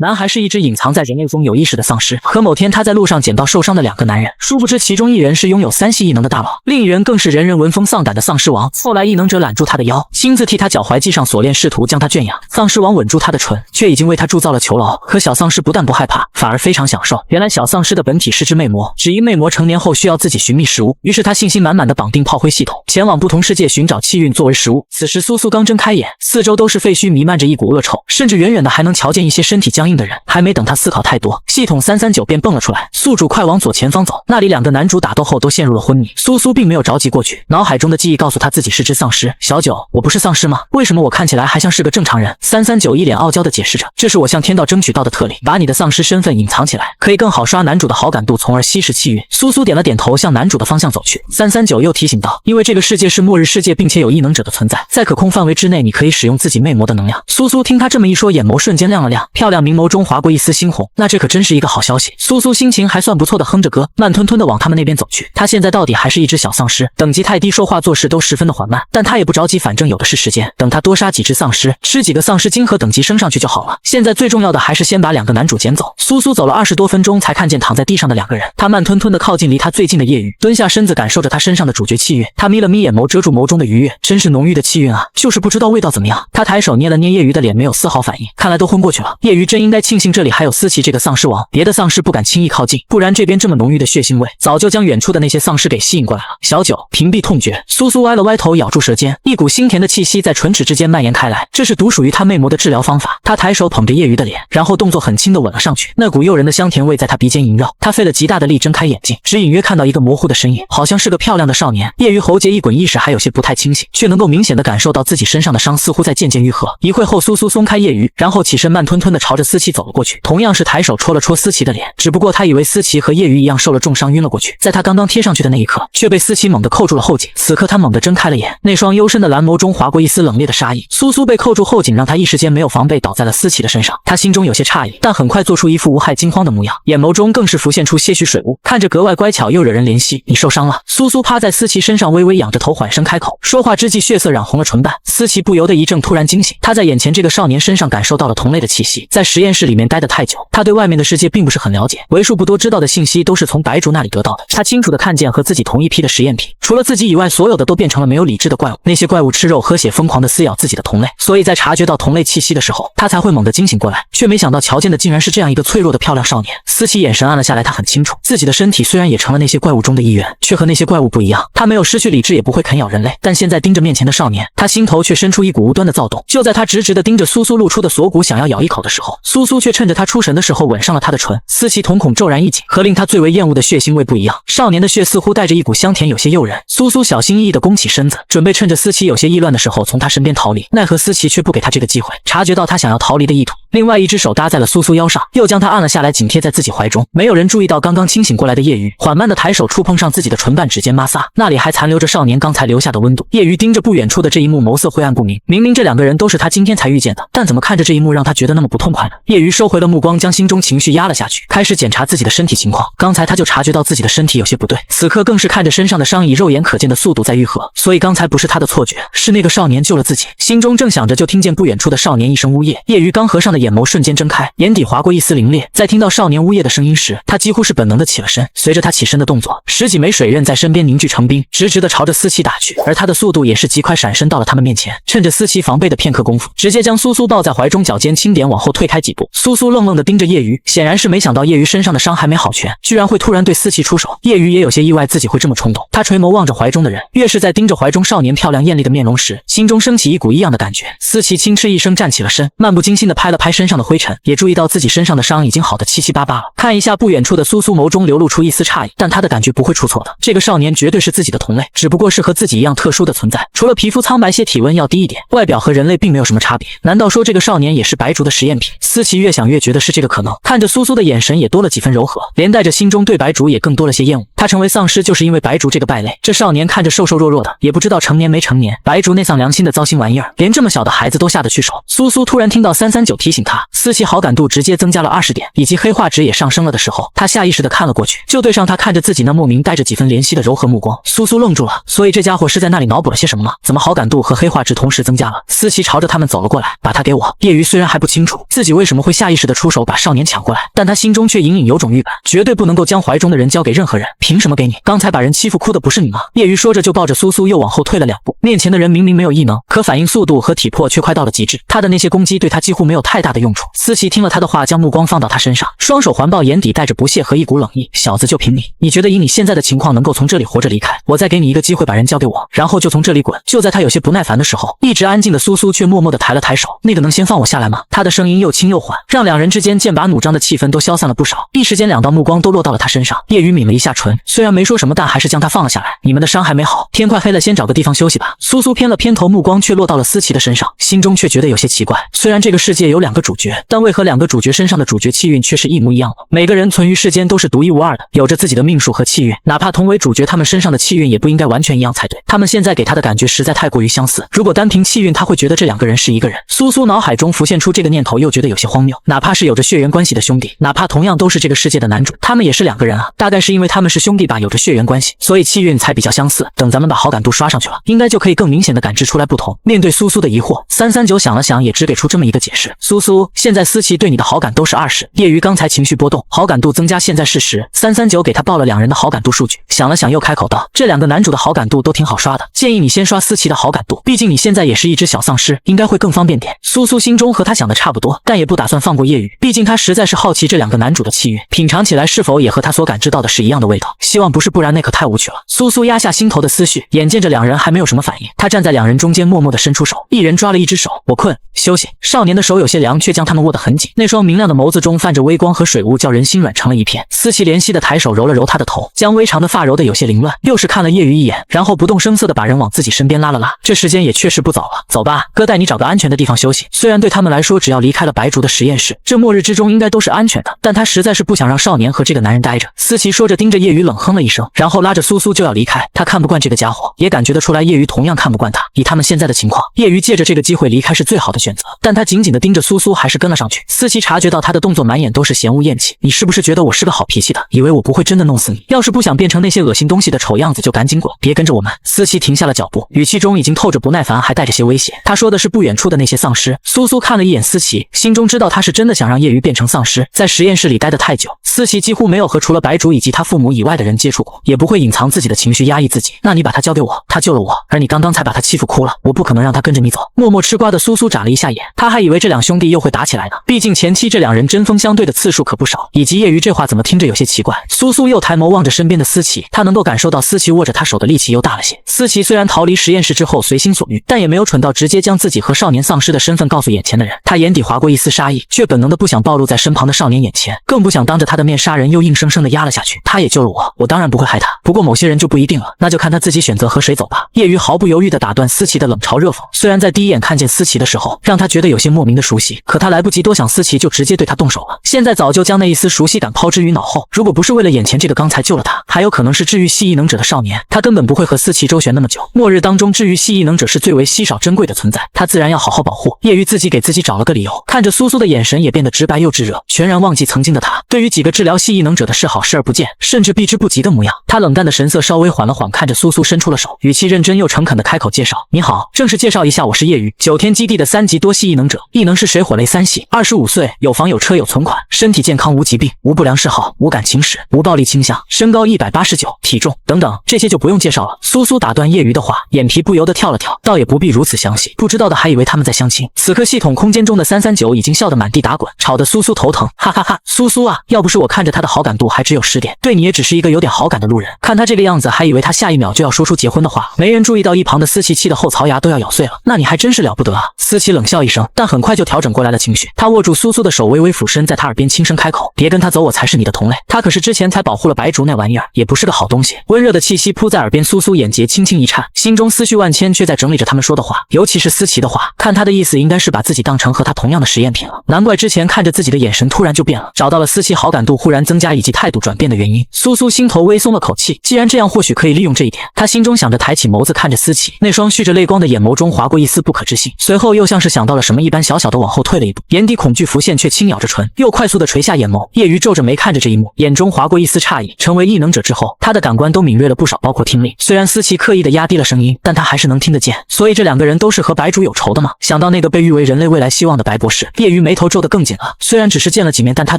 男孩是一只隐藏在人类中有意识的丧尸，可某天他在路上捡到受伤的2个男人，殊不知其中一人是拥有3系异能的大佬，另一人更是人人闻风丧胆的丧尸王。后来异能者揽住他的腰，亲自替他脚踝系上锁链，试图将他圈养。丧尸王吻住他的唇，却已经为他铸造了囚牢。可小丧尸不但不害怕，反而非常享受。原来小丧尸的本体是只魅魔，只因魅魔成年后需要自己寻觅食物，于是他信心满满的绑定炮灰系统，前往不同世界寻找气运作为食物。此时苏苏刚睁开眼，四周都是废墟，弥漫着一股恶臭，甚至远远的还能瞧见一些身体僵硬的人。还没等他思考太多，系统339便蹦了出来，宿主快往左前方走。那里2个男主打斗后都陷入了昏迷，苏苏并没有着急过去，脑海中的记忆告诉他自己是只丧尸。小九，我不是丧尸吗？为什么我看起来还像是个正常人？339一脸傲娇的解释着，这是我向天道争取到的特例，把你的丧尸身份隐藏起来，可以更好刷男主的好感度，从而吸食气运。苏苏点了点头，向男主的方向走去。339又提醒道，因为这个世界是末日世界，并且有异能者的存在，在可控范围之内，你可以使用自己魅魔的能量。苏苏听他这么一说，眼眸瞬间亮了亮，漂亮明眸中划过一丝猩红，那这可真是一个好消息。苏苏心情还算不错的哼着歌，慢吞吞的往他们那边走去。他现在到底还是一只小丧尸，等级太低，说话做事都十分的缓慢，但他也不着急，反正有的是时间，等他多杀几只丧尸，吃几个丧尸精和等级升上去就好了。现在最重要的还是先把2个男主捡走。苏苏走了20多分钟，才看见躺在地上的2个人。他慢吞吞的靠近离他最近的夜雨，蹲下身子感受着他身上的主角气运。他眯了眯眼眸，遮住眸中的愉悦，真是浓郁的气运啊，就是不知道味道怎么样。他抬手捏了捏夜雨的脸，没有丝毫反应，看来都昏过去了。夜雨真应该庆幸这里还有思琪这个丧尸王，别的丧尸不敢轻易靠近，不然这边这么浓郁的血腥味，早就将远处的那些丧尸给吸引过来了。小九，屏蔽痛觉。苏苏歪了歪头，咬住舌尖，一股腥甜的气息在唇齿之间蔓延开来，这是独属于他魅魔的治疗方法。他抬手捧着夜雨的脸，然后动作很轻的吻了上去，那股诱人的香甜味在他鼻间萦绕。他费了极大的力睁开眼睛，只隐约看到一个模糊的身影，好像是个漂亮的少年。夜雨喉结一滚，意识还有些不太清醒，却能够明显的感受到自己身上的伤似乎在渐渐愈合。一会后，苏苏松开夜雨，然后起身慢吞吞的朝着思琪走了过去，同样是抬手戳了戳思琪的脸，只不过他以为思琪和夜雨一样受了重伤晕了过去，在他刚刚贴上去的那一刻，却被思琪猛地扣住了后颈。此刻他猛地睁开了眼，那双幽深的蓝眸中划过一丝冷冽的杀意。苏苏被扣住后颈，让他一时间没有防备，倒在了思琪的身上。他心中有些诧异，但很快做出一副无害惊慌的模样，眼眸中更是浮现出些许水雾，看着格外乖巧又惹人怜惜。你受伤了？苏苏趴在思琪身上，微微仰着头，缓声开口。说话之际，血色染红了唇瓣。思琪不由得一怔，突然惊醒。他在眼前这个少年身上感受到了同类的气息。在实验室里面待得太久，他对外面的世界并不是很了解，为数不多知道的信息都是从白竹那里得到的。他清楚地看见和自己同一批的实验品，除了自己以外，所有的都变成了没有理智的怪物。那些怪物吃肉喝血，疯狂地撕咬自己的同类，所以在察觉到同类气息的时候，他才会猛地惊醒过来，却没想到瞧见的竟然是这样一个脆弱的漂亮少年。思琪眼神暗了下来，他很清楚自己的身体虽然也成了那些怪物中的一员，却和那些怪物不一样。他没有失去理智，也不会啃咬人类，但现在盯着面前的少年，他心头却生出一股无端的躁动。就在他直直地盯着苏苏露出的锁骨，想要咬一口的时候，苏苏却趁着他出神的时候吻上了他的唇。思琪瞳孔骤然一紧，和令他最为厌恶的血腥味不一样，少年的血似乎带着一股香甜，有些诱人。苏苏小心翼翼地弓起身子，准备趁着思琪有些意乱的时候从他身边逃离，奈何思琪却不给他这个机会。察觉到他想要逃离的意图，另外一只手搭在了苏苏腰上，又将他按了下来，紧贴在自己怀中。没有人注意到刚刚清醒过来的夜雨缓慢地抬手触碰上自己的唇瓣，指尖摩挲，那里还残留着少年刚才留下的温度。夜雨盯着不远处的这一幕，眸色灰暗不明。明明这2个人都是他今天才遇见的，但怎么看着这一幕让他觉得那么不痛快呢？夜雨收回了目光，将心中情绪压了下去，开始检查自己的身体情况。刚才他就察觉到自己的身体有些不对，此刻更是看着身上的伤以肉眼可见的速度在愈合，所以刚才不是他的错觉，是那个少年救了自己。心中正想着，就听见不远处的少年一声呜咽。夜雨刚合上的眼眸瞬间睁开，眼底划过一丝凌冽。在听到少年呜咽的声音时，他几乎是本能的起了身。随着他起身的动作，10几枚水刃在身边凝聚成冰，直直的朝着思琪打去，而他的速度也是极快，闪身到了他们面前，趁着思琪防备的片刻功夫，直接将苏苏抱在怀中，脚尖轻点往后退开几步。苏苏愣愣的盯着夜雨，显然是没想到夜雨身上的伤还没好全，居然会突然对思琪出手。夜雨也有些意外自己会这么冲动，他垂眸望着怀中的人，越是在盯着怀中少年漂亮艳丽的面容时，心中升起一股异样的感觉。思琪轻嗤一声站起了身，漫不经心的拍了拍身上的灰尘，也注意到自己身上的伤已经好得七七八八了。看一下不远处的苏苏，眸中流露出一丝诧异，但他的感觉不会出错的，这个少年绝对是自己的同类，只不过是和自己一样特殊的存在，除了皮肤苍白些，体温要低一点，外表和人类并没有什么差别。难道说这个少年也是白竹的实验品？思琪越想越觉得是这个可能，看着苏苏的眼神也多了几分柔和，连带着心中对白竹也更多了些厌恶。他成为丧尸就是因为白竹这个败类。这少年看着瘦瘦弱弱的，也不知道成年没成年。白竹那丧良心的糟心玩意儿，连这么小的孩子都下得去手。苏苏突然听到339提醒他，思琪好感度直接增加了20点，以及黑化值也上升了的时候，他下意识地看了过去，就对上他看着自己那莫名带着几分怜惜的柔和目光。苏苏愣住了，所以这家伙是在那里脑补了些什么吗？怎么好感度和黑化值同时增加了？思琪朝着他们走了过来，把他给我。叶瑜虽然还不清楚自己为什么会下意识地出手把少年抢过来，但他心中却隐隐有种预感，绝对不能够将怀中的人交给任何人。凭什么给你？刚才把人欺负哭的不是你吗？叶瑜说着就抱着苏苏又往后退了2步。面前的人明明没有异能，可反应速度和体魄却快到了极致，他的那些攻击对他几乎没有太大的用处。思琪听了他的话，将目光放到他身上，双手环抱眼底带着不屑和一股冷意。小子，就凭你，你觉得以你现在的情况能够从这里活着离开？我再给你一个机会把人交给我，然后就从这里滚。就在他有些不耐烦的时候，一直安静的苏苏却默默地抬了抬手，那个能先放我下来吗？他的声音又轻又缓，让两人之间剑拔弩张的气氛都消散了不少。一时间2道目光都落到了他身上。叶雨抿了一下唇，虽然没说什么，但还是将他放了下来。你们的伤还没好，天快黑了，先找个地方休息吧。苏苏偏了偏头，目光却落到了思琪的身上，心中却觉得有些奇怪。虽然这个世界有2个主角，但为何2个主角身上的主角气运却是一模一样的？每个人存于世间都是独一无二的，有着自己的命数和气运，哪怕同为主角，他们身上的气运也不应该完全一样才对。他们现在给他的感觉实在太过于相似，如果单凭气运，他会觉得这2个人是一个人。苏苏脑海中浮现出这个念头，又觉得有些荒谬。哪怕是有着血缘关系的兄弟，哪怕同样都是这个世界的男主，他们也是2个人啊。大概是因为他们是兄弟吧，有着血缘关系，所以气运才比较相似。等咱们把好感度刷上去了，应该就可以更明显的感知出来不同。面对苏苏的疑惑，339想了想，也只给出这么一个解释：苏苏，现在思琪对你的好感都是20。叶瑜刚才情绪波动，好感度增加现在是10。339给他报了2人的好感度数据，想了想又开口道：这2个男主的好感度都挺好刷的，建议你先刷思琪的好感度，毕竟你现在也是一只小丧尸，应该会更方便点。苏苏心中和他想的差不多，但也不打算放过叶雨，毕竟他实在是好奇这2个男主的气运，品尝起来是否也和他所感知到的是一样的味道。希望不是，不然那可太无趣了。苏苏压下心头的思绪，眼见着2人还没有什么反应，他站在2人中间，默默地伸出手，一人抓了一只手。我困，休息。少年的手有些凉，却将他们握得很紧，那双明亮的眸子中泛着微光和水雾，叫人心软成了一片。思琪怜惜地抬手揉了揉他的头，将微长的发揉得有些凌乱，又是看了叶雨一眼，然后不动声色地把人往自己身边拉了拉。这时间也确实不早了，走吧，哥带你找个安全的地方休息。虽然对他们来说，只要离开了白竹的实验室，这末日之中应该都是安全的，但他实在是不想让少年和这个男人待着。思琪说着，盯着叶雨冷哼了一声，然后拉着苏苏就要离开。他看不惯这个家伙，也感觉得出来叶雨同样看不惯他。以他们现在的情况，叶雨借着这个机会离开是最好的选择，但他紧紧地盯着苏苏，还是跟了上去。思琪察觉到他的动作满眼都是嫌恶厌弃，你是不是觉得我是个好脾气的，以为我不会真的弄死你？要是不想变成那些恶心东西的丑样子，就赶紧滚，别跟着我们。思琪停下了脚步，语气中已经透着不耐烦，还带着些威胁。他说的是不远处的那些丧尸。苏苏看了一眼思琪，心中知道他是真的想让叶雨变成丧尸。在实验室里待得太久，思琪几乎没有和除了白竹以及他父母以外的人接触过，也不会隐藏自己的情绪，压抑自己。那你把他交给我，他救了我，而你刚刚才把他欺负哭了，我不可能让他跟着你走。默默吃瓜的苏苏眨了一下眼，他还以为这2兄弟又会打起来呢，毕竟前期这2人针锋相对的次数可不少。以及叶瑜这话怎么听着有些奇怪。苏苏又抬眸望着身边的思琪，他能够感受到思琪握着他手的力气又大了些。思琪虽然逃离实验室之后随心所欲，但也没有蠢到直接将自己和少年丧尸的身份告诉眼前的人。他眼底划过一丝杀意，却本能的不想暴露在身旁的少年眼前，更不想当着他的面杀人，又硬生生的压了下去。他也救了我，我当然不会害他，不过某些人就不一定了，那就看他自己选择和谁走吧。叶瑜毫不犹豫地打断思琪的冷嘲热讽，虽然在第一眼看见思琪的时候让他觉得有些莫名的熟悉，可他来不及多想，思琪就直接对他动手了。现在早就将那一丝熟悉感抛之于脑后，如果不是为了眼前这个刚才救了他，还有可能是治愈系异能者的少年，他根本不会和思琪周旋那么久。末日当中，治愈系异能者是最为稀少珍贵的存在，他自然要好好保护。叶瑜自己给自己找了个理由，看着苏苏的眼神也变得直白又炙热，全然忘记曾经的他对于几个治疗系异能者的视好视而不见，甚至避之不及的模样。他冷淡的神色稍微缓了缓，看着苏苏伸出了手，语气认真又诚恳的开口介绍：你好，正式介绍一下，我是叶瑜，9天基地的3级多系异能者，异能是水火雷3系，25岁，有房有车有存款，身体健康无疾病，无不良嗜好，无感情史，无暴力倾向，身高189，体重等等，这些就不用介绍了。苏苏打断叶瑜的话，眼皮不由得跳了跳，倒也不必如此详细，不知道的还以为他们在相亲。此刻系统空间中的339已经笑得满地打滚，吵得苏苏头疼，哈哈哈！苏苏啊，要不是我看着他的好感度还只有10点，对你也只是一个有点好感的路人。看他这个样子，还以为他下一秒就要说出结婚的话。没人注意到一旁的思琪气得后槽牙都要咬碎了，那你还真是了不得啊！思琪冷笑一声，但很快就调整过来了情绪，他握住苏苏的手，微微俯身，在他耳边轻声开口：别跟他走，我才是你的同类。他可是之前才保护了白竹那玩意儿，也不是个好东西。温热的气息扑在耳边，苏苏眼睫轻轻一颤，心中思绪万千，却在整理着他们说的话，尤其是思琪的话，看他的意思应该是把自己当成和他同样的实验品了。难怪之前看着自己的眼神突然就变了，找到了思琪好感度忽然增加以及态度转变的原因。苏苏心头微松了口气，既然这样，或许可以利用这一点。他心中想着，抬起眸子看着思琪，那双蓄着泪光的眼眸中划过一丝不可置信，随后又像是想到了什么一般，小小的往后退了一步，眼底恐惧浮现，却轻咬着唇，又快速的垂下眼眸。叶瑜皱着眉看着这一幕，眼中划过一丝诧异。成为异能者之后，他的感官都敏锐了不少，包括听力。虽然思琪刻意的压低了声音，但他还是能听得见。所以这两个人都是和白主有仇的吗？想到那个被誉为人类未来希望的白博士，叶瑜眉头皱得更紧了。虽然只是见了几面，但他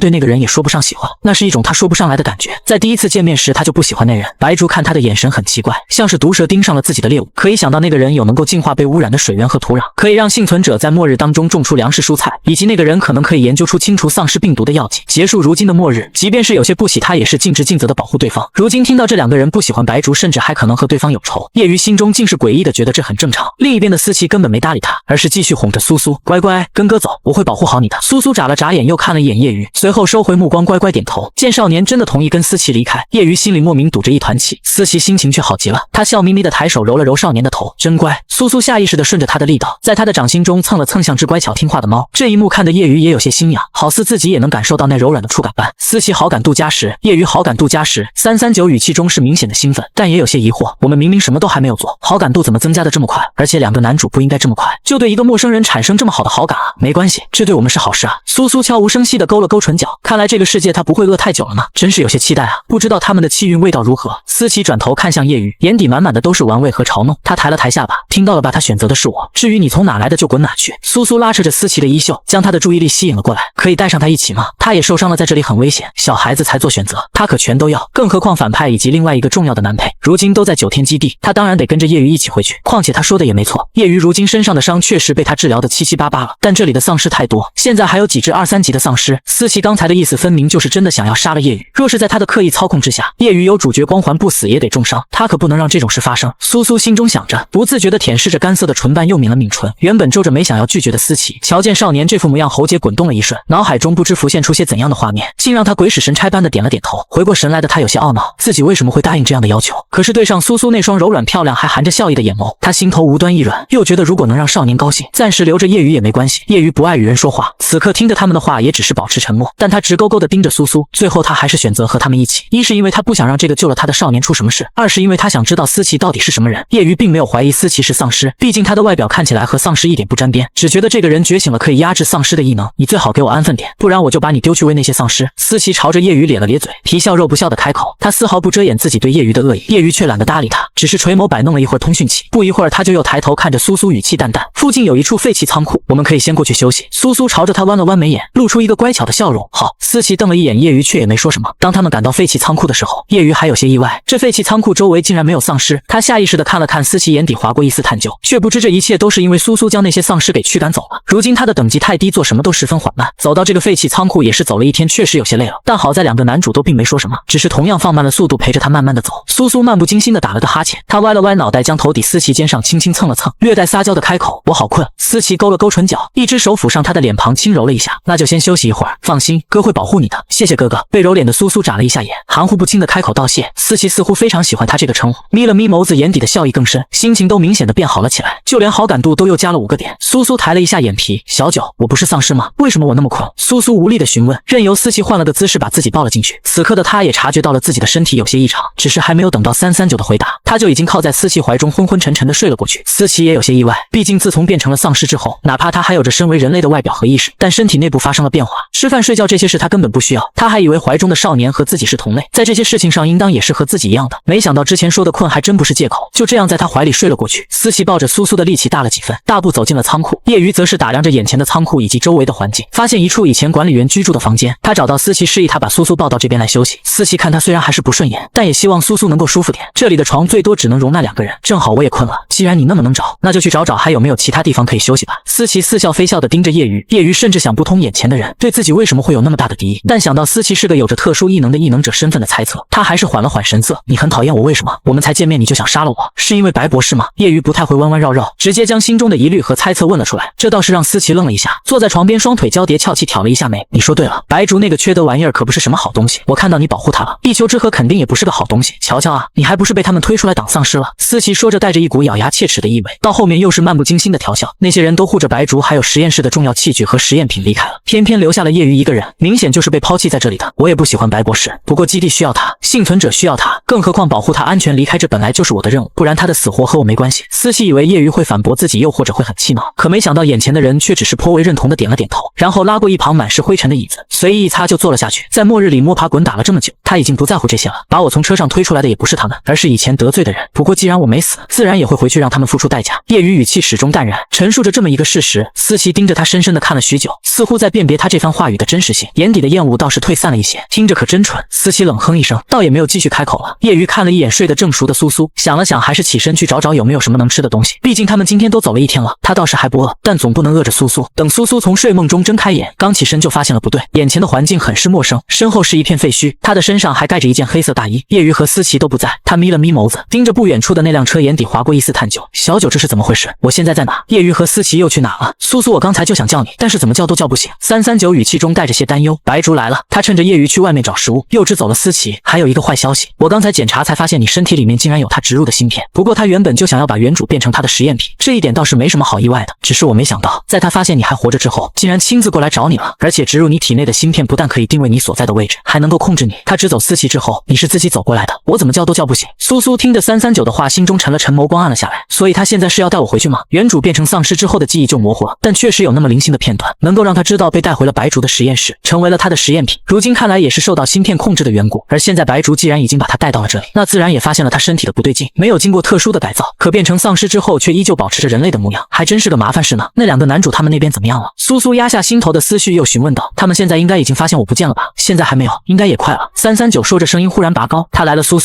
对那个人也说不上喜欢，那是一种他说不上来的感觉。在第一次见面时，他就不喜欢那人。白竹看他的眼神很奇怪，像是毒蛇盯上了自己的猎物。可以想到那个人有能够净化被污染的水源和土壤，可以让幸存者在末日当中种出粮食蔬菜，以及那个人可能可以研究出清除丧尸病毒的药剂，结束如今的末日。即便是有些不喜，他也是尽职尽责的保护对方。如今听到这两个人不喜欢白竹，甚至还可能和对方有仇，叶瑜心中竟是诡异的觉得这很正常。另一边的思琪根本没搭理他，而是继续哄着苏苏，乖乖跟哥走，我会保护好你的。苏苏眨了眨眼，又看了一眼叶瑜，随后收回目光，乖乖点头。见少年真的同意跟思琪离开，叶瑜心里莫名堵着一团气，思琪心情却好极了，她笑眯眯的抬手揉了揉少年的头，真乖。苏苏下意识的顺着他的力道，在他的掌心中蹭了蹭，像只乖巧听话的猫。这一幕看得叶瑜也有些心痒，好似自己也能感受到那柔软的触感般。思琪好感度加10，叶瑜好感度加10。339语气中是明显的兴奋，但也有些疑惑，我们明明什么都还没有做，好感度怎么增加的这么快？而且两个男主不应该这么快就对一个陌生人产生这么好的好感啊？没关系，这对我们是好事啊。苏苏悄无声息地勾了勾唇角，看来这个世界他不会饿太久了呢，真是有些期待啊，不知道他们的气运味道如何。思琪转头看向叶瑜，眼底满满的都是玩味和嘲弄。他抬了抬下巴，听到了吧，他选择的是我，至于你从哪来的就滚哪去。苏苏拉扯着思琪的衣袖，将他的注意力吸引了过来，可以带上他一起吗？他也受伤了，在这里很危险，小孩子才做选择，他可全都要，更何况反派以及另外一个重要的男配，如今都在9天基地，他当然得跟着叶瑜一起回去。况且他说的也没错，叶瑜如今身上的伤确实被他治疗的七七八八了，但这里的丧尸太多，现在还有几只2、3级的丧尸。思琪刚才的意思分明就是真的想要杀了叶瑜，若是在他的刻意操控之下，叶瑜有主角光环不死也得重伤，他可不能让这种事发生。苏苏心中想着，不自觉地舔舐着干涩的唇瓣，又抿了抿唇。原本皱着眉想要拒绝的思琪，瞧见少年这副模样，喉结滚动了一瞬，脑海中不知浮现出些怎样的画面，竟让他鬼使神差般的点了点头。回过神来的他有些懊恼，自己为什么会答应这样的要求？可是对上苏苏那双柔软漂亮还含着笑意的眼眸，他心头无端一软，又觉得如果能让少年高兴，暂时留着叶瑜也没关系。叶瑜不爱与人说话，此刻听着他们的话也只是保持沉默，但他直勾勾地盯着苏苏，最后他还是选择和他们一起。一是因为他不想让这个救了他的少年出什么事，二是因为他想知道思琪到底是什么人。叶瑜并没有怀疑思琪是丧尸，毕竟他的外表看起来和丧尸一点不沾边，只觉得这个人觉醒了可以压制丧尸的异能，你最好给我安分点，不然我就把你丢去喂那些丧尸。思琪朝着叶瑜咧了咧嘴，皮笑肉不笑的开口，他丝毫不遮掩自己对叶瑜的恶意。叶瑜却懒得搭理他，只是垂眸摆弄了一会儿通讯器，不一会儿他就又抬头看着苏苏，语气淡淡，附近有一处废弃仓库，我们可以先过去休息。苏苏朝着他弯了弯眉眼，露出一个乖巧的笑容。好。思琪瞪了一眼叶瑜，却也没说什么。当他们赶到废弃仓库的时候，叶瑜还有些意外，这废弃仓库周围竟然没有丧尸。他下意识地看了看思琪，眼底划过一丝探究，却不知这一切都是因为苏苏将那些丧尸给驱赶走了。如今他的等级太低，做什么都十分缓慢。走到这个废弃仓库也是走了一天，确实有些累了，但好在两个男主都并没说什么，只是同样放慢了速度，陪着他慢慢地走。苏苏漫不经心地打了个哈欠，他歪了歪脑袋，将头抵思琪肩上轻轻蹭了蹭，略带撒娇的开口：“我好困。”思琪勾了勾唇角，一只手抚上他的脸庞，轻揉了一下：“那就先休息一会儿，放心，哥会保护你的。”谢谢哥哥。被揉脸的苏苏眨了一下眼，含糊不清的开口道谢。思琪似乎非常喜欢他这个称呼，眯了眯眸子，眼底的笑意更深，心情都明显的变好了起来，就连好感度都又加了5个点。苏苏抬了一下眼皮：“小九，我不是丧尸吗？为什么我那么困？”苏苏无力的询问，任由思琪换了个姿势把自己抱了进去。此刻的他也察觉到了自己的身体有些异常，只是还没有等到339的回答，他就已经靠在思琪怀中昏昏沉沉的睡了过去。思琪也有些意外，毕竟自从变成了丧尸之后，哪怕他还有着身为人类的外表和意识，但身体内部发生了变化，吃饭睡觉这些事他根本不需要。他还以为怀中的少年和自己是同类，在这些事情上应当也是和自己一样的，没想到之前说的困还真不是借口，就这样在他怀里睡了过去。思琪抱着苏苏的力气大了几分，大步走进了仓库。叶瑜则是打量着眼前的仓库以及周围的环境，发现一处以前管理员居住的房间，他找到思琪，示意他把苏苏抱到这边来休息。思琪看他虽然还是不顺眼，但也希望苏苏能够舒服点，这里的床最多只能容纳2个人，正好我也困了，既然你那么能找，那就去找找还有没有其他地方可以休息吧。思琪似笑非笑地盯着叶瑜，叶瑜甚至想不通眼前的人对自己为什么会有那么大的敌意，但想到思琪是个有着特殊异能的异能者身份的猜测，他还是缓了缓神色。你很讨厌我，为什么？我们才见面你就想杀了我，是因为白博士吗？叶瑜不太会弯弯绕绕，直接将心中的疑虑和猜测问了出来，这倒是让思琪愣了一下，坐在床边双腿交叠翘起挑了一下眉。你说对了，白竹那个缺德玩意儿可不是什么好东西，我看到你保护他了，地球之河肯定也不是个好东西，瞧瞧啊，你还不是被他们推出来挡丧尸了。思琪说着带着一股咬牙切齿的意味，到后面又是漫不经心的调笑。那些人都护着白竹还有实验室的重要器具和实验品离开了，偏偏留下了叶瑜一个人，明显就是被抛弃在这里的。我也不喜欢白博士，不过基地需要需要他，幸存者需要他，更何况保护他安全离开，这本来就是我的任务，不然他的死活和我没关系。思琪以为叶瑜会反驳自己，又或者会很气恼，可没想到眼前的人却只是颇为认同的点了点头，然后拉过一旁满是灰尘的椅子，随意一擦就坐了下去。在末日里摸爬滚打了这么久，他已经不在乎这些了。把我从车上推出来的也不是他们，而是以前得罪的人。不过既然我没死，自然也会回去让他们付出代价。叶瑜语气始终淡然，陈述着这么一个事实。思琪盯着他深深的看了许久，似乎在辨别他这番话语的真实性，眼底的厌恶倒是退散了一些。听着可真蠢。思琪冷哼一声，倒也没有继续开口了。叶瑜看了一眼睡得正熟的苏苏，想了想，还是起身去找有没有什么能吃的东西。毕竟他们今天都走了一天了，他倒是还不饿，但总不能饿着苏苏。等苏苏从睡梦中睁开眼，刚起身就发现了不对，眼前的环境很是陌生，身后是一片废墟，他的身上还盖着一件黑色大衣。叶瑜和思琪都不在，他眯了眯眸子，盯着不远处的那辆车，眼底划过一丝探究。小九，这是怎么回事？我现在在哪？叶瑜和思琪又去哪了？苏苏，我刚才就想叫你，但是怎么叫都叫不醒。339语气中带着些担忧。白竹来了，他趁着叶瑜去外面找食物，又支走了思琪。还有一个坏消息，我刚才检查才发现你身体里面竟然有他植入的芯片，不过他原本就想要把原主变成他的实验品，这一点倒是没什么好意外的，只是我没想到，在他发现你还活着之后，竟然亲自过来找你了，而且植入你体内的芯片不但可以定位你所在的位置，还能够控制你。他支走思琪之后，你是自己走过来的，我怎么叫都叫不醒。苏苏听着339的话，心中沉了沉，眸光暗了下来。所以他现在是要带我回去吗？原主变成丧尸之后的记忆就模糊了，但确实有那么零星的片段，能够让他知道被带回了白竹的实验室，成为了他的实验品。如今看来也是受到芯片控制的缘故，而现在白竹既然已经把他带到了这里，那自然也发现了他身体的不对劲，没有经过特殊的改造，可变成丧尸之后却依旧保持着人类的模样，还真是个麻烦事呢。那两个男主他们那边怎么样了？苏苏压下心头的思绪又询问道。他们现在应该已经发现我不见了吧？现在还没有，应该也快了。339说着声音忽然拔高，他来了。苏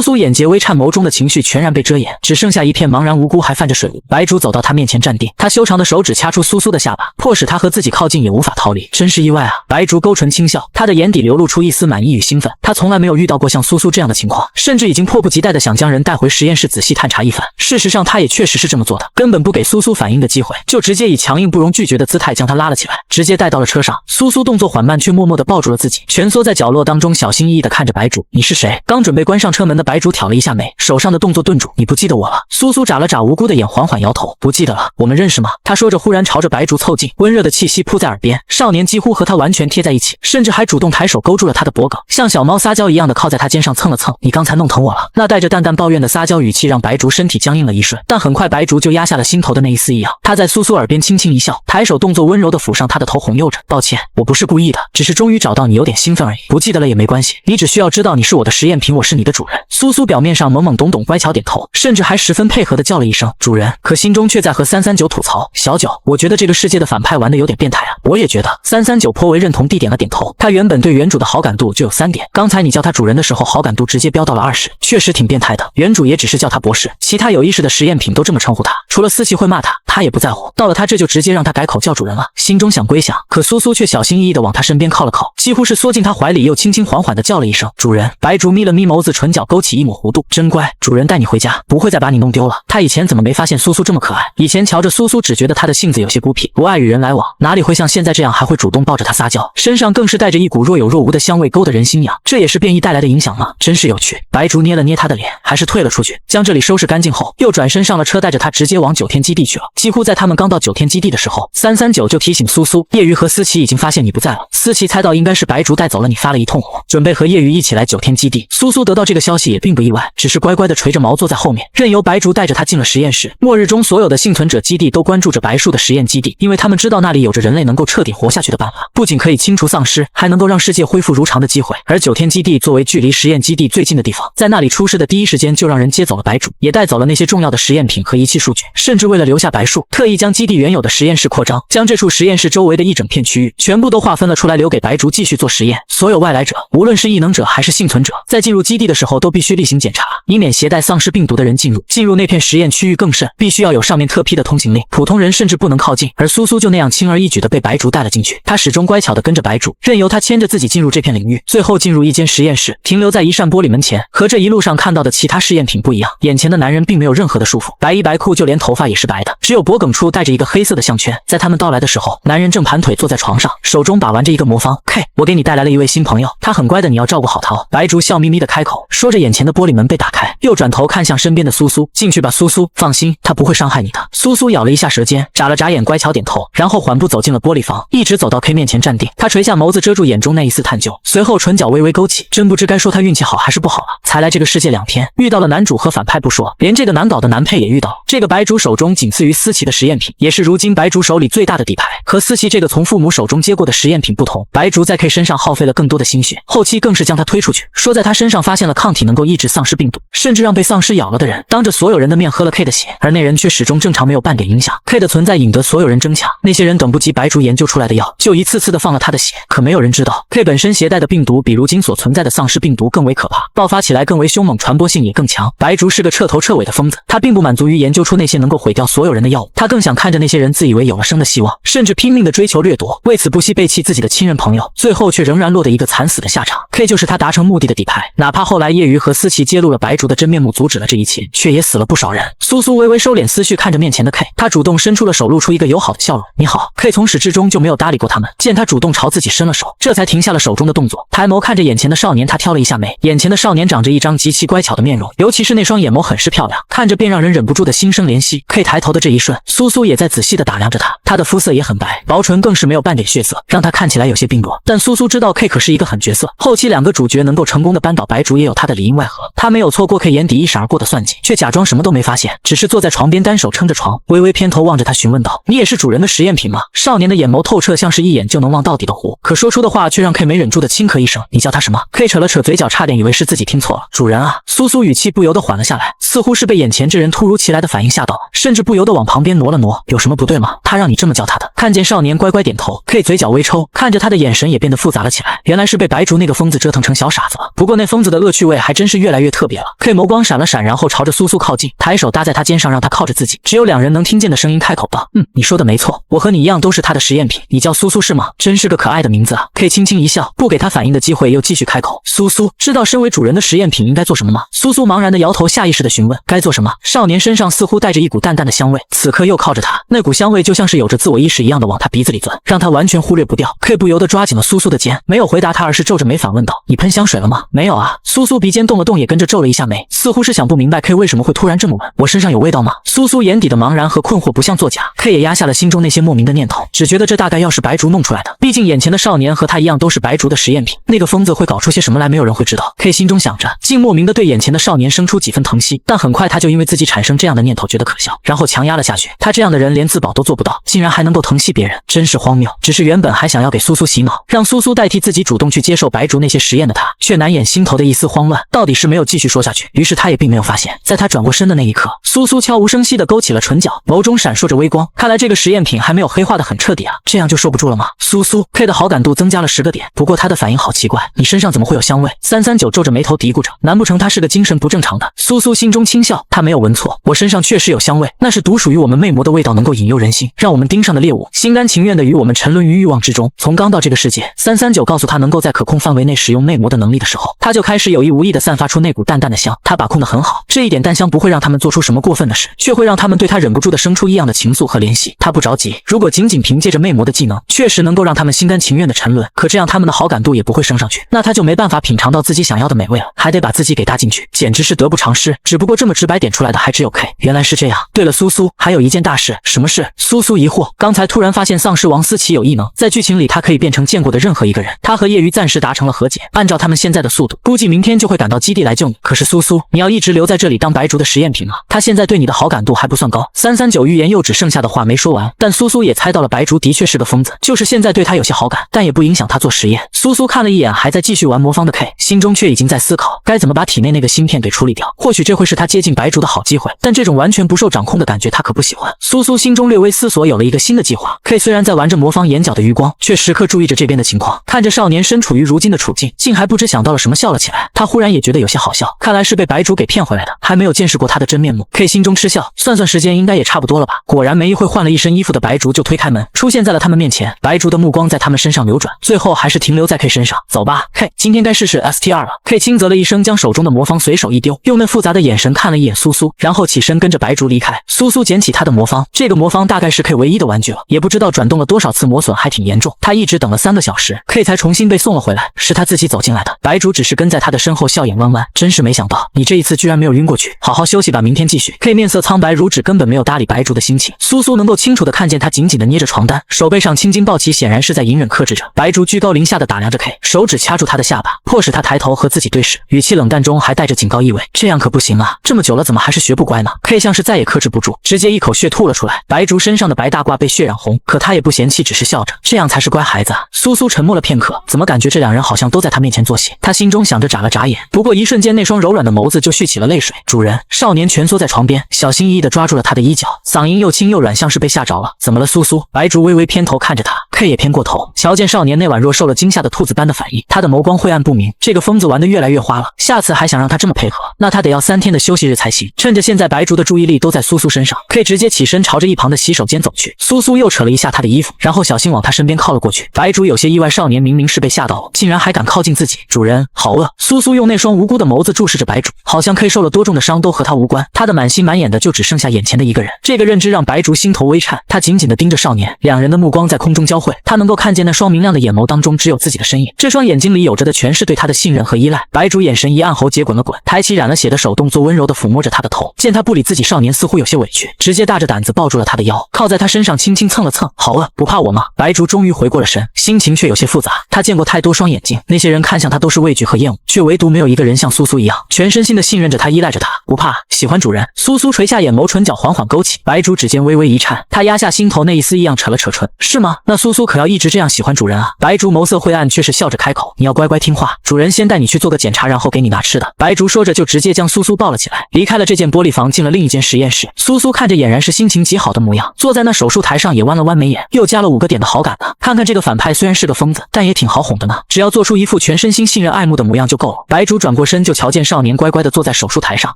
苏眼睫微颤，眸中的情绪全然被遮掩，只剩下一片茫然无辜还泛着水雾。白竹走到他面前站定，他修长的手指掐出苏苏的下巴，迫使他和自己靠近也无法逃离。真是意外啊！白竹勾唇轻笑，他的眼底流露出一丝满意与兴奋，他从来没有遇到过像苏苏这样的情况，甚至已经迫不及待地想将人带回实验室仔细探查一番。事实上他也确实是这么做的，根本不给苏苏反应的机会，就直接以强硬不容拒绝的姿态将他拉了起来，直接带到了车上。苏苏动作缓慢，却默默地抱住了自己，蜷缩在角落当中，小心翼翼地看着白竹。你是谁？刚准备关上车门的白竹挑了一下眉，手上的动作顿住。你不记得我了？苏苏眨了眨无辜的眼，缓缓摇头。不记得了，我们认识吗？他说着忽然朝着白竹凑近，温热的气息扑在耳边，少年几乎和他完全贴在一起，甚至还主动抬手勾住了他的脖颈，像小猫撒娇一样的靠在他肩上蹭了蹭。你刚才弄疼我了。那带着淡淡抱怨的撒娇语气让白竹身体僵硬了一瞬，但很快白竹就压下了心头的那一丝异样。他在苏苏耳边轻轻一笑，抬手动作温柔的抚上他的头，哄诱着。抱歉，我不是故意的，只是终于找到你，有点兴奋而已。不记得了也没关系，你只需要知道你是我的实验品，我是你的主人。苏苏表面上懵懵懂懂乖巧点头，甚至还十分配合的叫了一声主人，可心中却在和339吐槽。小九，我觉得这个世界的反派玩的有点变态啊。我也觉得。339颇为认同地点了点头，他原本对原主的好感度就有3点，刚才你叫他主人的时候好感度直接飙到了20，确实挺变态的。原主也只是叫他博士，其他有意识的实验品都这么称呼他，除了思琪会骂他，他也不在乎。到了他这就直接让他改口叫主人了。心中想归想，可苏苏却小心翼翼地往他身边靠了靠，几乎是缩进他怀里，又轻轻缓缓地叫了一声主人。白竹眯了眯眸子，唇角勾起一抹弧度，真乖，主人带你回家，不会再把你弄丢了。他以前怎么没发现苏苏这么可爱？以前瞧着苏苏只觉得他的性子有些孤僻，不爱与人来往，哪里会像现在这样还会主动抱着他撒娇，身上更是带着一股若有若无的香味，勾得人心痒。这也是变异带来的影响吗？真是有趣。白竹捏了捏他的脸，还是退了出去，将这里收拾干净后，又转身上了车，带着他直接往9天基地去了。几乎在他们刚到9天基地的时候，339就提醒苏苏，叶瑜和思琪已经发现你不在了。思琪猜到应该是白竹带走了你，发了一通火，准备和叶瑜一起来9天基地。苏苏得到这个消息也并不意外，只是乖乖的垂着毛坐在后面，任由白竹带着他进了实验室。末日中所有的幸存者基地都关注着白树的实验基地，因为他们知道那里有着人类能够彻底活下去的办法，不仅可以清除丧尸，还能够让世界恢复如常的机会。而9天基地作为距离实验基地最近的地方，在那里出事的第一时间就让人接走了白竹，也带走了那些重要的实验品和仪器数据，甚至为了留下白树，特意将基地原有的实验室扩张，将这处实验室周围的一整片区域全部都划分了出来，留给白竹继续做实验。所有外来者，无论是异能者还是幸存者，在进入基地的时候都必须例行检查，以免携带丧尸病毒的人进入。进入那片实验区域更甚，必须要有上面特批的通行令，普通人甚至不能靠近。而苏苏就那样轻而易举的被白竹带了进去，他始终乖巧的跟着白竹，任由他牵着自己进入这片领域，最后进入一间实验室，停留在一扇玻璃门前。和这一路上看到的其他试验品不一样，眼前的男人并没有任何的束缚，白衣白裤，就连头发也是白的，只有脖颈处带着一个黑色的项圈。在他们到来的时候，男人正盘腿坐在床上，手中把玩着一个魔方。K， 我给你带来了一位新朋友，他很乖的，你要照顾好他哦。白竹笑眯眯的开口，说着眼前的玻璃门被打开，又转头看向身边的苏苏，进去吧苏苏，放心，他不会伤害你的。苏苏咬了一下舌尖，眨了眨眼，乖巧点头，然后缓步走进了玻璃房，一直走到 K 面前站定。他垂下眸子遮住眼中那一丝探究，随后唇角微微勾起，气，真不知该说他运气好还是不好了。才来这个世界2天，遇到了男主和反派不说，连这个难搞的男配也遇到了。这个白竹手中仅次于思琪的实验品，也是如今白竹手里最大的底牌。和思琪这个从父母手中接过的实验品不同，白竹在 K 身上耗费了更多的心血，后期更是将他推出去，说在他身上发现了抗体能够抑制丧尸病毒，甚至让被丧尸咬了的人当着所有人的面喝了 K 的血，而那人却始终正常，没有半点影响。K 的存在引得所有人争抢，那些人等不及白竹研究出来的药，就一次次的放了他的血。可没有人知道 K 本身携带的病毒比如今所存在的丧尸病毒更为可怕，爆发起来更为凶猛，传播性也更强。白竹是个彻头彻尾的疯子，他并不满足于研究出那些能够毁掉所有人的药物，他更想看着那些人自以为有了生的希望，甚至拼命的追求掠夺，为此不惜背弃自己的亲人朋友，最后却仍然落得一个惨死的下场。K 就是他达成目的的底牌，哪怕后来叶瑜和思琪揭露了白竹的真面目，阻止了这一切，却也死了不少人。苏苏微微收敛思绪，看着面前的 K， 他主动伸出了手，露出一个友好的笑容。你好。 K 从始至终就没有搭理过他们，见他主动朝自己伸了手，这才停下了手中的动作，抬眸看着眼前的少年，他挑了一下眉，眼前的少年长着一张极其乖巧的面容，尤其是那双眼眸很是漂亮，看着便让人忍不住的心生怜惜。K 抬头的这一瞬，苏苏也在仔细的打量着他，他的肤色也很白，薄唇更是没有半点血色，让他看起来有些病弱。但苏苏知道 K 可是一个狠角色，后期2个主角能够成功的扳倒白竹，也有他的里应外合。他没有错过 K 眼底一闪而过的算计，却假装什么都没发现，只是坐在床边单手撑着床，微微偏头望着他询问道：“你也是主人的实验品吗？”少年的眼眸透彻，像是一眼就能望到底的湖，可说出的话却让 K 没忍住的轻咳一声：“你叫他什么？” K 扯了扯嘴角，差点以为是自己听错了。主人啊！苏苏语气不由得缓了下来，似乎是被眼前这人突如其来的反应吓到，甚至不由得往旁边挪了挪。有什么不对吗？他让你这么叫他的。看见少年乖乖点头 ，K 嘴角微抽，看着他的眼神也变得复杂了起来。原来是被白竹那个疯子折腾成小傻子了。不过那疯子的恶趣味还真是越来越特别了。K 眸光闪了闪，然后朝着苏苏靠近，抬手搭在他肩上，让他靠着自己。只有2人能听见的声音开口道：“你说的没错，我和你一样都是他的实验品。你叫苏苏是吗？真是个可爱的名字啊。” K 轻轻一笑，不给他反应的机会，又继续开口：“苏苏，知道身为主人的实验品应该做什么吗？”苏苏茫然的摇头，下意识的询问：“该做什么？”少年身上似乎带着一股淡淡的香味，此刻又靠着他，那股香味就像是有着自我意识一样的往他鼻子里钻，让他完全忽略不掉。K 不由得抓紧了苏苏的肩，没有回答他，而是皱着眉反问道：“你喷香水了吗？”“没有啊。”苏苏鼻尖动了动，也跟着皱了一下眉，似乎是想不明白 K 为什么会突然这么问。“我身上有味道吗？”苏苏眼底的茫然和困惑不像作假。K 也压下了心中那些莫名的念头，只觉得这大概要是白竹弄出来的，毕竟眼前的少年和他一样都是白竹的实验品，那个疯子会搞出些什么来，没有人会知道。K 心中想着，竟莫名的对眼前的少年生出几分疼惜，但很快他就因为自己产生这样的念头觉得可笑，然后强压了下去。他这样的人连自保都做不到，竟然还能够疼惜别人，真是荒谬。只是原本还想要给苏苏洗脑，让苏苏代替自己主动去接受白竹那些实验的他，却难掩心头的一丝慌乱，到底是没有继续说下去。于是他也并没有发现，在他转过身的那一刻，苏苏悄无声息地勾起了唇角，眸中闪烁着微光。看来这个实验品还没有黑化的很彻底啊，这样就受不住了吗？苏苏 K 的好感度增加了10个点，不过他的反应好奇怪，你身上怎么会有香味？339皱着眉头嘀咕着，难不成他是个精神不正常的？苏苏心中轻笑，他没有闻错，我身上确实有香味，那是独属于我们魅魔的味道，能够引诱人心，让我们盯上的猎物心甘情愿的与我们沉沦于欲望之中。从刚到这个世界，339告诉他能够在可控范围内使用魅魔的能力的时候，他就开始有意无意的散发出那股淡淡的香，他把控得很好，这一点淡香不会让他们做出什么过分的事，却会让他们对他忍不住的生出异样的情愫和联系。他不着急，如果仅仅凭借着魅魔的技能，确实能够让他们心甘情愿的沉沦，可这样他们的好感度也不会升上去，那他就没办法品尝到自己想要的美味了，还得把自己给搭进去，简直是得不偿失。只不过这么直白点出来的还只有 K， 原来是这样。对了，苏苏，还有一件大事。什么事？苏苏疑惑，刚才突然发现丧尸王思琪有异能，在剧情里他可以变成见过的任何一个人。他和叶瑜暂时达成了和解，按照他们现在的速度，估计明天就会赶到基地来救你。可是苏苏，你要一直留在这里当白竹的实验品吗？他现在对你的好感度还不算高。339欲言又止，剩下的话没说完，但苏苏也猜到了白竹的确是个疯子，就是现在对他有些好感，但也不影响他做实验。苏苏看了一眼还在继续玩魔方的 K， 心中却已经在思考该怎么把体内那个芯片给处理掉，或许这会是他接近白竹的好机会，但这种完全不受掌控的感觉他可不喜欢。苏苏心中略微思索，有了一个新的计划。K 虽然在玩着魔方眼角的余光，却时刻注意着这边的情况，看着少年身处于如今的处境，竟还不知想到了什么笑了起来。他忽然也觉得有些好笑，看来是被白竹给骗回来的，还没有见识过他的真面目。K 心中嗤笑，算算时间应该也差不多了吧。果然没一会，换了一身衣服的白竹就推开门，出现在了他们面前。白竹的目光在他们身上流转，最后还是停留在 K 身上。走吧 K， 今天该试试 STR 了。K 轻啧了一声，将手中的魔方随手一丢，用那复杂的眼神看了一眼苏苏，然后起身跟着白竹离开。苏苏捡起他的魔方，这个魔方大概是 K 唯一的玩具了，也不知道转动了多少次，磨损还挺严重。他一直等了3个小时 ，K 才重新被送了回来，是他自己走进来的。白竹只是跟在他的身后，笑眼弯弯，真是没想到你这一次居然没有晕过去，好好休息吧，明天继续。K 面色苍白如纸，根本没有搭理白竹的心情。苏苏能够清楚地看见他紧紧地捏着床单，手背上青筋暴起，显然是在隐忍克制着。白竹居高临下地打量着 K， 手指掐住他的下巴，迫使他抬头和自己对视，语气冷淡中还带着警告意味。这样可不行啊，这么久了怎么还是学不乖呢？K 像是再也克制不住，直接一口血吐了出来。白竹身上的白大褂被血染红，可他也不嫌弃，只是笑着，这样才是乖孩子啊。苏苏沉默了片刻，怎么感觉这两人好像都在他面前做戏？他心中想着，眨了眨眼，不过一瞬间那双柔软的眸子就蓄起了泪水。主人，少年蜷缩在床边，小心翼翼地抓住了他的衣角，嗓音又轻又软，像是被吓着了。怎么了，苏苏？白竹微微偏头看着他 ，K 也偏过头，瞧见少年那晚若受了惊吓的兔子般的反应，他的眸光晦暗不明。这个疯子玩得越来越花了，下次还想让他这么配合，那他得要3天的休息日才行。趁着现在白竹的注意力都在苏苏身上 ，K 直接起身朝着一旁的洗手间走去。苏苏又扯了一下他的衣服，然后小心往他身边靠了过去。白竹有些意外，少年明明是被吓到了，竟然还敢靠近自己。主人，好饿。苏苏用那双无辜的眸子注视着白竹，好像 K 受了多重的伤都和他无关，他的满心满眼的就只剩下眼前的一个人。这个认知让白竹心头微颤，他紧紧地盯着少年，两人的目光在空中交汇，他能够看见那双明亮的眼眸当中只有自己的身影，这双眼睛里有着的全是对他的信任和依赖。白竹眼神一暗，喉结滚了滚，抬起染了血的手，动作温柔地抚摸着他的头。见他不理自己，少年似乎有些委屈，直接大着胆子抱住了他的腰，靠在他身上轻轻蹭了蹭。好饿，不怕我吗？白竹终于回过了神，心情却有些复杂。他见过太多双眼睛，那些人看向他都是畏惧和厌恶，却唯独没有一个人像苏苏一样全身心地信任着他，依赖着他。不怕，喜欢主人。苏苏垂下眼眸，唇角缓缓勾起，白竹指尖微微一颤，他压下心头那一丝异样，扯了扯唇。是吗？那苏苏可要一直这样喜欢主人啊？白竹眸色晦暗，却是笑着开口，你要乖乖听话，主人先带你去做个检查，然后给你拿吃的。白竹说着就直接将苏苏抱了起来，离开了这间玻璃房，进了另一间实验室。苏苏看着俨然是心情极好的模样，坐在那手术台上也弯了弯眉眼，又加了5个点的好感呢。看看这个反派虽然是个疯子，但也挺好哄的呢，只要做出一副全身心信任爱慕的模样就够了。白竹转过身就瞧见少年乖乖地坐在手术台上，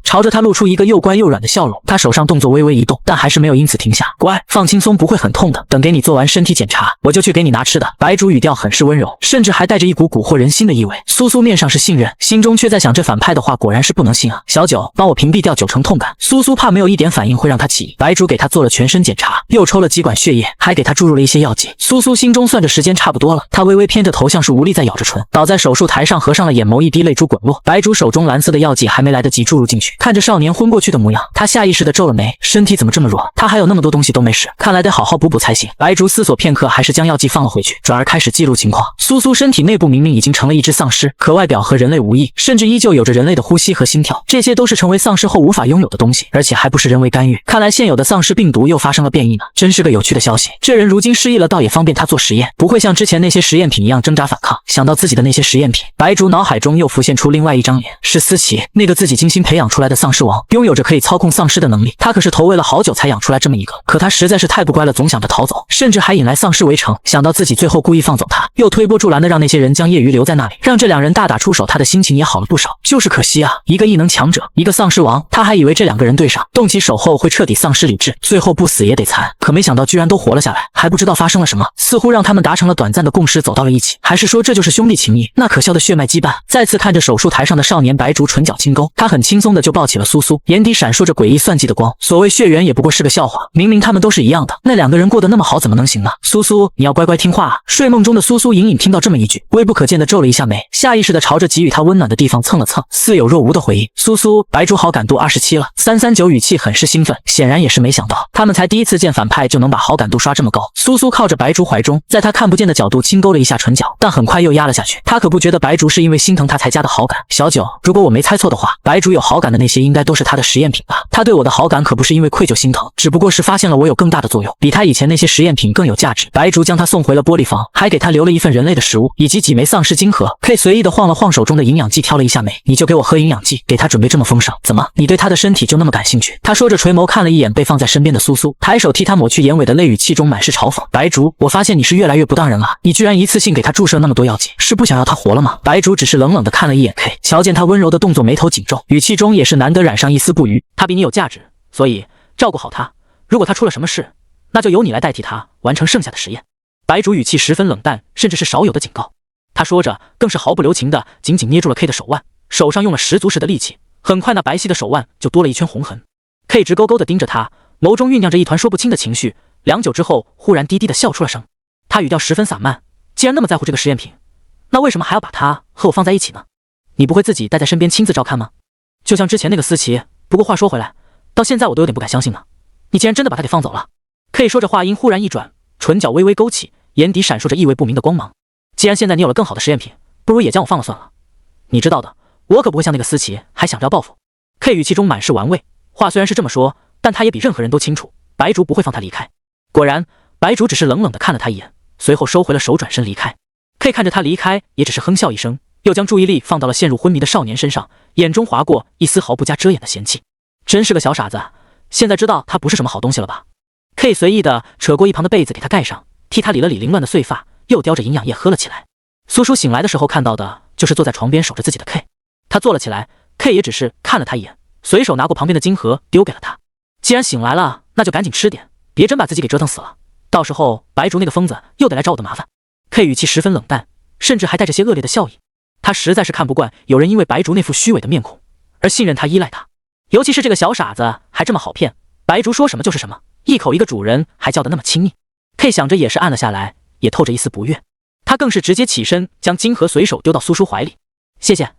朝着他露出一个又乖又软的笑容。他手上动作微微一动，但还是没有因此停下。乖，放轻松，不会很痛的，等给你做完身体检查，我就去给你拿吃的。白竹语调很是温柔，甚至还带着一股蛊惑人心的意味。苏苏面上是信任，心中却在想，这反派的话果然是不能信啊。小九，帮我屏蔽掉9成痛感。苏苏怕没有一点反应会让他起疑，白竹给他做了全身检查，又抽了几管血液，还给他注入了一些药剂。苏苏心中算着时间差不多了，他微微偏着头，像是无力在咬着唇，倒在手术台上，合上了眼眸，一滴泪珠滚落。白竹手中蓝色的药剂还没来得及注入进去，看着少年昏过去的模样，他下意识地皱了眉，身体怎么这么弱？他还有那么多东西都没使，看来得好好补补才行。白竹思索片刻，还是将药剂放了回去，转而开始记录情况。苏苏身体内部明明已经成了一只丧尸，可外表和人类无异，甚至依旧有着人类的呼吸和心跳，这些都是成为丧尸后无法拥有的东西，而且还不是人为干预。看来现有的丧尸病毒又发生了变异呢，真是个有趣的消息。这人如今失忆了，倒也方便他做实验，不会像之前那些实验品一样挣扎反抗。想到自己的那些实验品，白竹脑海中又浮现出另外一张脸，是思琪，那个自己精心培养出来的丧尸王，拥有着可以操控丧尸的能力。他可是投喂了好久才养出来这么一个，可他实在是太不乖了，总想着逃走，甚至还引来丧尸围城。想到自己最后故意放走他，又推波助澜的让那些人将叶鱼留在那里，让这两人大打出手，他的心情也好了不少。就是可惜啊，一个异能强者，一个丧尸王，他还以为这两个人对上，动起手后会彻底丧失理智，最后不死也得残，可没想到居然都活了下来，还不知道发生了什么，似乎让他们达成了短暂的共识，走到了一起，还是说这就是兄弟情谊？那可笑的血脉羁绊。再次看着手术台上的少年，白竹唇角轻勾，他很轻松的就抱起了苏苏，眼底闪烁着诡异算计的光。所谓血缘也不过是个笑话，明明他们都是一样的，那两个人过得那么好，怎么能行呢？苏苏，你要乖乖听话啊！睡梦中的苏苏隐隐听到这么一句，微不可见的皱了一下眉，下意识的朝着给予他温暖的地方蹭了蹭，似有若无的回应。苏苏，白竹好感度27了。339语气很是兴奋，显然也是没想到，他们才第一次见反派就能把好感度刷这么高。苏苏靠着白竹怀中，在他看不见的角度轻勾了一下唇角，但很快又压了下去。他可不觉得白竹是因为心疼他才加的好感。小九，如果我没猜错的话，白竹有好感的那些应该都是他的实验品吧？他对我的好感可不是因为愧疚心疼，只不过是发现了我有更大的作用，比他以前那些实验品更有价值。白竹将他送回了玻璃房，还给他留了一份人类的食物以及几枚丧尸晶核。K 随意的晃了晃手中的营养剂，挑了一下眉，你就给我喝营养剂，给他准备这么丰盛，怎么你对他的身体就那么感兴趣？他说着垂眸看了一眼被放在身边的苏苏，抬手替他抹去眼尾的泪，语气中满是嘲讽。白竹，我发现你是越来越不当人了，你居然一次性给他注射那么多药剂，是不想要他活了吗？白竹只是冷冷的看了一眼 K， 瞧见他温柔的动作，眉头紧皱，语气中也是难得染上一丝不愉。他比你有价值，所以照顾好他，如果他出了什么事，那就由你来代替他完成剩下的实验。白竹语气十分冷淡，甚至是少有的警告。他说着，更是毫不留情的紧紧捏住了 K 的手腕，手上用了十足时的力气，很快那白皙的手腕就多了一圈红痕。K 直勾勾的盯着他，眸中酝酿着一团说不清的情绪，良久之后，忽然低低的笑出了声。他语调十分散漫，既然那么在乎这个实验品，那为什么还要把它和我放在一起呢？你不会自己带在身边亲自照看吗？就像之前那个思琪，不过话说回来，到现在我都有点不敢相信呢，你竟然真的把他给放走了。K 说着话音忽然一转，唇角微微勾起，眼底闪烁着意味不明的光芒。既然现在你有了更好的实验品，不如也将我放了算了。你知道的，我可不会像那个思琪还想着要报复。K 语气中满是玩味，话虽然是这么说，但他也比任何人都清楚，白竹不会放他离开。果然，白竹只是冷冷地看了他一眼，随后收回了手，转身离开。K 看着他离开，也只是哼笑一声，又将注意力放到了陷入昏迷的少年身上，眼中划过一丝毫不加遮掩的嫌弃。真是个小傻子，现在知道他不是什么好东西了吧 ？K 随意地扯过一旁的被子给他盖上，替他理了理凌乱的碎发，又叼着营养液喝了起来。苏叔醒来的时候看到的就是坐在床边守着自己的 K， 他坐了起来 ，K 也只是看了他一眼，随手拿过旁边的金盒丢给了他。既然醒来了，那就赶紧吃点，别真把自己给折腾死了，到时候白竹那个疯子又得来找我的麻烦。K 语气十分冷淡，甚至还带着些恶劣的笑意。他实在是看不惯有人因为白竹那副虚伪的面孔而信任他依赖他，尤其是这个小傻子还这么好骗，白竹说什么就是什么，一口一个主人还叫得那么亲昵。K 想着也是按了下来，也透着一丝不悦。他更是直接起身将金盒随手丢到苏叔怀里。谢谢。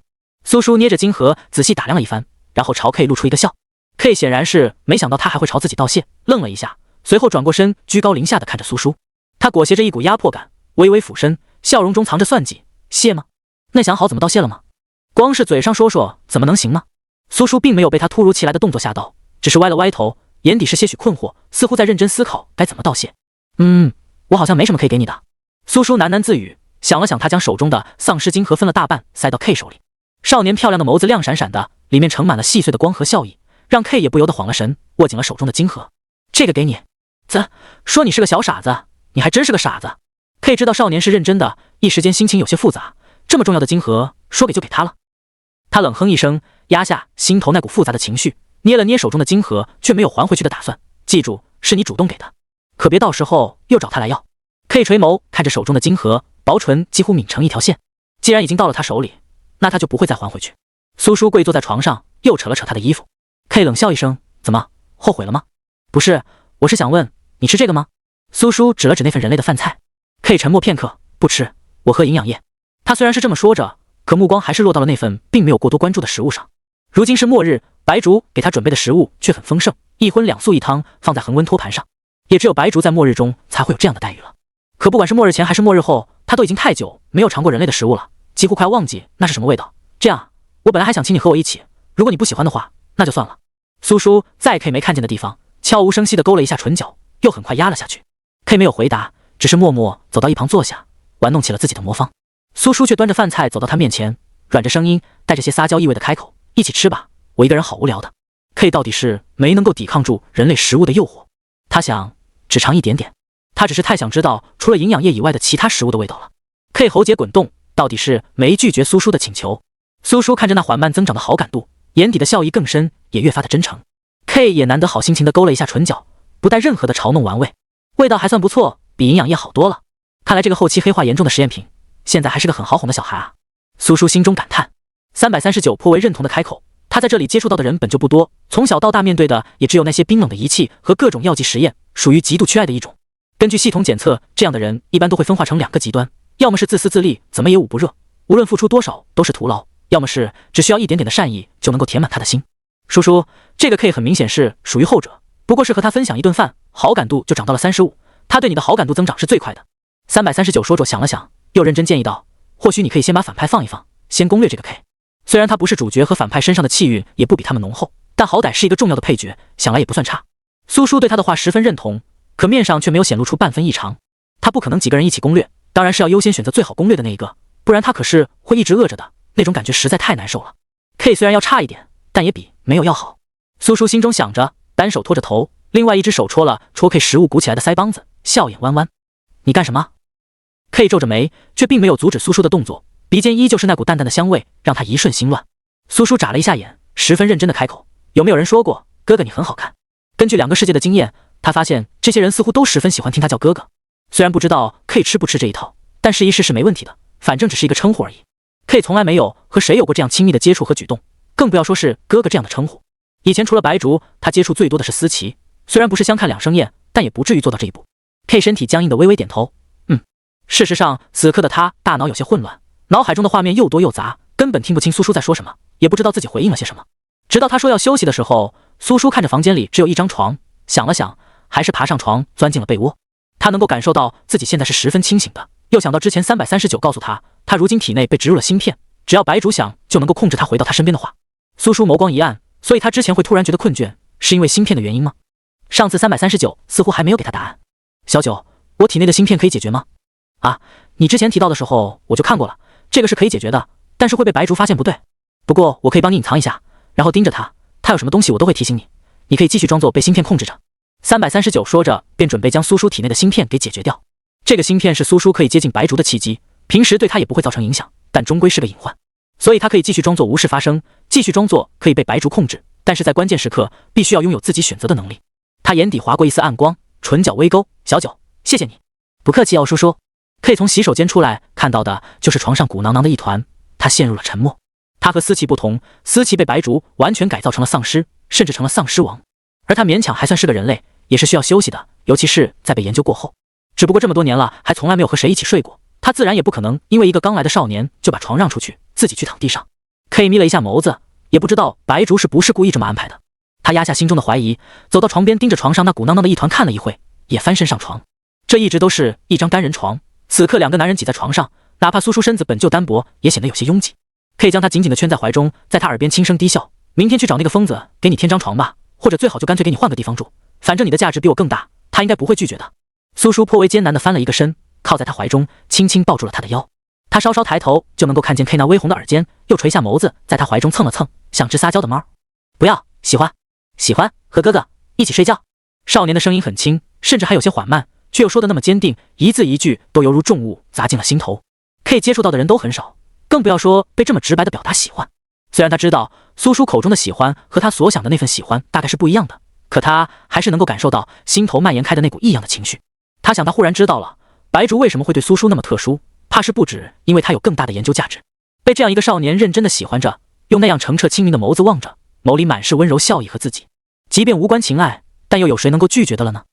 苏叔捏着金盒仔细打量了一番，然后朝 K 露出一个笑。K 显然是没想到他还会朝自己道谢，愣了一下，随后转过身，居高临下的看着苏叔。他裹挟着一股压迫感，微微俯身，笑容中藏着算计。谢吗？那想好怎么道谢了吗？光是嘴上说说怎么能行吗？苏叔并没有被他突如其来的动作吓到，只是歪了歪头，眼底是些许困惑，似乎在认真思考该怎么道谢。我好像没什么可以给你的。苏叔喃喃自语，想了想，他将手中的丧尸金盒分了大半塞到 K 手里。少年漂亮的眸子亮闪闪的，里面盛满了细碎的光和笑意，让 K 也不由得晃了神，握紧了手中的金盒。这个给你。说你是个小傻子，你还真是个傻子。K 知道少年是认真的，一时间心情有些复杂，这么重要的金盒说给就给他了。他冷哼一声，压下心头那股复杂的情绪，捏了捏手中的金盒，却没有还回去的打算。记住，是你主动给的，可别到时候又找他来要。K 垂眸看着手中的金盒，薄唇几乎抿成一条线。既然已经到了他手里，那他就不会再还回去。苏叔跪坐在床上，又扯了扯他的衣服。K 冷笑一声，怎么，后悔了吗？不是，我是想问，你吃这个吗？苏叔指了指那份人类的饭菜。K 沉默片刻，不吃，我喝营养液。他虽然是这么说着，可目光还是落到了那份并没有过多关注的食物上。如今是末日，白竹给他准备的食物却很丰盛，一荤两素一汤放在恒温托盘上，也只有白竹在末日中才会有这样的待遇了。可不管是末日前还是末日后，他都已经太久没有尝过人类的食物了，几乎快要忘记那是什么味道。这样，我本来还想请你和我一起，如果你不喜欢的话，那就算了。苏叔在 K 没看见的地方悄无声息地勾了一下唇角，又很快压了下去。K 没有回答，只是默默走到一旁坐下，玩弄起了自己的魔方。苏叔却端着饭菜走到他面前，软着声音，带着些撒娇意味的开口：“一起吃吧，我一个人好无聊的。”K 到底是没能够抵抗住人类食物的诱惑，他想只尝一点点，他只是太想知道除了营养液以外的其他食物的味道了。K 喉结滚动，到底是没拒绝苏叔的请求。苏叔看着那缓慢增长的好感度，眼底的笑意更深，也越发的真诚。K 也难得好心情的勾了一下唇角，不带任何的嘲弄玩味，味道还算不错，比营养液好多了。看来这个后期黑化严重的实验品，现在还是个很好哄的小孩啊。苏叔心中感叹。339颇为认同的开口，他在这里接触到的人本就不多，从小到大面对的也只有那些冰冷的仪器和各种药剂实验，属于极度缺爱的一种。根据系统检测，这样的人一般都会分化成两个极端，要么是自私自利，怎么也捂不热，无论付出多少都是徒劳，要么是只需要一点点的善意就能够填满他的心。叔叔，这个 K 很明显是属于后者，不过是和他分享一顿饭，好感度就涨到了35%，他对你的好感度增长是最快的。339说着想了想，又认真建议道，或许你可以先把反派放一放，先攻略这个 K。 虽然他不是主角和反派身上的气运也不比他们浓厚，但好歹是一个重要的配角，想来也不算差。苏叔对他的话十分认同，可面上却没有显露出半分异常。他不可能几个人一起攻略，当然是要优先选择最好攻略的那一个，不然他可是会一直饿着的，那种感觉实在太难受了。K 虽然要差一点，但也比没有要好。苏叔心中想着，单手托着头，另外一只手戳了戳 K 食物鼓起来的腮帮子，笑眼弯弯。你干什么？ K 皱着眉，却并没有阻止苏叔的动作，鼻尖依旧是那股淡淡的香味，让他一瞬心乱。苏叔眨了一下眼，十分认真的开口，有没有人说过哥哥你很好看？根据两个世界的经验，他发现这些人似乎都十分喜欢听他叫哥哥。虽然不知道 K 吃不吃这一套，但试一试是没问题的，反正只是一个称呼而已。K 从来没有和谁有过这样亲密的接触和举动，更不要说是哥哥这样的称呼。以前除了白竹，他接触最多的是思琪，虽然不是相看两生厌，但也不至于做到这一步。K 身体僵硬的微微点头，事实上，此刻的他大脑有些混乱，脑海中的画面又多又杂，根本听不清苏叔在说什么，也不知道自己回应了些什么。直到他说要休息的时候，苏叔看着房间里只有一张床，想了想，还是爬上床钻进了被窝。他能够感受到自己现在是十分清醒的，又想到之前339告诉他他如今体内被植入了芯片，只要白竹想就能够控制他回到他身边的话。苏叔眸光一暗，所以他之前会突然觉得困倦，是因为芯片的原因吗？上次339似乎还没有给他答案。小九，我体内的芯片可以解决吗？啊，你之前提到的时候我就看过了，这个是可以解决的，但是会被白竹发现不对。不过我可以帮你隐藏一下，然后盯着他，他有什么东西我都会提醒你，你可以继续装作被芯片控制着。339说着便准备将苏叔体内的芯片给解决掉。这个芯片是苏叔可以接近白竹的契机，平时对他也不会造成影响，但终归是个隐患，所以他可以继续装作无事发生，继续装作可以被白竹控制，但是在关键时刻必须要拥有自己选择的能力。他眼底划过一丝暗光，唇角微勾，小九，谢谢你。不客气哦，叔叔。可以从洗手间出来看到的就是床上鼓囊囊的一团，他陷入了沉默。他和思琪不同，思琪被白竹完全改造成了丧尸，甚至成了丧尸王，而他勉强还算是个人类，也是需要休息的，尤其是在被研究过后。只不过这么多年了，还从来没有和谁一起睡过，他自然也不可能因为一个刚来的少年就把床让出去，自己去躺地上。K 眯了一下眸子，也不知道白竹是不是故意这么安排的。他压下心中的怀疑，走到床边，盯着床上那鼓囊囊的一团看了一会，也翻身上床。这一直都是一张单人床，此刻两个男人挤在床上，哪怕苏叔身子本就单薄，也显得有些拥挤。可以将他紧紧地圈在怀中，在他耳边轻声低笑：明天去找那个疯子给你添张床吧，或者最好就干脆给你换个地方住，反正你的价值比我更大，他应该不会拒绝的。苏叔颇为艰难地翻了一个身，靠在他怀中，轻轻抱住了他的腰。他稍稍抬头就能够看见 K 那微红的耳尖，又垂下眸子在他怀中蹭了蹭，像只撒娇的猫。不要，喜欢，喜欢，和哥哥一起睡觉。少年的声音很轻，甚至还有些缓慢，却又说得那么坚定，一字一句都犹如重物砸进了心头。K 接触到的人都很少，更不要说被这么直白地表达喜欢。虽然他知道苏叔口中的喜欢和他所想的那份喜欢大概是不一样的，可他还是能够感受到心头蔓延开的那股异样的情绪。他想他忽然知道了白竹为什么会对苏叔那么特殊，怕是不止因为他有更大的研究价值。被这样一个少年认真地喜欢着，用那样澄澈清明的眸子望着，眸里满是温柔笑意和自己，即便无关情爱，但又有谁能够拒绝的了呢？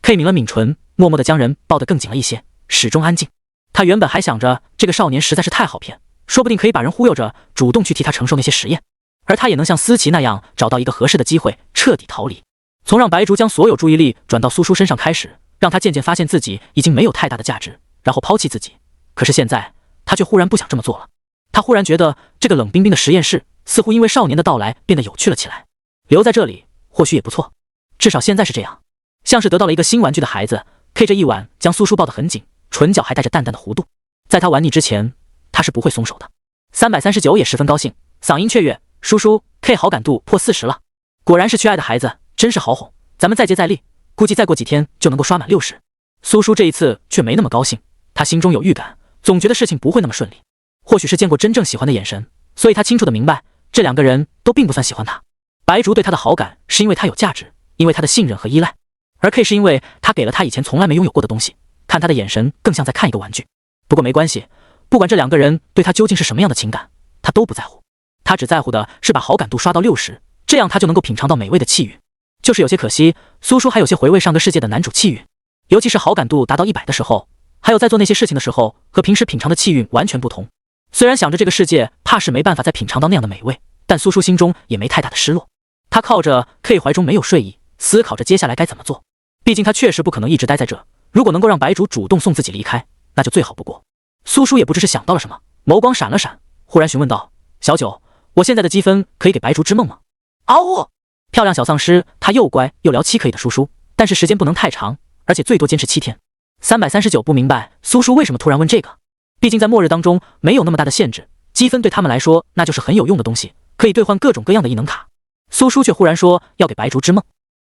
K 抿了抿唇，默默地将人抱得更紧了一些，始终安静。他原本还想着这个少年实在是太好骗，说不定可以把人忽悠着主动去替他承受那些实验，而他也能像思琪那样找到一个合适的机会彻底逃离。从让白竹将所有注意力转到苏叔身上开始，让他渐渐发现自己已经没有太大的价值，然后抛弃自己。可是现在他却忽然不想这么做了。他忽然觉得这个冷冰冰的实验室似乎因为少年的到来变得有趣了起来，留在这里或许也不错，至少现在是这样，像是得到了一个新玩具的孩子。K 着一晚将苏叔抱得很紧，唇角还带着淡淡的弧度，在他玩腻之前他是不会松手的。339也十分高兴，嗓音雀跃：叔叔 K 好感度破40了，果然是缺爱的孩子，真是好哄，咱们再接再厉，估计再过几天就能够刷满60。苏叔这一次却没那么高兴，他心中有预感，总觉得事情不会那么顺利。或许是见过真正喜欢的眼神，所以他清楚地明白这两个人都并不算喜欢他。白竹对他的好感是因为他有价值，因为他的信任和依赖，而 K 是因为他给了他以前从来没拥有过的东西，看他的眼神更像在看一个玩具。不过没关系，不管这两个人对他究竟是什么样的情感，他都不在乎，他只在乎的是把好感度刷到60，这样他就能够品尝到美味的气运。就是有些可惜，苏叔还有些回味上个世界的男主气运，尤其是好感度达到100的时候，还有在做那些事情的时候，和平时品尝的气运完全不同。虽然想着这个世界怕是没办法再品尝到那样的美味，但苏叔心中也没太大的失落。他靠着 K 怀中没有睡意，思考着接下来该怎么做。毕竟他确实不可能一直待在这，如果能够让白竹主动送自己离开，那就最好不过。苏叔也不知是想到了什么，眸光闪了闪，忽然询问道：小九，我现在的积分可以给白竹织梦吗？嗷呜！漂亮小丧尸，他又乖又聊7可以的叔叔，但是时间不能太长，而且最多坚持7天。339不明白苏叔为什么突然问这个，毕竟在末日当中没有那么大的限制，积分对他们来说那就是很有用的东西，可以兑换各种各样的异能卡。苏叔却忽然说要给白竹织梦，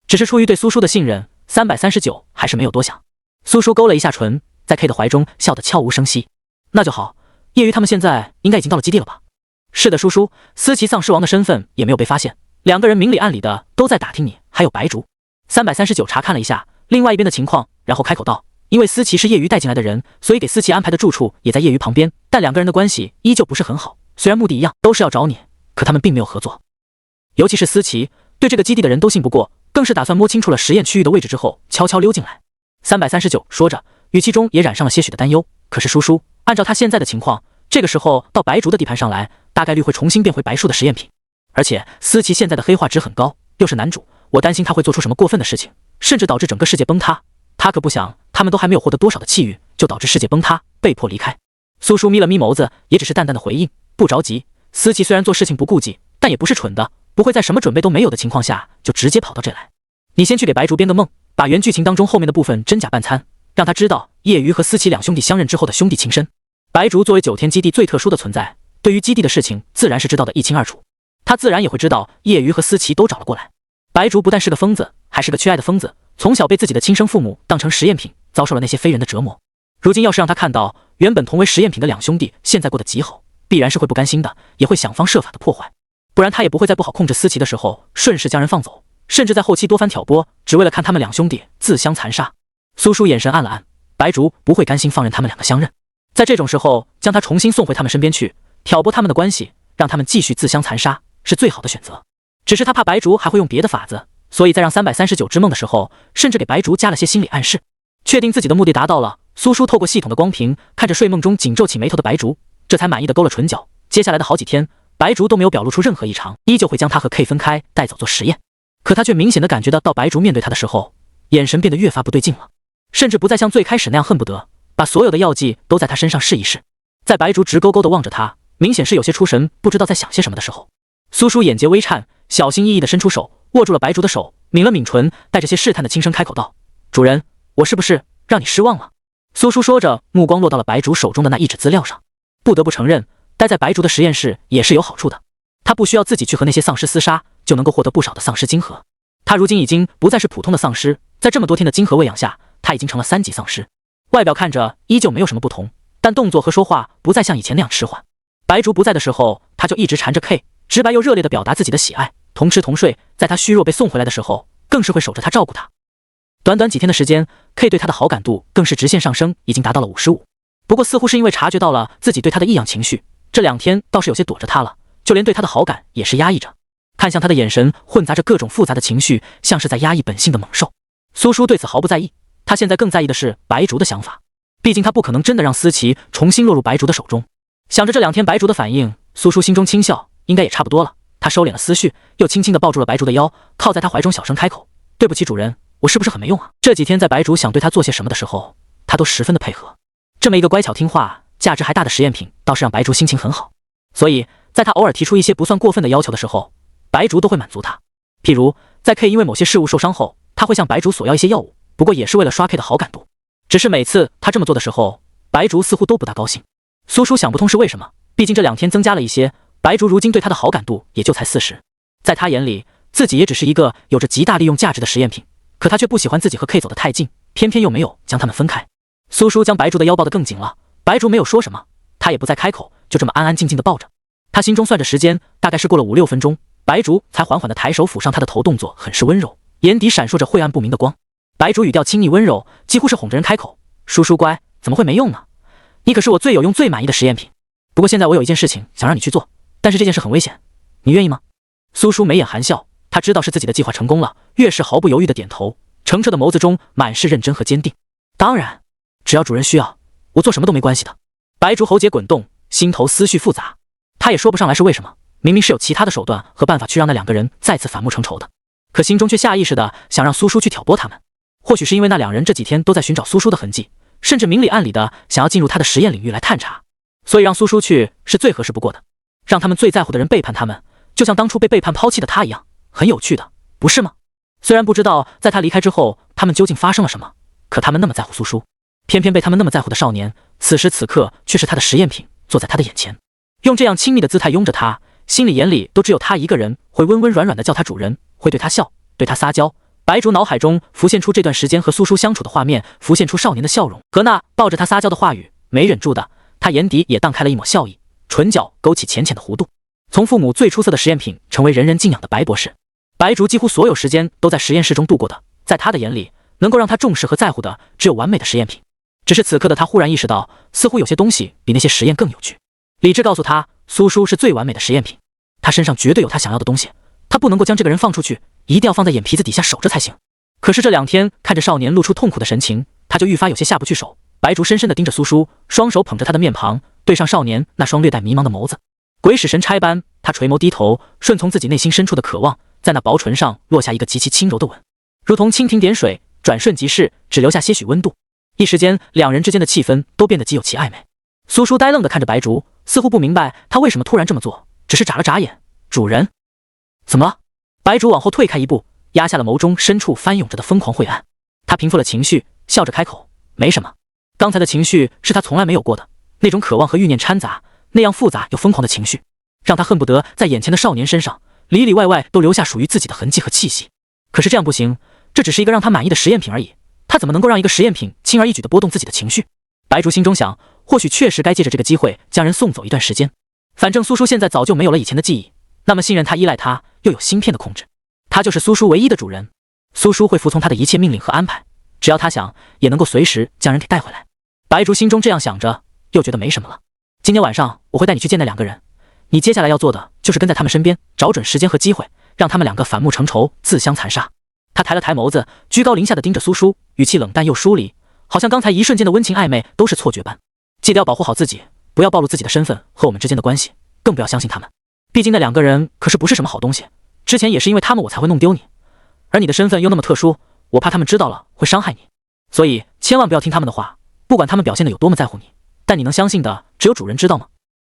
只是出于对苏叔的信任，339还是没有多想。苏叔勾了一下唇，在 K 的怀中笑得悄无声息。那就好，叶鱼他们现在应该已经到了基地了吧？是的，叔叔，思琪丧尸王的身份也没有被发现，两个人明里暗里的都在打听你，还有白竹。339查看了一下另外一边的情况，然后开口道：因为思琪是叶鱼带进来的人，所以给思琪安排的住处也在叶鱼旁边，但两个人的关系依旧不是很好，虽然目的一样，都是要找你，可他们并没有合作。尤其是思琪，对这个基地的人都信不过，更是打算摸清楚了实验区域的位置之后悄悄溜进来。339说着，语气中也染上了些许的担忧。可是叔叔，按照他现在的情况，这个时候到白竹的地盘上来，大概率会重新变回白树的实验品。而且思琪现在的黑化值很高，又是男主，我担心他会做出什么过分的事情，甚至导致整个世界崩塌。他可不想他们都还没有获得多少的气运，就导致世界崩塌，被迫离开。苏叔眯了眯眸子，也只是淡淡的回应，不着急。思琪虽然做事情不顾忌，但也不是蠢的，不会在什么准备都没有的情况下就直接跑到这来。你先去给白竹编个梦，把原剧情当中后面的部分真假半参，让他知道叶瑜和思琪两兄弟相认之后的兄弟情深。白竹作为9天基地最特殊的存在，对于基地的事情自然是知道的一清二楚，他自然也会知道叶瑜和思琪都找了过来。白竹不但是个疯子，还是个缺爱的疯子，从小被自己的亲生父母当成实验品，遭受了那些非人的折磨。如今要是让他看到原本同为实验品的两兄弟现在过得极好，必然是会不甘心的，也会想方设法的破坏，不然他也不会在不好控制思琪的时候顺势将人放走，甚至在后期多番挑拨，只为了看他们两兄弟自相残杀。苏叔眼神暗了暗，白竹不会甘心放任他们两个相认，在这种时候将他重新送回他们身边去，挑拨他们的关系，让他们继续自相残杀，是最好的选择。只是他怕白竹还会用别的法子，所以在让339之梦的时候，甚至给白竹加了些心理暗示。确定自己的目的达到了，苏叔透过系统的光屏看着睡梦中紧皱起眉头的白竹，这才满意的勾了唇角。接下来的好几天，白竹都没有表露出任何异常，依旧会将他和 K 分开带走做实验。可他却明显的感觉到白竹面对他的时候，眼神变得越发不对劲了，甚至不再像最开始那样恨不得把所有的药剂都在他身上试一试。在白竹直勾勾的望着他，明显是有些出神，不知道在想些什么的时候，苏叔眼睫微颤，小心翼翼的伸出手握住了白竹的手，抿了抿唇，带着些试探的轻声开口道：主人，我是不是让你失望了？苏叔说着，目光落到了白竹手中的那一纸资料上。不得不承认，待在白竹的实验室也是有好处的，他不需要自己去和那些丧尸厮杀，就能够获得不少的丧尸晶核。他如今已经不再是普通的丧尸，在这么多天的晶核喂养下，他已经成了3级丧尸。外表看着依旧没有什么不同，但动作和说话不再像以前那样迟缓。白竹不在的时候，他就一直缠着 K， 直白又热烈地表达自己的喜爱，同吃同睡。在他虚弱被送回来的时候，更是会守着他照顾他。短短几天的时间 ，K 对他的好感度更是直线上升，已经达到了55。不过似乎是因为察觉到了自己对他的异样情绪，这2天倒是有些躲着他了，就连对他的好感也是压抑着。看向他的眼神混杂着各种复杂的情绪，像是在压抑本性的猛兽。苏叔对此毫不在意，他现在更在意的是白竹的想法，毕竟他不可能真的让思琪重新落入白竹的手中。想着这2天白竹的反应，苏叔心中轻笑，应该也差不多了。他收敛了思绪，又轻轻地抱住了白竹的腰，靠在他怀中小声开口：对不起主人，我是不是很没用啊？这几天在白竹想对他做些什么的时候，他都十分的配合。这么一个乖巧听话、价值还大的实验品，倒是让白竹心情很好。所以在他偶尔提出一些不算过分的要求的时候，白竹都会满足他。譬如在 K 因为某些事物受伤后，他会向白竹索要一些药物，不过也是为了刷 K 的好感度。只是每次他这么做的时候，白竹似乎都不大高兴。苏叔想不通是为什么，毕竟这2天增加了一些，白竹如今对他的好感度也就才40。在他眼里，自己也只是一个有着极大利用价值的实验品，可他却不喜欢自己和 K 走得太近，偏偏又没有将他们分开。苏叔将白竹的腰抱得更紧了，白竹没有说什么，他也不再开口，就这么安安静静地抱着。他心中算着时间，大概是过了5、6分钟，白竹才缓缓地抬手抚上他的头，动作很是温柔，眼底闪烁着晦暗不明的光。白竹语调亲昵温柔，几乎是哄着人开口：叔叔乖，怎么会没用呢？你可是我最有用最满意的实验品。不过现在我有一件事情想让你去做，但是这件事很危险，你愿意吗？苏叔眉眼含笑，他知道是自己的计划成功了，越是毫不犹豫地点头，澄澈的眸子中满是认真和坚定。当然，只要主人需要，我做什么都没关系的。白竹喉结滚动，心头思绪复杂，他也说不上来是为什么，明明是有其他的手段和办法去让那2个人再次反目成仇的，可心中却下意识的想让苏叔去挑拨他们。或许是因为那2人这几天都在寻找苏叔的痕迹，甚至明里暗里的想要进入他的实验领域来探查，所以让苏叔去是最合适不过的。让他们最在乎的人背叛他们，就像当初被背叛抛弃的他一样，很有趣的，不是吗？虽然不知道在他离开之后他们究竟发生了什么，可他们那么在乎苏叔，偏偏被他们那么在乎的少年，此时此刻却是他的实验品，坐在他的眼前，用这样亲密的姿态拥着他，心里眼里都只有他一个人，会温温软软的叫他主人，会对他笑，对他撒娇。白竹脑海中浮现出这段时间和苏叔相处的画面，浮现出少年的笑容和那抱着他撒娇的话语，没忍住的，他眼底也荡开了一抹笑意，唇角勾起浅浅的弧度。从父母最出色的实验品成为人人敬仰的白博士，白竹几乎所有时间都在实验室中度过的，在他的眼里，能够让他重视和在乎的只有完美的实验品。只是此刻的他忽然意识到，似乎有些东西比那些实验更有趣。理智告诉他，苏叔是最完美的实验品，他身上绝对有他想要的东西，他不能够将这个人放出去，一定要放在眼皮子底下守着才行。可是这2天看着少年露出痛苦的神情，他就愈发有些下不去手。白竹深深地盯着苏叔，双手捧着他的面庞，对上少年那双略带迷茫的眸子，鬼使神差般，他垂眸低头，顺从自己内心深处的渴望，在那薄唇上落下一个极其轻柔的吻，如同蜻蜓点水，转瞬即逝，只留下些许温度。一时间，2人之间的气氛都变得极有其暧昧。苏叔呆愣地看着白竹，似乎不明白他为什么突然这么做，只是眨了眨眼。主人，怎么了？白竹往后退开一步，压下了眸中深处翻涌着的疯狂晦暗。他平复了情绪，笑着开口：“没什么。”刚才的情绪是他从来没有过的，那种渴望和欲念掺杂，那样复杂又疯狂的情绪，让他恨不得在眼前的少年身上里里外外都留下属于自己的痕迹和气息。可是这样不行，这只是一个让他满意的实验品而已，他怎么能够让一个实验品轻而易举地波动自己的情绪？白竹心中想，或许确实该借着这个机会将人送走一段时间。反正苏叔现在早就没有了以前的记忆，那么信任他、依赖他，又有芯片的控制，他就是苏叔唯一的主人。苏叔会服从他的一切命令和安排，只要他想，也能够随时将人给带回来。白竹心中这样想着，又觉得没什么了。今天晚上我会带你去见那两个人，你接下来要做的就是跟在他们身边，找准时间和机会，让他们两个反目成仇，自相残杀。他抬了抬眸子，居高临下的盯着苏叔，语气冷淡又疏离，好像刚才一瞬间的温情暧昧都是错觉般。记得要保护好自己，不要暴露自己的身份和我们之间的关系，更不要相信他们。毕竟那两个人可是不是什么好东西，之前也是因为他们我才会弄丢你，而你的身份又那么特殊，我怕他们知道了会伤害你，所以千万不要听他们的话，不管他们表现的有多么在乎你，但你能相信的只有主人知道吗？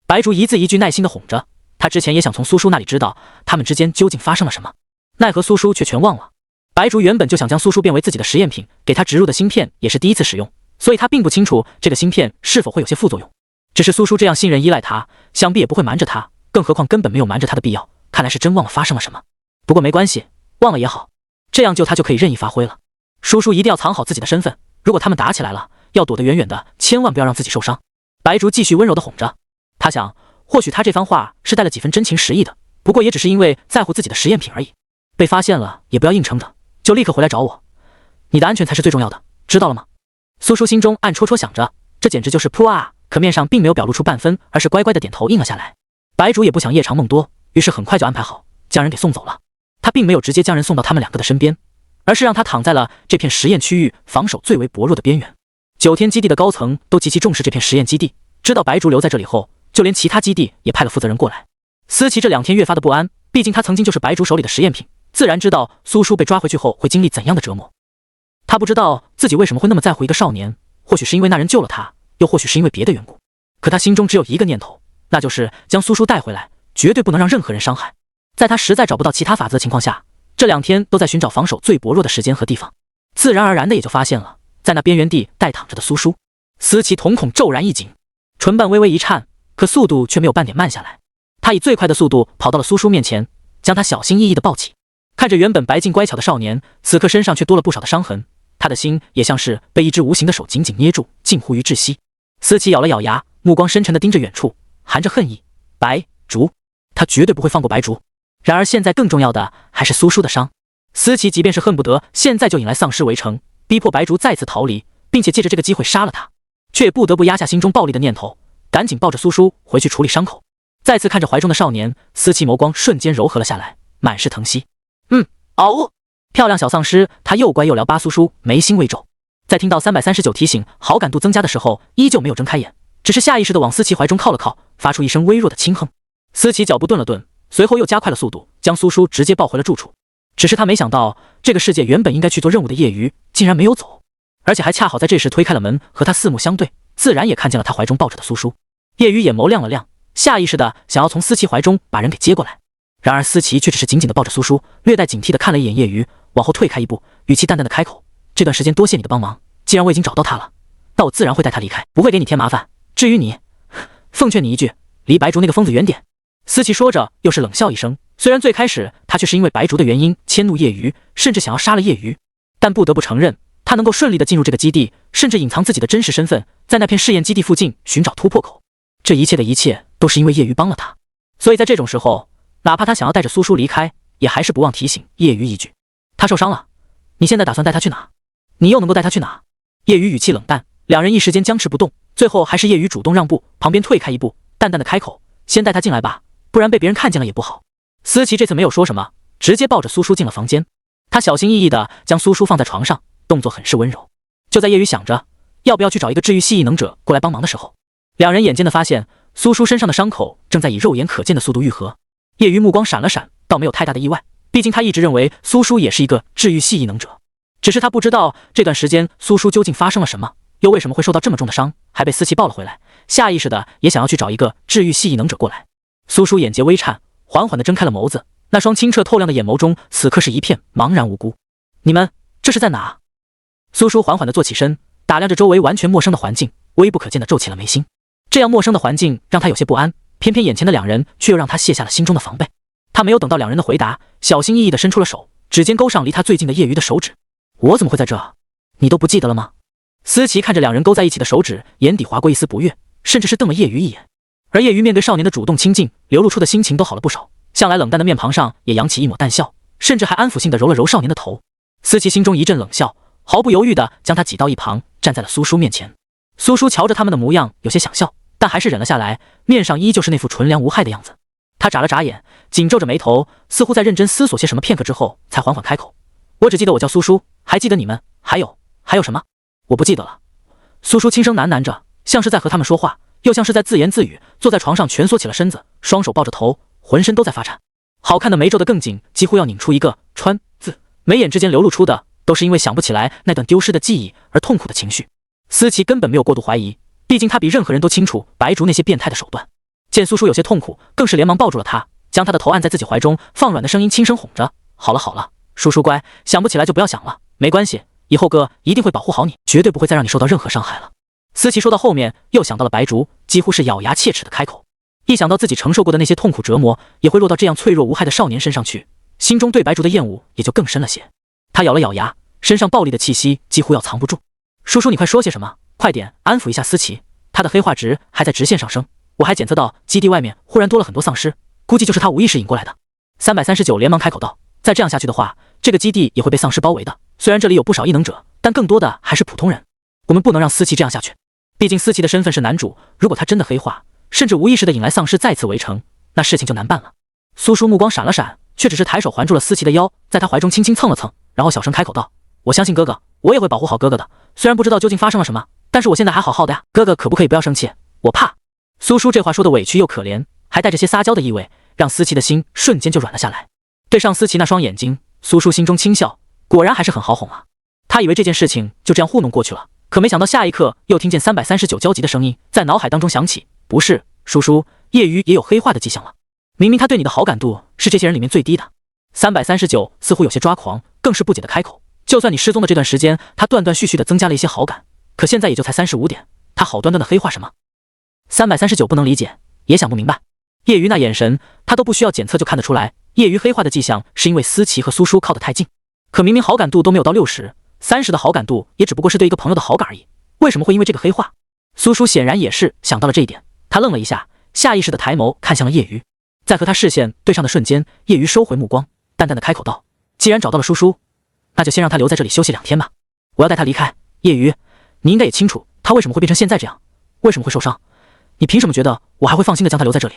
白竹一字一句耐心的哄着，他之前也想从苏叔那里知道他们之间究竟发生了什么，奈何苏叔却全忘了。白竹原本就想将苏叔变为自己的实验品，给他植入的芯片也是第一次使用，所以他并不清楚这个芯片是否会有些副作用。只是苏叔这样信任依赖他，想必也不会瞒着他，更何况根本没有瞒着他的必要，看来是真忘了发生了什么。不过没关系，忘了也好，这样他就可以任意发挥了。叔叔一定要藏好自己的身份，如果他们打起来了，要躲得远远的，千万不要让自己受伤。白竹继续温柔地哄着，他想，或许他这番话是带了几分真情实意的，不过也只是因为在乎自己的实验品而已。被发现了也不要硬撑着，就立刻回来找我，你的安全才是最重要的，知道了吗？苏叔心中暗戳戳想着，这简直就是扑啊，可面上并没有表露出半分，而是乖乖的点头应了下来。白竹也不想夜长梦多，于是很快就安排好将人给送走了。他并没有直接将人送到他们两个的身边，而是让他躺在了这片实验区域防守最为薄弱的边缘。9天基地的高层都极其重视这片实验基地，知道白竹留在这里后，就连其他基地也派了负责人过来。思琪这2天越发的不安，毕竟他曾经就是白竹手里的实验品，自然知道苏叔被抓回去后会经历怎样的折磨。他不知道自己为什么会那么在乎一个少年，或许是因为那人救了他，又或许是因为别的缘故。可他心中只有一个念头，那就是将苏叔带回来，绝对不能让任何人伤害。在他实在找不到其他法子的情况下，这2天都在寻找防守最薄弱的时间和地方，自然而然的也就发现了在那边缘地待躺着的苏叔。思琪瞳孔骤然一紧，唇瓣微微一颤，可速度却没有半点慢下来。他以最快的速度跑到了苏叔面前，将他小心翼翼地抱起。看着原本白净乖巧的少年，此刻身上却多了不少的伤痕，他的心也像是被一只无形的手紧紧捏住，近乎于窒息。思琪咬了咬牙，目光深沉地盯着远处，含着恨意。白竹，他绝对不会放过白竹。然而现在更重要的还是苏叔的伤。思琪即便是恨不得现在就引来丧尸围城，逼迫白竹再次逃离，并且借着这个机会杀了他，却也不得不压下心中暴力的念头，赶紧抱着苏叔回去处理伤口。再次看着怀中的少年，思琪眸光瞬间柔和了下来，满是疼惜。嗷！漂亮小丧尸，他又乖又撩，巴苏叔眉心微皱。在听到339提醒好感度增加的时候，依旧没有睁开眼，只是下意识地往思琪怀中靠了靠，发出一声微弱的轻哼。思琪脚步顿了顿，随后又加快了速度，将苏叔直接抱回了住处。只是他没想到，这个世界原本应该去做任务的叶鱼竟然没有走，而且还恰好在这时推开了门，和他四目相对，自然也看见了他怀中抱着的苏叔。叶鱼眼眸亮了亮，下意识的想要从思琪怀中把人给接过来，然而思琪却只是紧紧的抱着苏叔，略带警惕的看了一眼叶鱼，往后退开一步，语气淡淡的开口：这段时间多谢你的帮忙，既然我已经找到他了，那我自然会带他离开，不会给你添麻烦。至于你，奉劝你一句，离白竹那个疯子远点。思琪说着又是冷笑一声，虽然最开始他却是因为白竹的原因迁怒叶鱼，甚至想要杀了叶鱼，但不得不承认，他能够顺利的进入这个基地，甚至隐藏自己的真实身份，在那片试验基地附近寻找突破口，这一切的一切都是因为叶鱼帮了他。所以在这种时候，哪怕他想要带着苏叔离开，也还是不忘提醒叶鱼一句：他受伤了，你现在打算带他去哪？你又能够带他去哪？叶鱼语气冷淡，两人一时间僵持不动，最后还是叶鱼主动让步，旁边退开一步，淡淡的开口：先带他进来吧，不然被别人看见了也不好。思琪这次没有说什么，直接抱着苏叔进了房间。他小心翼翼地将苏叔放在床上，动作很是温柔。就在叶鱼想着要不要去找一个治愈系异能者过来帮忙的时候，两人眼尖的发现苏叔身上的伤口正在以肉眼可见的速度愈合。叶鱼目光闪了闪，倒没有太大的意外，毕竟他一直认为苏叔也是一个治愈系异能者，只是他不知道这段时间苏叔究竟发生了什么，又为什么会受到这么重的伤，还被思琪抱了回来，下意识的也想要去找一个治愈系异能者过来。苏叔眼睫微颤，缓缓地睁开了眸子，那双清澈透亮的眼眸中此刻是一片茫然无辜。你们这是在哪？苏叔缓缓地坐起身，打量着周围完全陌生的环境，微不可见地皱起了眉心。这样陌生的环境让他有些不安，偏偏眼前的两人却又让他卸下了心中的防备。他没有等到两人的回答，小心翼翼地伸出了手，指尖勾上离他最近的叶鱼的手指。我怎么会在这？你都不记得了吗？思琪看着两人勾在一起的手指，眼底划过一丝不悦，甚至是瞪了叶鱼一眼。而叶鱼面对少年的主动亲近，流露出的心情都好了不少，向来冷淡的面庞上也扬起一抹淡笑，甚至还安抚性地揉了揉少年的头。思琪心中一阵冷笑，毫不犹豫地将他挤到一旁，站在了苏叔面前。苏叔瞧着他们的模样，有些想笑，但还是忍了下来，面上依旧是那副纯良无害的样子。他眨了眨眼，紧皱着眉头，似乎在认真思索些什么片刻之后，才缓缓开口：我只记得我叫苏叔，还记得你们，还有什么？我不记得了。苏叔轻声喃喃着，像是在和他们说话，又像是在自言自语，坐在床上蜷缩起了身子，双手抱着头，浑身都在发颤。好看的眉皱得更紧，几乎要拧出一个川字，眉眼之间流露出的都是因为想不起来那段丢失的记忆而痛苦的情绪。思琪根本没有过度怀疑，毕竟他比任何人都清楚白竹那些变态的手段。见苏叔有些痛苦，更是连忙抱住了他，将他的头按在自己怀中，放软的声音轻声哄着：好了，叔叔乖，想不起来就不要想了，没关系，以后哥一定会保护好你，绝对不会再让你受到任何伤害了。思琪说到后面又想到了白竹，几乎是咬牙切齿的开口。一想到自己承受过的那些痛苦折磨也会落到这样脆弱无害的少年身上去，心中对白竹的厌恶也就更深了些。他咬了咬牙，身上暴力的气息几乎要藏不住。叔叔你快说些什么，快点安抚一下思琪，他的黑化值还在直线上升，我还检测到基地外面忽然多了很多丧尸，估计就是他无意识引过来的。339连忙开口道，再这样下去的话，这个基地也会被丧尸包围的，虽然这里有不少异能者，但更多的还是普通人，我们不能让思琪这样下去。毕竟思琪的身份是男主，如果他真的黑化，甚至无意识的引来丧尸再次围城，那事情就难办了。苏叔目光闪了闪，却只是抬手环住了思琪的腰，在他怀中轻轻蹭了蹭，然后小声开口道：我相信哥哥，我也会保护好哥哥的，虽然不知道究竟发生了什么，但是我现在还好好的呀，哥哥可不可以不要生气，我怕。苏叔这话说的委屈又可怜，还带着些撒娇的意味，让思琪的心瞬间就软了下来。对上思琪那双眼睛，苏叔心中轻笑，果然还是很好哄啊。他以为这件事情就这样糊弄过去了，可没想到下一刻又听见339焦急的声音在脑海当中响起：不是，叔叔，叶鱼也有黑化的迹象了，明明他对你的好感度是这些人里面最低的。339似乎有些抓狂，更是不解的开口：就算你失踪的这段时间他断断续续的增加了一些好感，可现在也就才35点，他好端端的黑化什么？339不能理解，也想不明白。叶鱼那眼神他都不需要检测就看得出来，叶鱼黑化的迹象是因为思琪和苏叔靠得太近，可明明好感度都没有到60、30的好感度也只不过是对一个朋友的好感而已，为什么会因为这个黑化？苏叔显然也是想到了这一点，他愣了一下，下意识的抬眸看向了叶鱼，在和他视线对上的瞬间，叶鱼收回目光，淡淡的开口道：既然找到了叔叔，那就先让他留在这里休息2天吧，我要带他离开。叶鱼，你应该也清楚他为什么会变成现在这样，为什么会受伤，你凭什么觉得我还会放心的将他留在这里？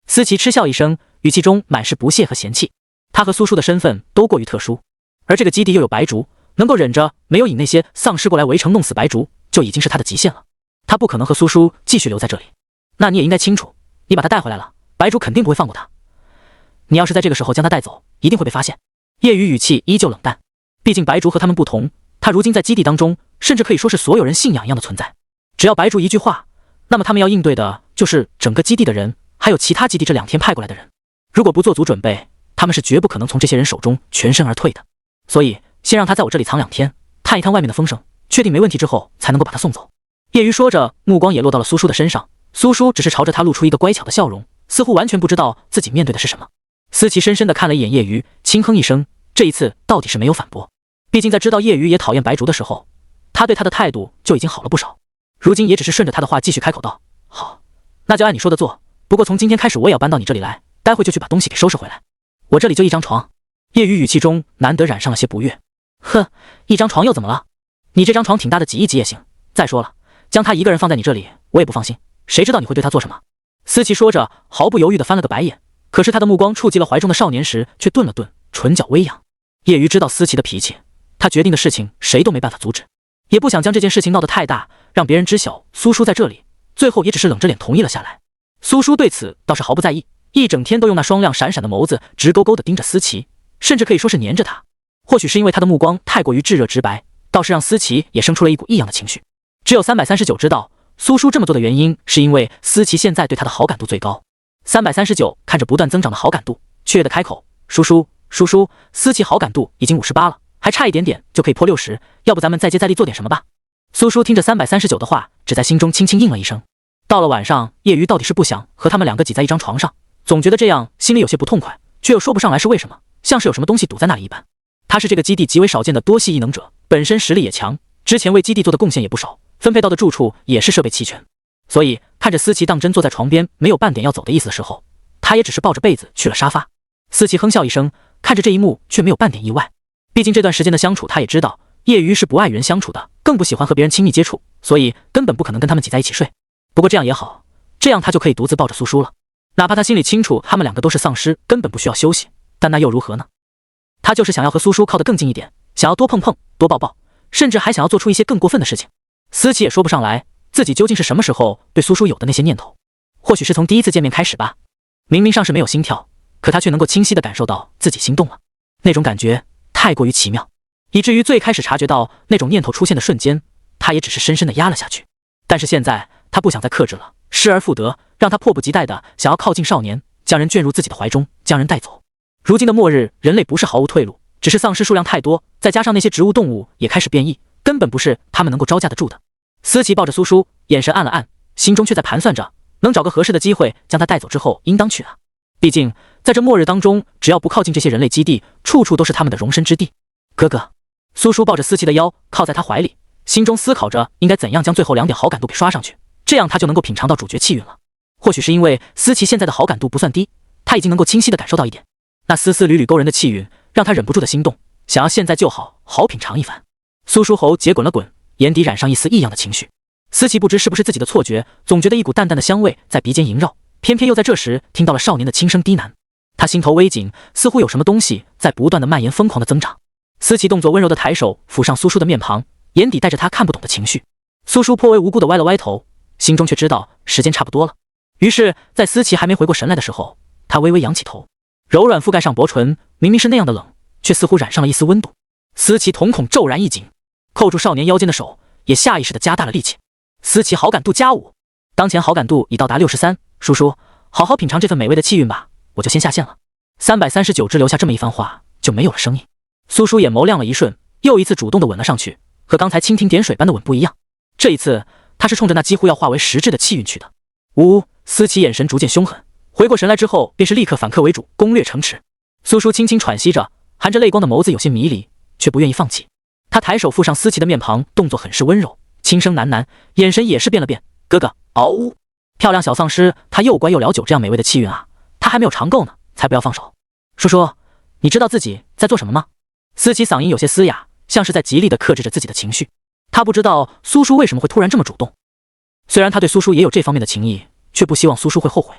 思琪嗤笑一声，语气中满是不屑和嫌弃。他和苏叔的身份都过于特殊，而这个基地又有白竹，能够忍着没有引那些丧尸过来围城弄死白竹，就已经是他的极限了。他不可能和苏叔继续留在这里。那你也应该清楚，你把他带回来了，白竹肯定不会放过他。你要是在这个时候将他带走，一定会被发现。叶雨语气依旧冷淡，毕竟白竹和他们不同，他如今在基地当中，甚至可以说是所有人信仰一样的存在。只要白竹一句话，那么他们要应对的就是整个基地的人，还有其他基地这2天派过来的人。如果不做足准备，他们是绝不可能从这些人手中全身而退的。所以先让他在我这里藏2天，探一探外面的风声，确定没问题之后，才能够把他送走。叶鱼说着，目光也落到了苏叔的身上。苏叔只是朝着他露出一个乖巧的笑容，似乎完全不知道自己面对的是什么。思琪深深地看了一眼叶鱼，轻哼一声，这一次到底是没有反驳。毕竟在知道叶鱼也讨厌白竹的时候，他对他的态度就已经好了不少。如今也只是顺着他的话继续开口道：好，那就按你说的做，不过从今天开始我也要搬到你这里来，待会就去把东西给收拾回来。我这里就1张床。叶鱼语气中难得染上了些不悦。哼，1张床又怎么了？你这张床挺大的，挤一挤也行。再说了，将他一个人放在你这里，我也不放心，谁知道你会对他做什么？思琪说着，毫不犹豫地翻了个白眼，可是他的目光触及了怀中的少年时，却顿了顿，唇角微扬。叶鱼知道思琪的脾气，他决定的事情谁都没办法阻止，也不想将这件事情闹得太大，让别人知晓苏叔在这里，最后也只是冷着脸同意了下来。苏叔对此倒是毫不在意，一整天都用那双亮闪闪的眸子直勾勾地盯着思琪，甚至可以说是黏着他。或许是因为他的目光太过于炙热直白，倒是让思琪也生出了一股异样的情绪。只有339知道，苏叔这么做的原因是因为思琪现在对他的好感度最高。339看着不断增长的好感度，雀跃地开口：“叔叔，叔叔，思琪好感度已经58了，还差一点点就可以破60，要不咱们再接再厉做点什么吧？”苏叔听着339的话，只在心中轻轻应了一声。到了晚上，叶瑜到底是不想和他们两个挤在一张床上，总觉得这样心里有些不痛快，却又说不上来是为什么，像是有什么东西堵在那里一般。他是这个基地极为少见的多系异能者，本身实力也强，之前为基地做的贡献也不少，分配到的住处也是设备齐全。所以看着思琪当真坐在床边没有半点要走的意思的时候，他也只是抱着被子去了沙发。思琪哼笑一声，看着这一幕却没有半点意外，毕竟这段时间的相处他也知道叶瑜是不爱与人相处的，更不喜欢和别人亲密接触，所以根本不可能跟他们挤在一起睡。不过这样也好，这样他就可以独自抱着苏叔了。哪怕他心里清楚他们两个都是丧尸，根本不需要休息，但那又如何呢？他就是想要和苏叔靠得更近一点，想要多碰碰多抱抱，甚至还想要做出一些更过分的事情。思琪也说不上来自己究竟是什么时候对苏叔有的那些念头，或许是从第一次见面开始吧。明明上是没有心跳，可他却能够清晰地感受到自己心动了，那种感觉太过于奇妙，以至于最开始察觉到那种念头出现的瞬间，他也只是深深地压了下去。但是现在他不想再克制了，失而复得，让他迫不及待地想要靠近少年，将人卷入自己的怀中，将人带走。如今的末日，人类不是毫无退路，只是丧尸数量太多，再加上那些植物动物也开始变异，根本不是他们能够招架得住的。思琪抱着苏叔，眼神暗了暗，心中却在盘算着，能找个合适的机会将他带走之后，应当去啊。毕竟在这末日当中，只要不靠近这些人类基地，处处都是他们的容身之地。哥哥，苏叔抱着思琪的腰，靠在他怀里，心中思考着应该怎样将最后2点好感度给刷上去，这样他就能够品尝到主角气运了。或许是因为思琪现在的好感度不算低，他已经能够清晰地感受到一点，那丝丝缕缕勾人的气运让他忍不住的心动，想要现在就好品尝一番。苏叔喉结滚了滚，眼底染上一丝异样的情绪。思琪不知是不是自己的错觉，总觉得一股淡淡的香味在鼻间萦绕，偏偏又在这时听到了少年的轻声低喃。他心头微紧，似乎有什么东西在不断的蔓延，疯狂的增长。思琪动作温柔的抬手抚上苏叔的面庞，眼底带着他看不懂的情绪。苏叔颇为无辜的歪了歪头，心中却知道时间差不多了。于是在思琪还没回过神来的时候，他微微仰起头，柔软覆盖上薄唇，明明是那样的冷，却似乎染上了一丝温度。思琪瞳孔骤然一紧，扣住少年腰间的手也下意识地加大了力气。思琪好感度+5，当前好感度已到达63，叔叔好好品尝这份美味的气运吧，我就先下线了。339只留下这么一番话，就没有了声音。苏叔眼眸亮了一瞬，又一次主动地吻了上去，和刚才蜻蜓点水般的吻不一样，这一次他是冲着那几乎要化为实质的气运去的。呜，思琪眼神逐渐凶狠，回过神来之后便是立刻反客为主，攻略城池。苏叔轻轻喘息着，含着泪光的眸子有些迷离，却不愿意放弃。他抬手附上思琪的面庞，动作很是温柔，轻声喃喃，眼神也是变了变。哥哥，嗷呜！漂亮小丧尸，他又乖又了久这样美味的气运啊，他还没有尝够呢，才不要放手。叔叔，你知道自己在做什么吗？思琪嗓音有些嘶哑，像是在极力地克制着自己的情绪。他不知道苏叔为什么会突然这么主动，虽然他对苏叔也有这方面的情谊，却不希望苏叔会后悔。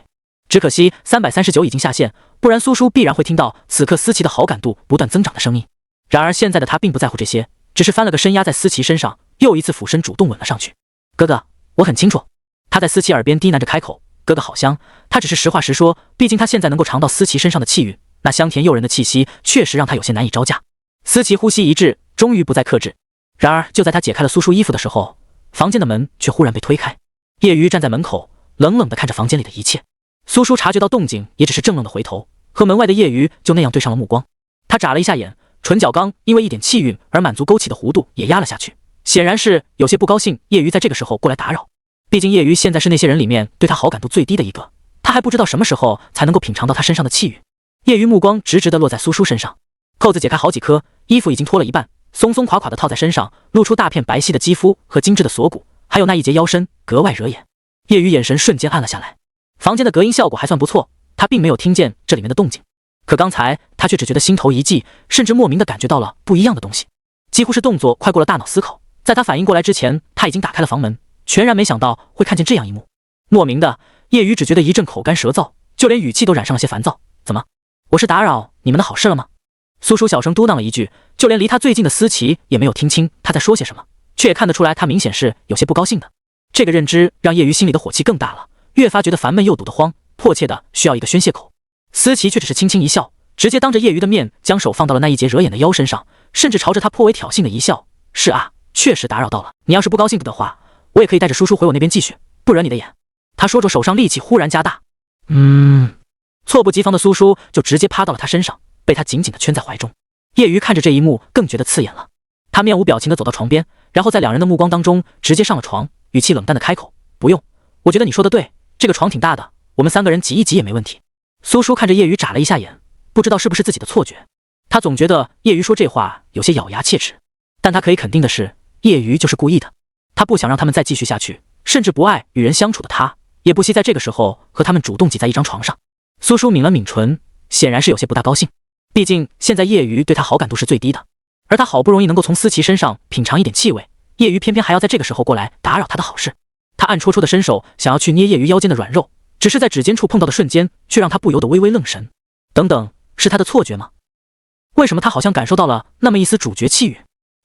只可惜339已经下线，不然苏叔必然会听到此刻思琪的好感度不断增长的声音。然而现在的他并不在乎这些，只是翻了个身压在思琪身上，又一次俯身主动吻了上去。哥哥，我很清楚。他在思琪耳边低喃着开口，哥哥好香。他只是实话实说，毕竟他现在能够尝到思琪身上的气运，那香甜诱人的气息确实让他有些难以招架。思琪呼吸一滞，终于不再克制。然而就在他解开了苏叔衣服的时候，房间的门却忽然被推开。叶瑜站在门口，冷冷地看着房间里的一切。苏叔察觉到动静，也只是怔愣地回头，和门外的叶瑜就那样对上了目光。他眨了一下眼，唇角刚因为一点气运而满足勾起的弧度也压了下去，显然是有些不高兴叶瑜在这个时候过来打扰。毕竟叶瑜现在是那些人里面对他好感度最低的一个，他还不知道什么时候才能够品尝到他身上的气运。叶瑜目光直直地落在苏叔身上，扣子解开好几颗，衣服已经脱了一半，松松垮垮地套在身上，露出大片白皙的肌肤和精致的锁骨，还有那一截腰身格外惹眼。叶瑜眼神瞬间暗了下来。房间的隔音效果还算不错，他并没有听见这里面的动静，可刚才他却只觉得心头一悸，甚至莫名地感觉到了不一样的东西，几乎是动作快过了大脑思考。在他反应过来之前，他已经打开了房门，全然没想到会看见这样一幕。莫名的，叶瑜只觉得一阵口干舌燥，就连语气都染上了些烦躁。怎么，我是打扰你们的好事了吗？苏叔小声嘟囔了一句，就连离他最近的思琪也没有听清他在说些什么，却也看得出来他明显是有些不高兴的。这个认知让叶瑜心里的火气更大了，越发觉得烦闷又堵得慌，迫切的需要一个宣泄口。思琪却只是轻轻一笑，直接当着叶瑜的面将手放到了那一截惹眼的腰身上，甚至朝着他颇为挑衅的一笑。是啊，确实打扰到了，你要是不高兴的话，我也可以带着叔叔回我那边继续，不惹你的眼。他说着，手上力气忽然加大。猝不及防的苏叔就直接趴到了他身上，被他紧紧地圈在怀中。叶瑜看着这一幕更觉得刺眼了，他面无表情地走到床边，然后在两人的目光当中直接上了床，语气冷淡地开口：不用，我觉得你说的对，这个床挺大的，我们3个人挤一挤也没问题。苏叔看着叶瑜眨了一下眼，不知道是不是自己的错觉，他总觉得叶瑜说这话有些咬牙切齿，但他可以肯定的是，叶瑜就是故意的，他不想让他们再继续下去，甚至不爱与人相处的他，也不惜在这个时候和他们主动挤在一张床上。苏叔抿了抿唇，显然是有些不大高兴，毕竟现在叶瑜对他好感度是最低的，而他好不容易能够从思琪身上品尝一点气味，叶瑜偏偏还要在这个时候过来打扰他的好事。他暗戳戳的伸手想要去捏叶瑜腰间的软肉，只是在指尖处碰到的瞬间，却让他不由得微微愣神。等等，是他的错觉吗？为什么他好像感受到了那么一丝主角气韵？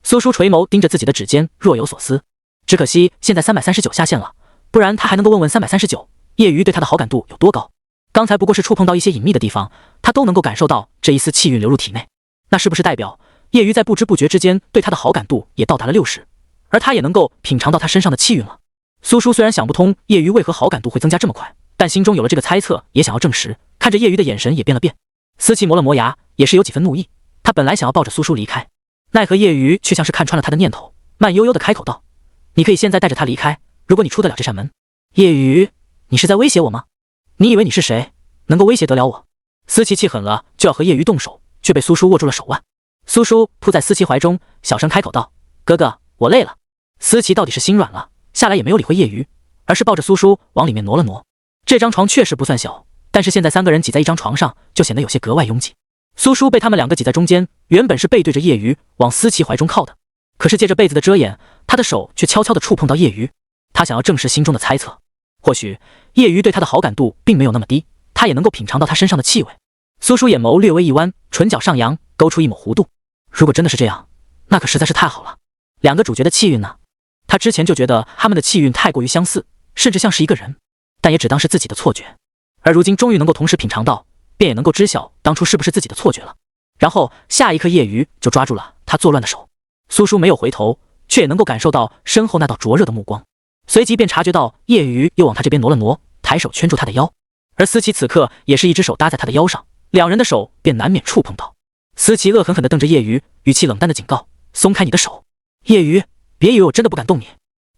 苏叔垂眸盯着自己的指尖，若有所思。只可惜现在339下线了，不然他还能够问问339，叶瑜对他的好感度有多高。刚才不过是触碰到一些隐秘的地方，他都能够感受到这一丝气韵流入体内，那是不是代表叶瑜在不知不觉之间对他的好感度也到达了60，而他也能够品尝到他身上的气韵了？苏叔虽然想不通叶瑜为何好感度会增加这么快，但心中有了这个猜测，也想要证实。看着叶瑜的眼神也变了变，思琪磨了磨牙，也是有几分怒意。他本来想要抱着苏叔离开，奈何叶瑜却像是看穿了他的念头，慢悠悠的开口道：你可以现在带着他离开，如果你出得了这扇门。叶瑜，你是在威胁我吗？你以为你是谁，能够威胁得了我？思琪气狠了，就要和叶瑜动手，却被苏叔握住了手腕。苏叔扑在思琪怀中，小声开口道：哥哥，我累了。思琪到底是心软了，下来也没有理会叶瑜，而是抱着苏叔往里面挪了挪。这张床确实不算小，但是现在3个人挤在一张床上，就显得有些格外拥挤。苏叔被他们2个挤在中间，原本是背对着叶瑜往思琪怀中靠的，可是借着被子的遮掩，他的手却悄悄地触碰到叶瑜。他想要证实心中的猜测，或许叶瑜对他的好感度并没有那么低，他也能够品尝到他身上的气味。苏叔眼眸略微一弯，唇角上扬，勾出一抹弧度。如果真的是这样，那可实在是太好了。2个主角的气韵呢？他之前就觉得他们的气韵太过于相似，甚至像是一个人，但也只当是自己的错觉。而如今终于能够同时品尝到，便也能够知晓当初是不是自己的错觉了。然后下一刻，叶瑜就抓住了他作乱的手。苏叔没有回头，却也能够感受到身后那道灼热的目光，随即便察觉到叶瑜又往他这边挪了挪，抬手圈住他的腰。而思琪此刻也是一只手搭在他的腰上，两人的手便难免触碰到。思琪恶狠狠地瞪着叶瑜，语气冷淡的警告：松开你的手。叶瑜，别以为我真的不敢动你。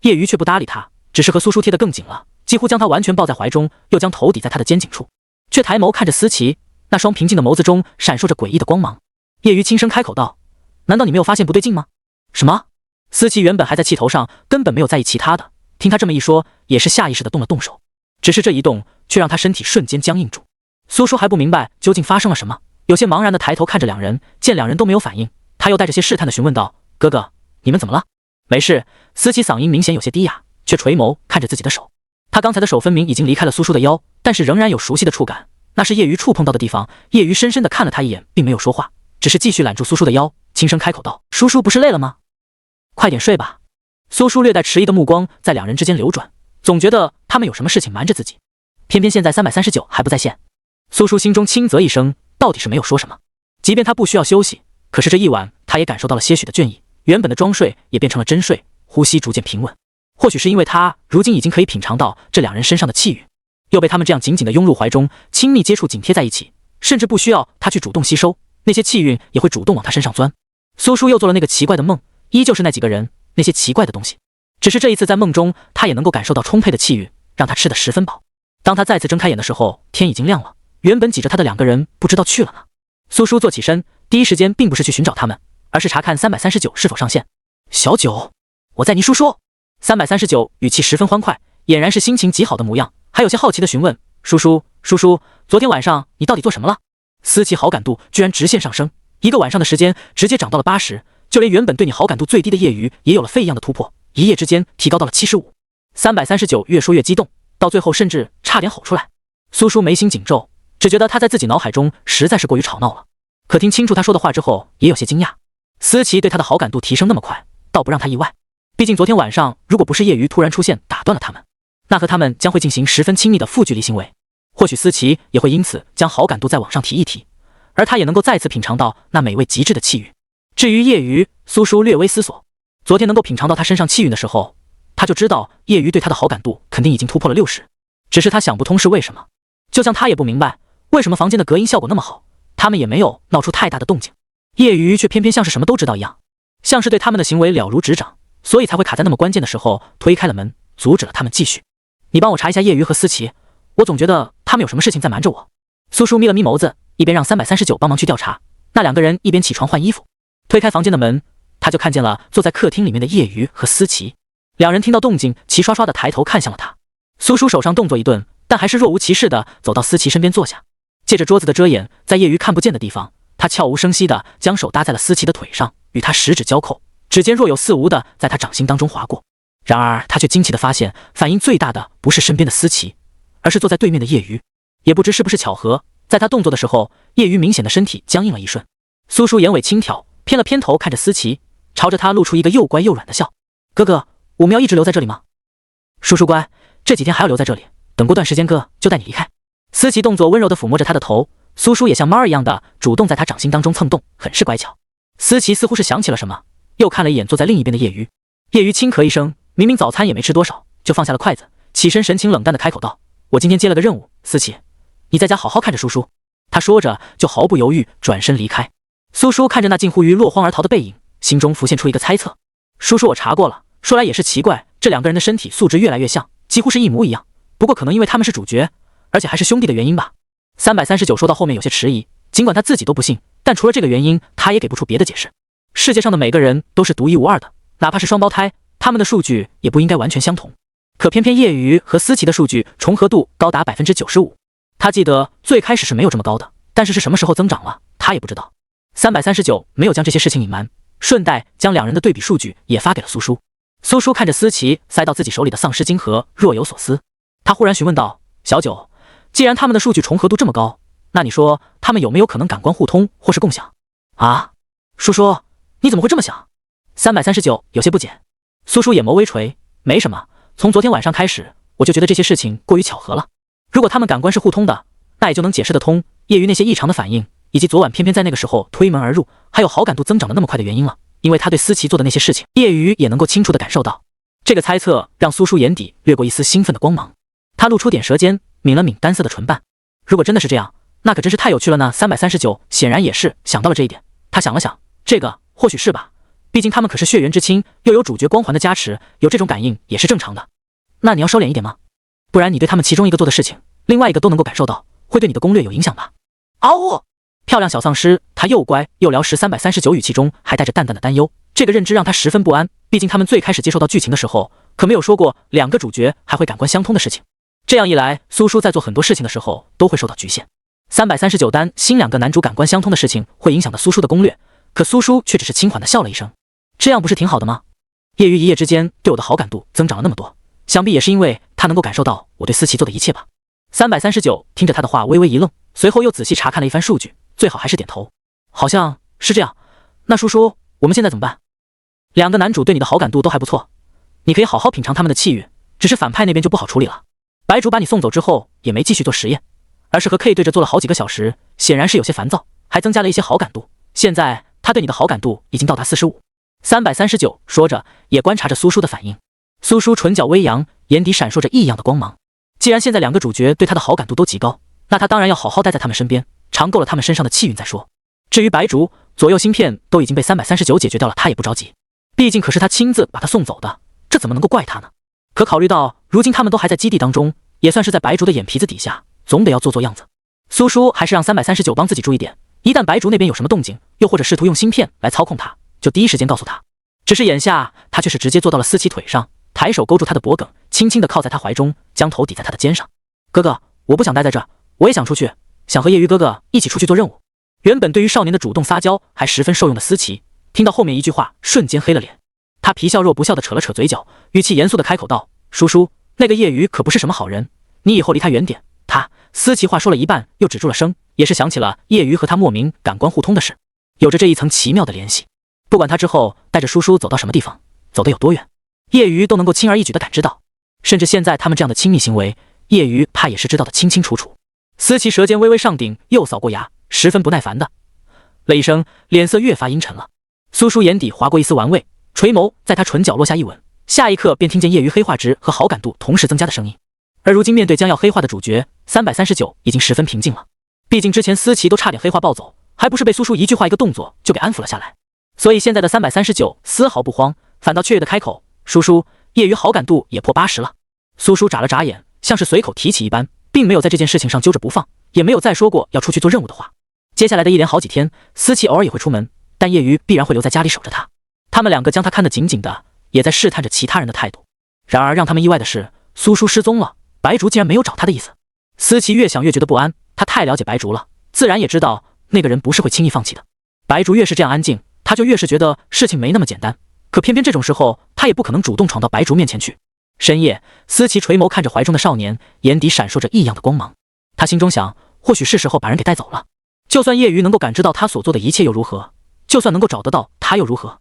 叶瑜却不搭理他，只是和苏叔贴得更紧了，几乎将他完全抱在怀中，又将头抵在他的肩颈处，却抬眸看着思琪，那双平静的眸子中闪烁着诡异的光芒。叶瑜轻声开口道：难道你没有发现不对劲吗？什么？思琪原本还在气头上，根本没有在意其他的，听他这么一说，也是下意识的动了动手，只是这一动却让他身体瞬间僵硬住。苏叔还不明白究竟发生了什么，有些茫然的抬头看着两人，见两人都没有反应，他又带着些试探的询问道：哥哥，你们怎么了？没事。思琪嗓音明显有些低哑，却垂眸看着自己的手。他刚才的手分明已经离开了苏叔的腰，但是仍然有熟悉的触感，那是叶瑜触碰到的地方。叶瑜深深地看了他一眼，并没有说话，只是继续揽住苏叔的腰，轻声开口道：叔叔不是累了吗？快点睡吧。苏叔略带迟疑的目光在两人之间流转，总觉得他们有什么事情瞒着自己，偏偏现在339还不在线。苏叔心中轻啧一声，到底是没有说什么。即便他不需要休息，可是这一晚他也感受到了些许的倦意，原本的装睡也变成了真睡，呼吸逐渐平稳。或许是因为他如今已经可以品尝到这两人身上的气韵，又被他们这样紧紧地拥入怀中，亲密接触紧贴在一起，甚至不需要他去主动吸收，那些气韵也会主动往他身上钻。苏叔又做了那个奇怪的梦，依旧是那几个人，那些奇怪的东西，只是这一次在梦中他也能够感受到充沛的气韵，让他吃得十分饱。当他再次睁开眼的时候，天已经亮了，原本挤着他的两个人不知道去了哪。苏叔坐起身，第一时间并不是去寻找他们，而是查看339是否上线。小九，我在倪叔叔。339语气十分欢快，俨然是心情极好的模样，还有些好奇的询问：叔叔，昨天晚上你到底做什么了？思琪好感度居然直线上升，一个晚上的时间直接涨到了80，就连原本对你好感度最低的叶瑜也有了飞一样的突破，一夜之间提高到了75。339越说越激动，到最后甚至差点吼出来。苏叔眉心紧皱，只觉得他在自己脑海中实在是过于吵闹了，可听清楚他说的话之后，也有些惊讶。思琪对他的好感度提升那么快，倒不让他意外，毕竟昨天晚上如果不是叶瑜突然出现打断了他们，那和他们将会进行十分亲密的负距离行为，或许思琪也会因此将好感度再往上提一提，而他也能够再次品尝到那美味极致的气韵。至于叶瑜，苏叔略微思索，昨天能够品尝到他身上气韵的时候，他就知道叶瑜对他的好感度肯定已经突破了60，只是他想不通是为什么。就像他也不明白为什么房间的隔音效果那么好，他们也没有闹出太大的动静，叶瑜却偏偏像是什么都知道一样，像是对他们的行为了如指掌，所以才会卡在那么关键的时候推开了门，阻止了他们继续。你帮我查一下叶瑜和思琪，我总觉得他们有什么事情在瞒着我。苏叔眯了眯眸子，一边让339帮忙去调查，那两个人一边起床换衣服。推开房间的门，他就看见了坐在客厅里面的叶瑜和思琪，两人听到动静，齐刷刷地抬头看向了他。苏叔手上动作一顿，但还是若无其事地走到思琪身边坐下，借着桌子的遮掩，在叶瑜看不见的地方，他悄无声息地将手搭在了思琪的腿上，与他十指交扣，指尖若有似无地在他掌心当中划过。然而他却惊奇地发现，反应最大的不是身边的思琪，而是坐在对面的叶瑜。也不知是不是巧合，在他动作的时候，叶瑜明显的身体僵硬了一瞬。苏叔眼尾轻挑，偏了偏头看着思琪，朝着他露出一个又乖又软的笑。哥哥，我们要一直留在这里吗？叔叔乖，这几天还要留在这里，等过段时间哥就带你离开。思琪动作温柔地抚摸着他的头，苏叔也像猫儿一样的主动在他掌心当中蹭动，很是乖巧。思琪似乎是想起了什么，又看了一眼坐在另一边的叶瑜。叶瑜轻咳一声，明明早餐也没吃多少，就放下了筷子，起身神情冷淡地开口道：我今天接了个任务，思琪，你在家好好看着叔叔。他说着就毫不犹豫转身离开。苏叔看着那近乎于落荒而逃的背影，心中浮现出一个猜测。叔叔，我查过了，说来也是奇怪，这两个人的身体素质越来越像，几乎是一模一样，不过可能因为他们是主角，而且还是兄弟的原因吧。339说到后面有些迟疑，尽管他自己都不信，但除了这个原因，他也给不出别的解释。世界上的每个人都是独一无二的，哪怕是双胞胎，他们的数据也不应该完全相同。可偏偏叶瑜和思琪的数据重合度高达 95%， 他记得最开始是没有这么高的，但是什么时候增长了，他也不知道。339没有将这些事情隐瞒，顺带将两人的对比数据也发给了苏叔。苏叔看着思琪塞到自己手里的丧尸晶核，若有所思。他忽然询问道：小九，既然他们的数据重合度这么高，那你说他们有没有可能感官互通或是共享啊？叔叔，你怎么会这么想？339有些不解。苏叔眼眸微垂，没什么，从昨天晚上开始，我就觉得这些事情过于巧合了。如果他们感官是互通的，那也就能解释得通叶瑜那些异常的反应，以及昨晚偏偏在那个时候推门而入，还有好感度增长的那么快的原因了。因为他对思琪做的那些事情，叶瑜也能够清楚地感受到。这个猜测让苏叔眼底掠过一丝兴奋的光芒，他露出点舌尖，抿了抿单色的唇瓣。如果真的是这样，那可真是太有趣了呢。339显然也是想到了这一点，他想了想，这个或许是吧，毕竟他们可是血缘之亲，又有主角光环的加持，有这种感应也是正常的。那你要收敛一点吗？不然你对他们其中一个做的事情，另外一个都能够感受到，会对你的攻略有影响吧。嗷呜！漂亮小丧尸，他又乖又聊实，339语气中还带着淡淡的担忧。这个认知让他十分不安，毕竟他们最开始接受到剧情的时候，可没有说过两个主角还会感官相通的事情。这样一来，苏叔在做很多事情的时候都会受到局限。339担心两个男主感官相通的事情会影响到苏叔的攻略，可苏叔却只是轻缓地笑了一声。这样不是挺好的吗？叶瑜一夜之间对我的好感度增长了那么多，想必也是因为他能够感受到我对思琪做的一切吧。339听着他的话微微一愣，随后又仔细查看了一番数据，最好还是点头。好像是这样。那叔叔，我们现在怎么办？两个男主对你的好感度都还不错，你可以好好品尝他们的气运，只是反派那边就不好处理了。白竹把你送走之后也没继续做实验，而是和 K 对着做了好几个小时，显然是有些烦躁，还增加了一些好感度。现在他对你的好感度已经到达45。339说着也观察着苏叔的反应。苏叔唇角微扬，眼底闪烁着异样的光芒。既然现在两个主角对他的好感度都极高，那他当然要好好待在他们身边，尝够了他们身上的气运再说。至于白竹，左右芯片都已经被339解决掉了，他也不着急，毕竟可是他亲自把他送走的，这怎么能够怪他呢？可考虑到如今他们都还在基地当中，也算是在白竹的眼皮子底下，总得要做做样子。苏叔还是让339帮自己注意点，一旦白竹那边有什么动静，又或者试图用芯片来操控他，就第一时间告诉他。只是眼下他却是直接坐到了思琪腿上，抬手勾住他的脖颈，轻轻地靠在他怀中，将头抵在他的肩上。哥哥，我不想待在这儿，我也想出去，想和叶瑜哥哥一起出去做任务。原本对于少年的主动撒娇还十分受用的思琪，听到后面一句话，瞬间黑了脸。他皮笑肉不笑地扯了扯嘴角，语气严肃地开口道：叔叔，那个叶瑜可不是什么好人，你以后离他远点。他思琪话说了一半又止住了声，也是想起了叶瑜和他莫名感官互通的事，有着这一层奇妙的联系。不管他之后带着叔叔走到什么地方，走得有多远，叶瑜都能够轻而易举地感知到，甚至现在他们这样的亲密行为，叶瑜怕也是知道的清清楚楚。思琪舌尖微微上顶，又扫过牙，十分不耐烦的了一声，脸色越发阴沉了。苏叔眼底划过一丝玩味，垂眸在他唇角落下一吻，下一刻便听见叶鱼黑化值和好感度同时增加的声音。而如今面对将要黑化的主角，339已经十分平静了。毕竟之前思琪都差点黑化暴走，还不是被苏叔一句话一个动作就给安抚了下来。所以现在的339丝毫不慌，反倒雀跃的开口：“叔叔，叶鱼好感度也破80了。”苏叔眨了眨眼，像是随口提起一般，并没有在这件事情上揪着不放，也没有再说过要出去做任务的话。接下来的一连好几天，思琪偶尔也会出门，但叶鱼必然会留在家里守着他。他们两个将他看得紧紧的，也在试探着其他人的态度。然而让他们意外的是，苏叔失踪了，白竹竟然没有找他的意思。思琪越想越觉得不安，他太了解白竹了，自然也知道那个人不是会轻易放弃的。白竹越是这样安静，他就越是觉得事情没那么简单。可偏偏这种时候，他也不可能主动闯到白竹面前去。深夜，思琪垂眸看着怀中的少年，眼底闪烁着异样的光芒。他心中想，或许是时候把人给带走了。就算叶鱼能够感知到他所做的一切又如何？就算能够找得到他又如何？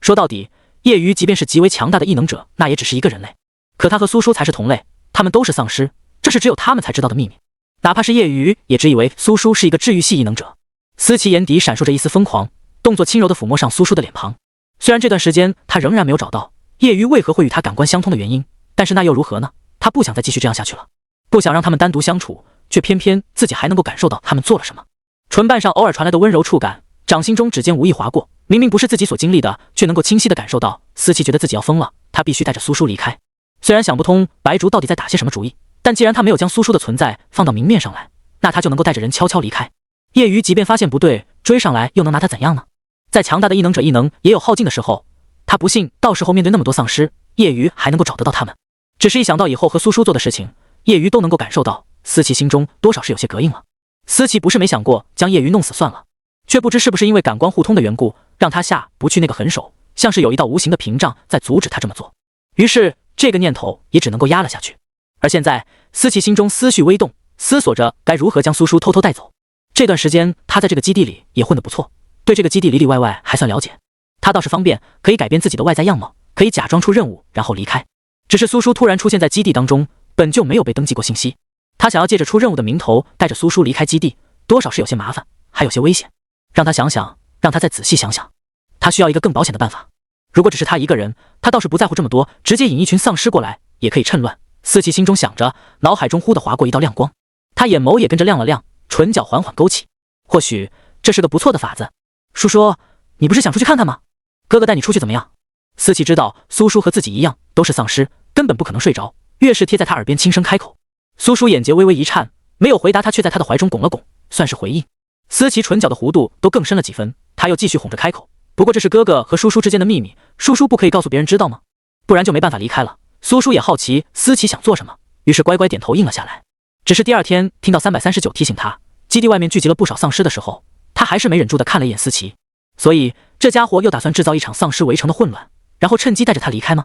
说到底，叶鱼即便是极为强大的异能者，那也只是一个人类。可他和苏叔才是同类，他们都是丧尸，这是只有他们才知道的秘密。哪怕是叶鱼，也只以为苏叔是一个治愈系异能者。思琪眼底闪烁着一丝疯狂，动作轻柔地抚摸上苏叔的脸庞。虽然这段时间他仍然没有找到叶鱼为何会与他感官相通的原因，但是那又如何呢？他不想再继续这样下去了，不想让他们单独相处，却偏偏自己还能够感受到他们做了什么。唇瓣上偶尔传来的温柔触感，掌心中指尖无意划过，明明不是自己所经历的，却能够清晰地感受到。思琪觉得自己要疯了，他必须带着苏叔离开。虽然想不通白竹到底在打些什么主意，但既然他没有将苏叔的存在放到明面上来，那他就能够带着人悄悄离开。叶鱼即便发现不对，追上来又能拿他怎样呢？再强大的异能者异能也有耗尽的时候，他不信到时候面对那么多丧尸，叶鱼还能够找得到他们。只是一想到以后和苏叔做的事情，叶鱼都能够感受到思琪心中多少是有些膈应了。思琪不是没想过将叶鱼弄死算了，却不知是不是因为感官互通的缘故，让他下不去那个狠手，像是有一道无形的屏障在阻止他这么做。于是这个念头也只能够压了下去。而现在思琪心中思绪微动，思索着该如何将苏叔偷偷带走。这段时间他在这个基地里也混得不错，对这个基地里里外外还算了解。他倒是方便，可以改变自己的外在样貌，可以假装出任务然后离开。只是苏叔突然出现在基地当中，本就没有被登记过信息，他想要借着出任务的名头带着苏叔离开基地，多少是有些麻烦，还有些危险。让他想想，让他再仔细想想，他需要一个更保险的办法。如果只是他一个人，他倒是不在乎这么多，直接引一群丧尸过来也可以趁乱。思琪心中想着，脑海中忽地划过一道亮光，他眼眸也跟着亮了亮，唇角缓缓勾起。或许这是个不错的法子。叔叔，你不是想出去看看吗？哥哥带你出去怎么样？思琪知道苏叔和自己一样都是丧尸，根本不可能睡着，越是贴在他耳边轻声开口。苏叔眼睫微微一颤，没有回答他，却在他的怀中拱了拱，算是回应。思琪唇角的弧度都更深了几分，他又继续哄着开口，不过这是哥哥和叔叔之间的秘密，叔叔不可以告诉别人知道吗？不然就没办法离开了。苏叔也好奇思琪想做什么，于是乖乖点头应了下来。只是第二天听到339提醒他基地外面聚集了不少丧尸的时候，他还是没忍住的看了一眼思琪。所以这家伙又打算制造一场丧尸围城的混乱，然后趁机带着他离开吗？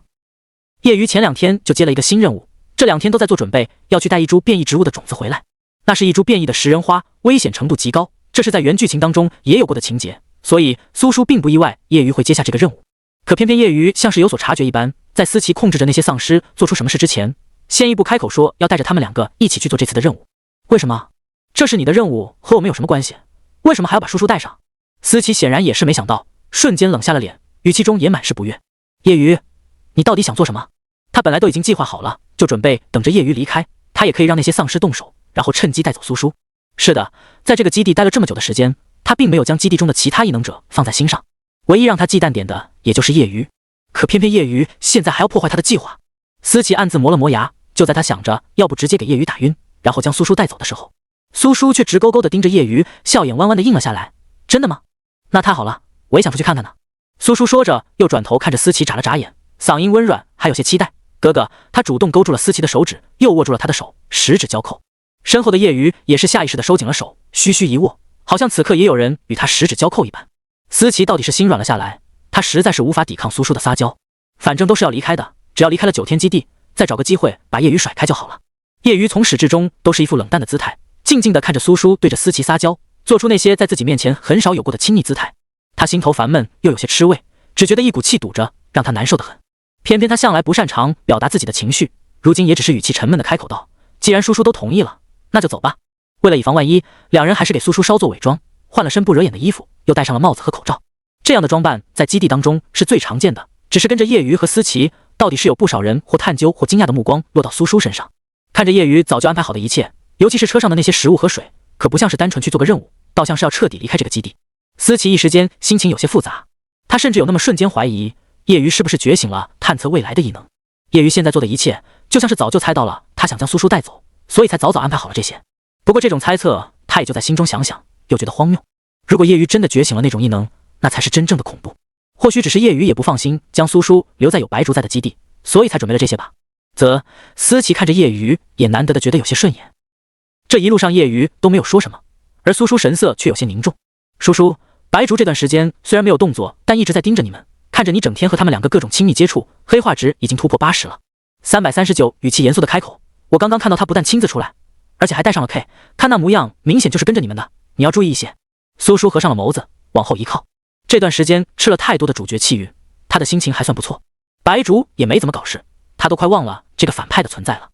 叶鱼前2天就接了一个新任务，这2天都在做准备，要去带一株变异植物的种子回来。那是一株变异的食人花，危险程度极高，这是在原剧情当中也有过的情节，所以苏叔并不意外叶鱼会接下这个任务。可偏偏叶鱼像是有所察觉一般，在思琪控制着那些丧尸做出什么事之前，先一步开口说要带着他们2个一起去做这次的任务。为什么？这是你的任务，和我们有什么关系？为什么还要把叔叔带上？思琪显然也是没想到，瞬间冷下了脸，语气中也满是不悦。叶鱼，你到底想做什么？他本来都已经计划好了，就准备等着叶鱼离开，他也可以让那些丧尸动手，然后趁机带走苏叔。是的，在这个基地待了这么久的时间，他并没有将基地中的其他异能者放在心上，唯一让他忌惮点的也就是叶鱼。可偏偏叶鱼现在还要破坏他的计划。思琪暗自磨了磨牙，就在他想着要不直接给叶鱼打晕，然后将苏叔带走的时候，苏叔却直勾勾地盯着叶鱼，笑眼弯弯地应了下来。真的吗？那太好了，我也想出去看看呢。苏叔说着，又转头看着思琪眨了眨眼，嗓音温软，还有些期待。哥哥，他主动勾住了思琪的手指，又握住了他的手，十指交扣。身后的叶鱼也是下意识地收紧了手，虚虚一握，好像此刻也有人与他十指交扣一般。思琪到底是心软了下来，他实在是无法抵抗苏叔的撒娇，反正都是要离开的，只要离开了9天基地，再找个机会把叶鱼甩开就好了。叶鱼从始至终都是一副冷淡的姿态，静静地看着苏叔对着思琪撒娇，做出那些在自己面前很少有过的亲昵姿态。他心头烦闷又有些吃味，只觉得一股气堵着，让他难受得很。偏偏他向来不擅长表达自己的情绪，如今也只是语气沉闷地开口道：既然叔叔都同意了，那就走吧。为了以防万一，2人还是给苏叔稍作伪装，换了身不惹眼的衣服，又戴上了帽子和口罩。这样的装扮在基地当中是最常见的，只是跟着叶鱼和思琪到底是有不少人或探究或惊讶的目光落到苏叔身上，看着叶瑜早就安排好的一切，尤其是车上的那些食物和水，可不像是单纯去做个任务，倒像是要彻底离开这个基地。思琪一时间心情有些复杂，他甚至有那么瞬间怀疑叶瑜是不是觉醒了探测未来的异能。叶瑜现在做的一切，就像是早就猜到了他想将苏叔带走，所以才早早安排好了这些。不过这种猜测，他也就在心中想想，又觉得荒谬。如果叶瑜真的觉醒了那种异能，那才是真正的恐怖。或许只是叶瑜也不放心将苏叔留在有白竹在的基地，所以才准备了这些吧。思琪看着叶瑜，也难得的觉得有些顺眼。这一路上叶瑜都没有说什么，而苏叔神色却有些凝重。叔叔，白竹这段时间虽然没有动作，但一直在盯着你们，看着你整天和他们两个各种亲密接触，黑化值已经突破80了。339语气严肃的开口，我刚刚看到他不但亲自出来，而且还带上了 K， 看那模样明显就是跟着你们的，你要注意一些。苏叔合上了眸子，往后一靠。这段时间吃了太多的主角气运，他的心情还算不错。白竹也没怎么搞事，他都快忘了这个反派的存在了。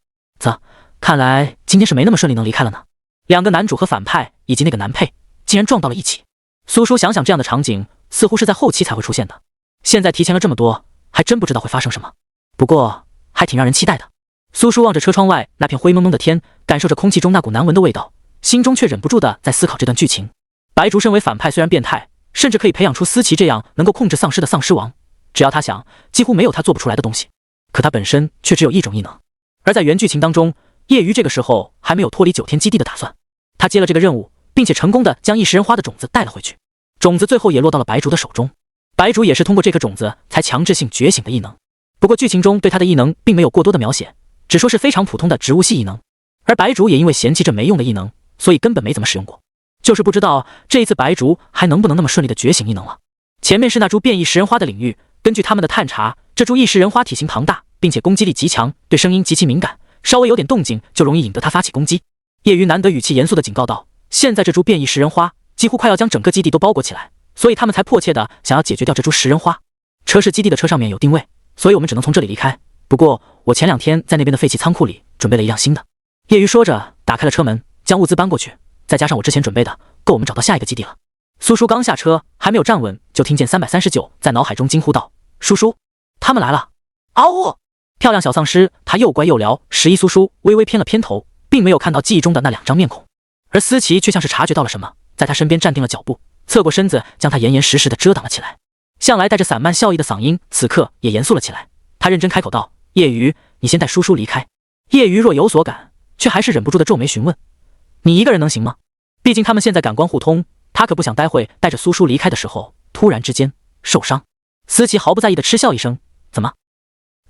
看来今天是没那么顺利能离开了呢。两个男主和反派以及那个男配竟然撞到了一起。苏叔想想，这样的场景似乎是在后期才会出现的，现在提前了这么多，还真不知道会发生什么。不过还挺让人期待的。苏叔望着车窗外那片灰蒙蒙的天，感受着空气中那股难闻的味道，心中却忍不住的在思考这段剧情。白竹身为反派虽然变态，甚至可以培养出思琪这样能够控制丧尸的丧尸王，只要他想，几乎没有他做不出来的东西。可他本身却只有一种异能。而在原剧情当中，叶瑜这个时候还没有脱离9天基地的打算，他接了这个任务，并且成功的将异食人花的种子带了回去，种子最后也落到了白竹的手中。白竹也是通过这颗种子才强制性觉醒的异能。不过剧情中对他的异能并没有过多的描写，只说是非常普通的植物系异能。而白竹也因为嫌弃这没用的异能，所以根本没怎么使用过。就是不知道这一次白竹还能不能那么顺利的觉醒异能了。前面是那株变异食人花的领域，根据他们的探查，这株异食人花体型庞大，并且攻击力极强，对声音极其敏感，稍微有点动静就容易引得它发起攻击。叶瑜难得语气严肃地警告道，现在这株变异食人花几乎快要将整个基地都包裹起来，所以他们才迫切地想要解决掉这株食人花。车是基地的车上面有定位，所以我们只能从这里离开。不过我前2天在那边的废弃仓库里准备了一辆新的。叶瑜说着打开了车门，将物资搬过去，再加上我之前准备的，够我们找到下一个基地了。苏叔刚下车还没有站稳，就听见339在脑海中惊呼道，叔叔，他们来了。嗷呜！漂亮小丧尸，他又乖又撩。11苏叔微微偏了偏头，并没有看到记忆中的那2张面孔，而思琪却像是察觉到了什么，在他身边站定了脚步，侧过身子将他严严实实的遮挡了起来。向来带着散漫笑意的嗓音此刻也严肃了起来，他认真开口道，叶瑜，你先带叔叔离开。叶瑜若有所感，却还是忍不住的皱眉询问，你一个人能行吗？毕竟他们现在感官互通，他可不想待会带着苏叔离开的时候突然之间受伤。思琪毫不在意的嗤笑一声，怎么，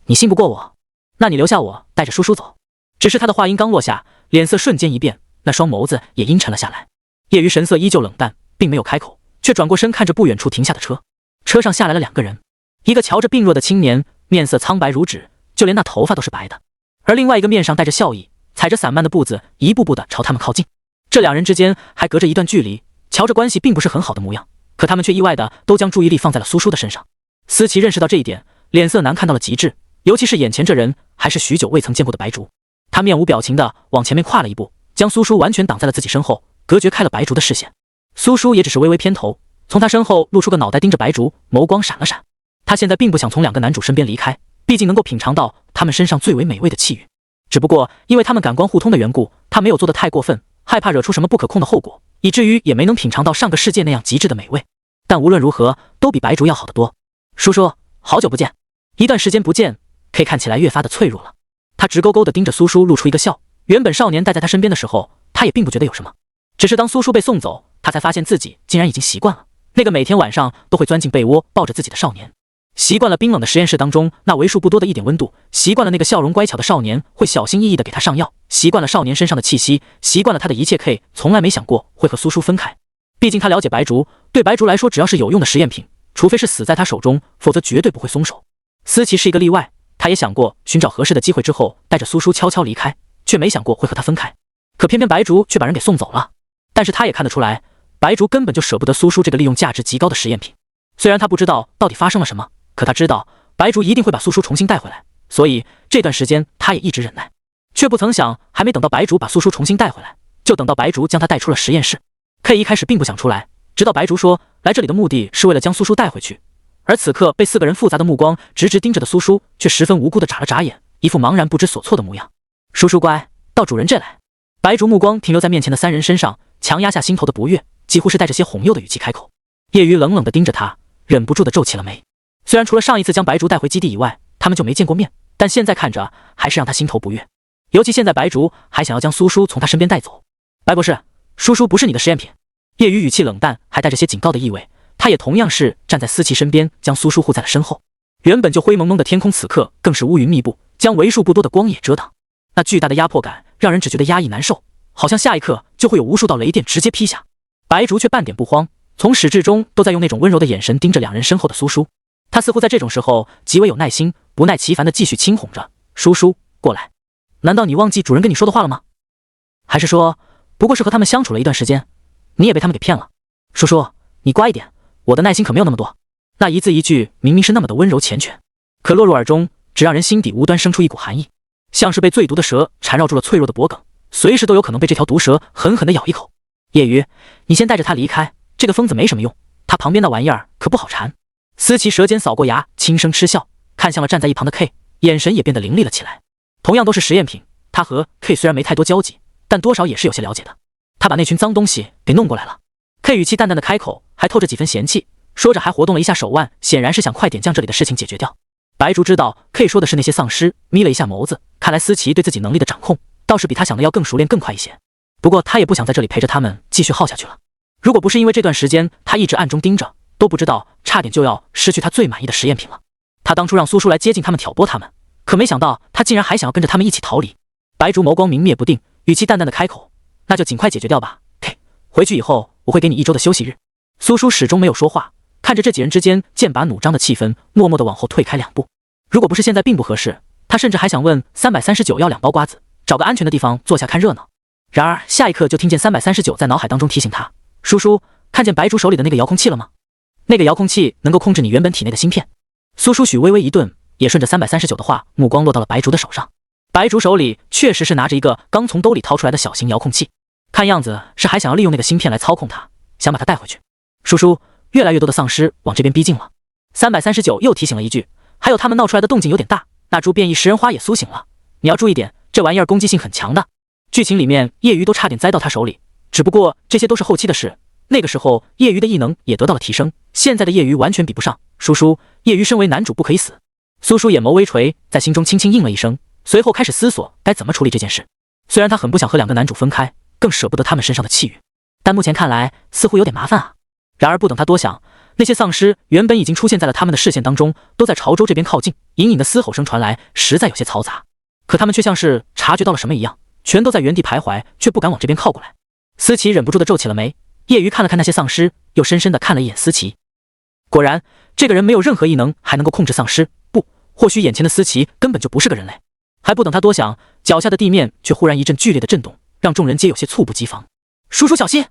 你信不过我？那你留下我带着叔叔走。只是他的话音刚落下，脸色瞬间一变，那双眸子也阴沉了下来。叶瑜神色依旧冷淡，并没有开口，却转过身看着不远处停下的车。车上下来了2个人，一个瞧着病弱的青年，面色苍白如纸，就连那头发都是白的，而另外一个面上带着笑意，踩着散漫的步子一步步的朝他们靠近。这2人之间还隔着一段距离，瞧着关系并不是很好的模样，可他们却意外的都将注意力放在了苏叔的身上。思琪认识到这一点，脸色难看到了极致，尤其是眼前这人还是许久未曾见过的白竹。他面无表情的往前面跨了一步，将苏叔完全挡在了自己身后，隔绝开了白竹的视线。苏叔也只是微微偏头，从他身后露出个脑袋盯着白竹，眸光闪了闪。他现在并不想从2个男主身边离开，毕竟能够品尝到他们身上最为美味的气运。只不过因为他们感官互通的缘故，他没有做得太过分，害怕惹出什么不可控的后果，以至于也没能品尝到上个世界那样极致的美味。但无论如何都比白竹要好得多。叔叔，好久不见。一段时间不见，可以看起来越发的脆弱了。他直勾勾地盯着苏叔，露出一个笑。原本少年待在他身边的时候，他也并不觉得有什么，只是当苏叔被送走，他才发现自己竟然已经习惯了那个每天晚上都会钻进被窝抱着自己的少年，习惯了冰冷的实验室当中那为数不多的一点温度，习惯了那个笑容乖巧的少年会小心翼翼地给他上药，习惯了少年身上的气息，习惯了他的一切 K， 从来没想过会和苏叔分开。毕竟他了解白竹，对白竹来说，只要是有用的实验品，除非是死在他手中，否则绝对不会松手。思琪是一个例外，他也想过寻找合适的机会之后带着苏叔悄悄离开，却没想过会和他分开。可偏偏白竹却把人给送走了。但是他也看得出来，白竹根本就舍不得苏叔这个利用价值极高的实验品。虽然他不知道到底发生了什么，可他知道白竹一定会把苏叔重新带回来，所以这段时间他也一直忍耐。却不曾想，还没等到白竹把苏叔重新带回来，就等到白竹将他带出了实验室。K 一开始并不想出来，直到白竹说来这里的目的是为了将苏叔带回去，而此刻被4个人复杂的目光直直盯着的苏叔，却十分无辜地眨了眨眼，一副茫然不知所措的模样。叔叔乖，到主人这来。白竹目光停留在面前的3人身上，强压下心头的不悦，几乎是带着些哄诱的语气开口。叶瑜冷冷地盯着他，忍不住地皱起了眉。虽然除了上一次将白竹带回基地以外，他们就没见过面，但现在看着还是让他心头不悦。尤其现在白竹还想要将苏叔从他身边带走。白博士，叔叔不是你的实验品。叶瑜语气冷淡，还带着些警告的意味。他也同样是站在思琪身边，将苏叔护在了身后。原本就灰蒙蒙的天空，此刻更是乌云密布，将为数不多的光也遮挡。那巨大的压迫感让人只觉得压抑难受，好像下一刻就会有无数道雷电直接劈下。白竹却半点不慌，从始至终都在用那种温柔的眼神盯着2人身后的苏叔。他似乎在这种时候极为有耐心，不耐其烦地继续轻哄着：“叔叔，过来。难道你忘记主人跟你说的话了吗？还是说，不过是和他们相处了一段时间，你也被他们给骗了？叔叔，你乖一点。我的耐心可没有那么多。”那一字一句明明是那么的温柔缱绻，可落入耳中，只让人心底无端生出一股寒意，像是被最毒的蛇缠绕住了脆弱的脖颈，随时都有可能被这条毒蛇狠狠地咬一口。叶瑜，你先带着他离开，这个疯子没什么用，他旁边那玩意儿可不好缠。思琪舌尖扫过牙，轻声嗤笑，看向了站在一旁的 K， 眼神也变得凌厉了起来。同样都是实验品，他和 K 虽然没太多交集，但多少也是有些了解的。他把那群脏东西给弄过来了。K 语气淡淡的开口，还透着几分嫌弃，说着还活动了一下手腕，显然是想快点将这里的事情解决掉。白竹知道 K 说的是那些丧尸，眯了一下眸子，看来思琪对自己能力的掌控倒是比他想的要更熟练更快一些。不过他也不想在这里陪着他们继续耗下去了。如果不是因为这段时间他一直暗中盯着，都不知道差点就要失去他最满意的实验品了。他当初让苏叔来接近他们挑拨他们，可没想到他竟然还想要跟着他们一起逃离。白竹眸光明灭不定，语气淡淡的开口：“那就尽快解决掉吧 K， 回去以后我会给你1周的休息日。”苏叔始终没有说话，看着这几人之间剑拔弩张的气氛，默默地往后退开2步。如果不是现在并不合适，他甚至还想问339要2包瓜子，找个安全的地方坐下看热闹。然而下一刻就听见339在脑海当中提醒他：“叔叔，看见白竹手里的那个遥控器了吗？那个遥控器能够控制你原本体内的芯片。”苏叔许微微一顿，也顺着339的话，目光落到了白竹的手上。白竹手里确实是拿着一个刚从兜里掏出来的小型遥控器，看样子是还想要利用那个芯片来操控它，想把它带回去。叔叔，越来越多的丧尸往这边逼近了。339又提醒了一句，还有他们闹出来的动静有点大，那株变异食人花也苏醒了，你要注意点，这玩意儿攻击性很强的。剧情里面叶瑜都差点栽到他手里，只不过这些都是后期的事，那个时候叶瑜的异能也得到了提升，现在的叶瑜完全比不上。叔叔，叶瑜身为男主不可以死。苏叔眼眸微垂，在心中轻轻应了一声，随后开始思索该怎么处理这件事。虽然他很不想和2个男主分开，更舍不得他们身上的气运，但目前看来似乎有点麻烦啊。然而不等他多想，那些丧尸原本已经出现在了他们的视线当中，都在潮州这边靠近，隐隐的嘶吼声传来，实在有些嘈杂。可他们却像是察觉到了什么一样，全都在原地徘徊，却不敢往这边靠过来。思琪忍不住的皱起了眉，叶瑜看了看那些丧尸，又深深的看了一眼思琪。果然，这个人没有任何异能，还能够控制丧尸。不，或许眼前的思琪根本就不是个人类。还不等他多想，脚下的地面却忽然一阵剧烈的震动，让众人皆有些猝不及防。叔叔小心！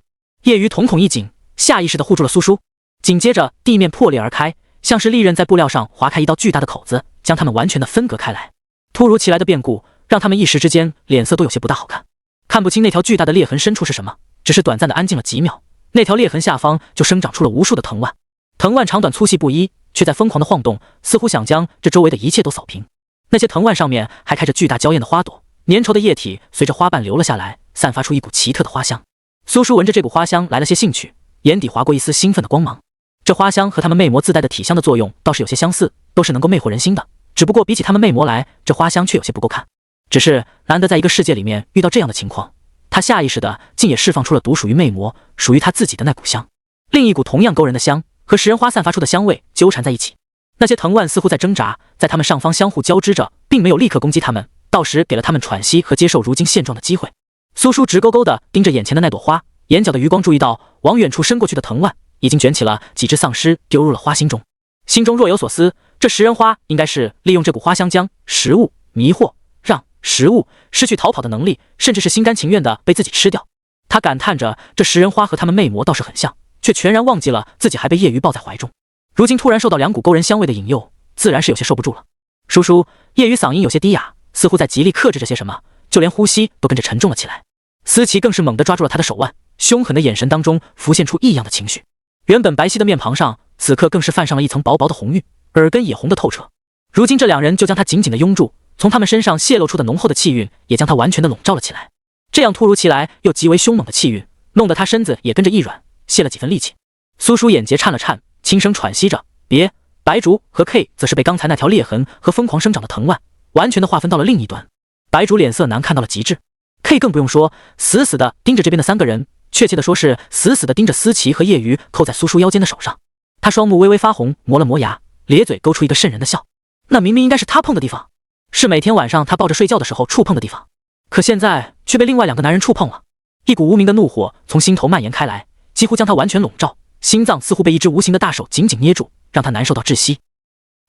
叶瑜瞳孔一紧，下意识地护住了苏叔。紧接着，地面破裂而开，像是利刃在布料上划开一道巨大的口子，将他们完全的分隔开来。突如其来的变故让他们一时之间脸色都有些不大好看，看不清那条巨大的裂痕深处是什么，只是短暂的安静了几秒，那条裂痕下方就生长出了无数的藤蔓，藤蔓长短粗细不一，却在疯狂的晃动，似乎想将这周围的一切都扫平。那些藤蔓上面还开着巨大娇艳的花朵，粘稠的液体随着花瓣流了下来，散发出一股奇特的花香。苏叔闻着这股花香来了些兴趣，眼底划过一丝兴奋的光芒。这花香和他们魅魔自带的体香的作用倒是有些相似，都是能够魅惑人心的，只不过比起他们魅魔来，这花香却有些不够看。只是难得在一个世界里面遇到这样的情况，他下意识的竟也释放出了独属于魅魔、属于他自己的那股香。另一股同样勾人的香和食人花散发出的香味纠缠在一起，那些藤蔓似乎在挣扎，在他们上方相互交织着，并没有立刻攻击他们，倒是给了他们喘息和接受如今现状的机会。苏叔直勾勾的盯着眼前的那朵花，眼角的余光注意到往远处伸过去的藤蔓已经卷起了几只丧尸丢入了花心中，心中若有所思，这食人花应该是利用这股花香将食物迷惑，让食物失去逃跑的能力，甚至是心甘情愿的被自己吃掉。他感叹着，这食人花和他们魅魔倒是很像，却全然忘记了自己还被叶瑜抱在怀中。如今突然受到2股勾人香味的引诱，自然是有些受不住了。叔叔，叶瑜嗓音有些低哑，似乎在极力克制着些什么，就连呼吸都跟着沉重了起来。思琪更是猛地抓住了他的手腕，凶狠的眼神当中浮现出异样的情绪。原本白皙的面庞上，此刻更是泛上了一层薄薄的红晕，耳根也红得透彻。如今这两人就将他紧紧地拥住，从他们身上泄露出的浓厚的气韵，也将他完全地笼罩了起来。这样突如其来又极为凶猛的气韵，弄得他身子也跟着一软，泄了几分力气。苏叔眼睫颤了颤，轻声喘息着。别，白竹和 K 则是被刚才那条裂痕和疯狂生长的藤蔓完全的划分到了另一端。白竹脸色难看到了极致， K 更不用说，死死的盯着这边的三个人，确切的说是死死的盯着思琪和叶瑜扣在苏叔腰间的手上。他双目微微发红，磨了磨牙，咧嘴勾出一个瘆人的笑。那明明应该是他碰的地方，是每天晚上他抱着睡觉的时候触碰的地方，可现在却被另外两个男人触碰了。一股无名的怒火从心头蔓延开来，几乎将他完全笼罩，心脏似乎被一只无形的大手紧紧捏住，让他难受到窒息。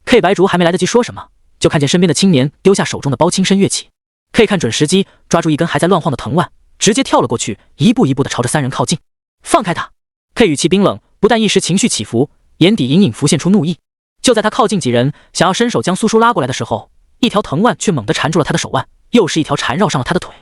K 白竹还没来得及说什么，就看见身边的青年丢下手中的包，轻身跃起。K 看准时机，抓住一根还在乱晃的藤蔓，直接跳了过去，一步一步地朝着三人靠近。放开他！ K 语气冰冷，不但一时情绪起伏，眼底隐隐浮现出怒意。就在他靠近几人，想要伸手将苏叔拉过来的时候，一条藤蔓却猛地缠住了他的手腕，又是一条缠绕上了他的腿。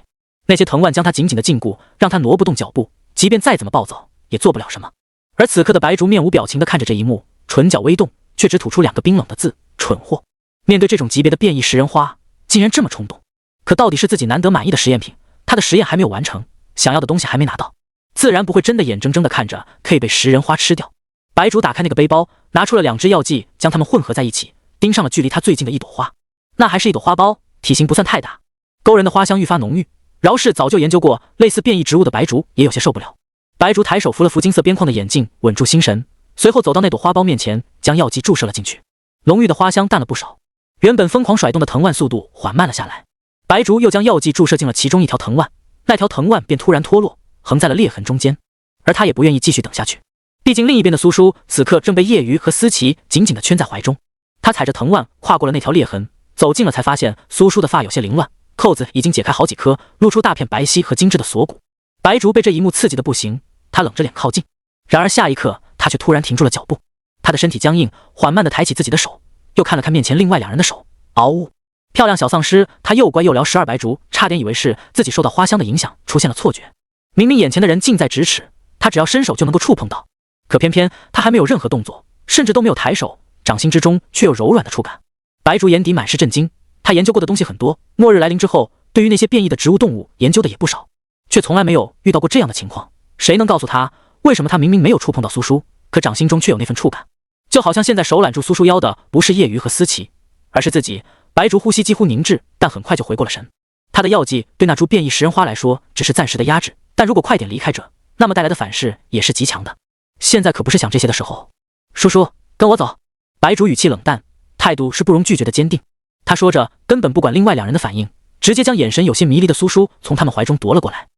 那些藤蔓将他紧紧的禁锢，让他挪不动脚步，即便再怎么暴走，也做不了什么。而此刻的白竹面无表情地看着这一幕，唇角微动，却只吐出两个冰冷的字：蠢货。面对这种级别的变异食人花，竟然这么冲动。可到底是自己难得满意的实验品，他的实验还没有完成，想要的东西还没拿到，自然不会真的眼睁睁地看着 K 被食人花吃掉。白竹打开那个背包，拿出了2支药剂，将它们混合在一起，盯上了距离他最近的一朵花。那还是一朵花苞，体型不算太大，勾人的花香愈发浓郁。饶是早就研究过类似变异植物的白竹也有些受不了。白竹抬手扶了扶金色边框的眼镜，稳住心神，随后走到那朵花苞面前，将药剂注射了进去。浓郁的花香淡了不少，原本疯狂甩动的藤蔓速度缓慢了下来。白竹又将药剂注射进了其中一条藤蔓，那条藤蔓便突然脱落，横在了裂痕中间。而他也不愿意继续等下去，毕竟另一边的苏叔此刻正被叶瑜和思琪紧紧地圈在怀中。他踩着藤蔓跨过了那条裂痕，走近了才发现苏叔的发有些凌乱，扣子已经解开好几颗，露出大片白皙和精致的锁骨。白竹被这一幕刺激的不行，他冷着脸靠近，然而下一刻他却突然停住了脚步。他的身体僵硬，缓慢地抬起自己的手，又看了看面前另外2人的手。嗷呜！漂亮小丧尸，他又乖又撩12白竹差点以为是自己受到花香的影响出现了错觉。明明眼前的人近在咫尺，他只要伸手就能够触碰到，可偏偏他还没有任何动作，甚至都没有抬手，掌心之中却有柔软的触感。白竹眼底满是震惊，他研究过的东西很多，末日来临之后对于那些变异的植物动物研究的也不少，却从来没有遇到过这样的情况。谁能告诉他为什么他明明没有触碰到苏叔，可掌心中却有那份触感？就好像现在手揽住苏叔腰的不是叶瑜和思琪，而是自己。白竹呼吸几乎凝滞，但很快就回过了神。他的药剂对那株变异食人花来说只是暂时的压制，但如果快点离开这，那么带来的反噬也是极强的。现在可不是想这些的时候。叔叔，跟我走。白竹语气冷淡，态度是不容拒绝的坚定。他说着，根本不管另外2人的反应，直接将眼神有些迷离的苏叔从他们怀中夺了过来。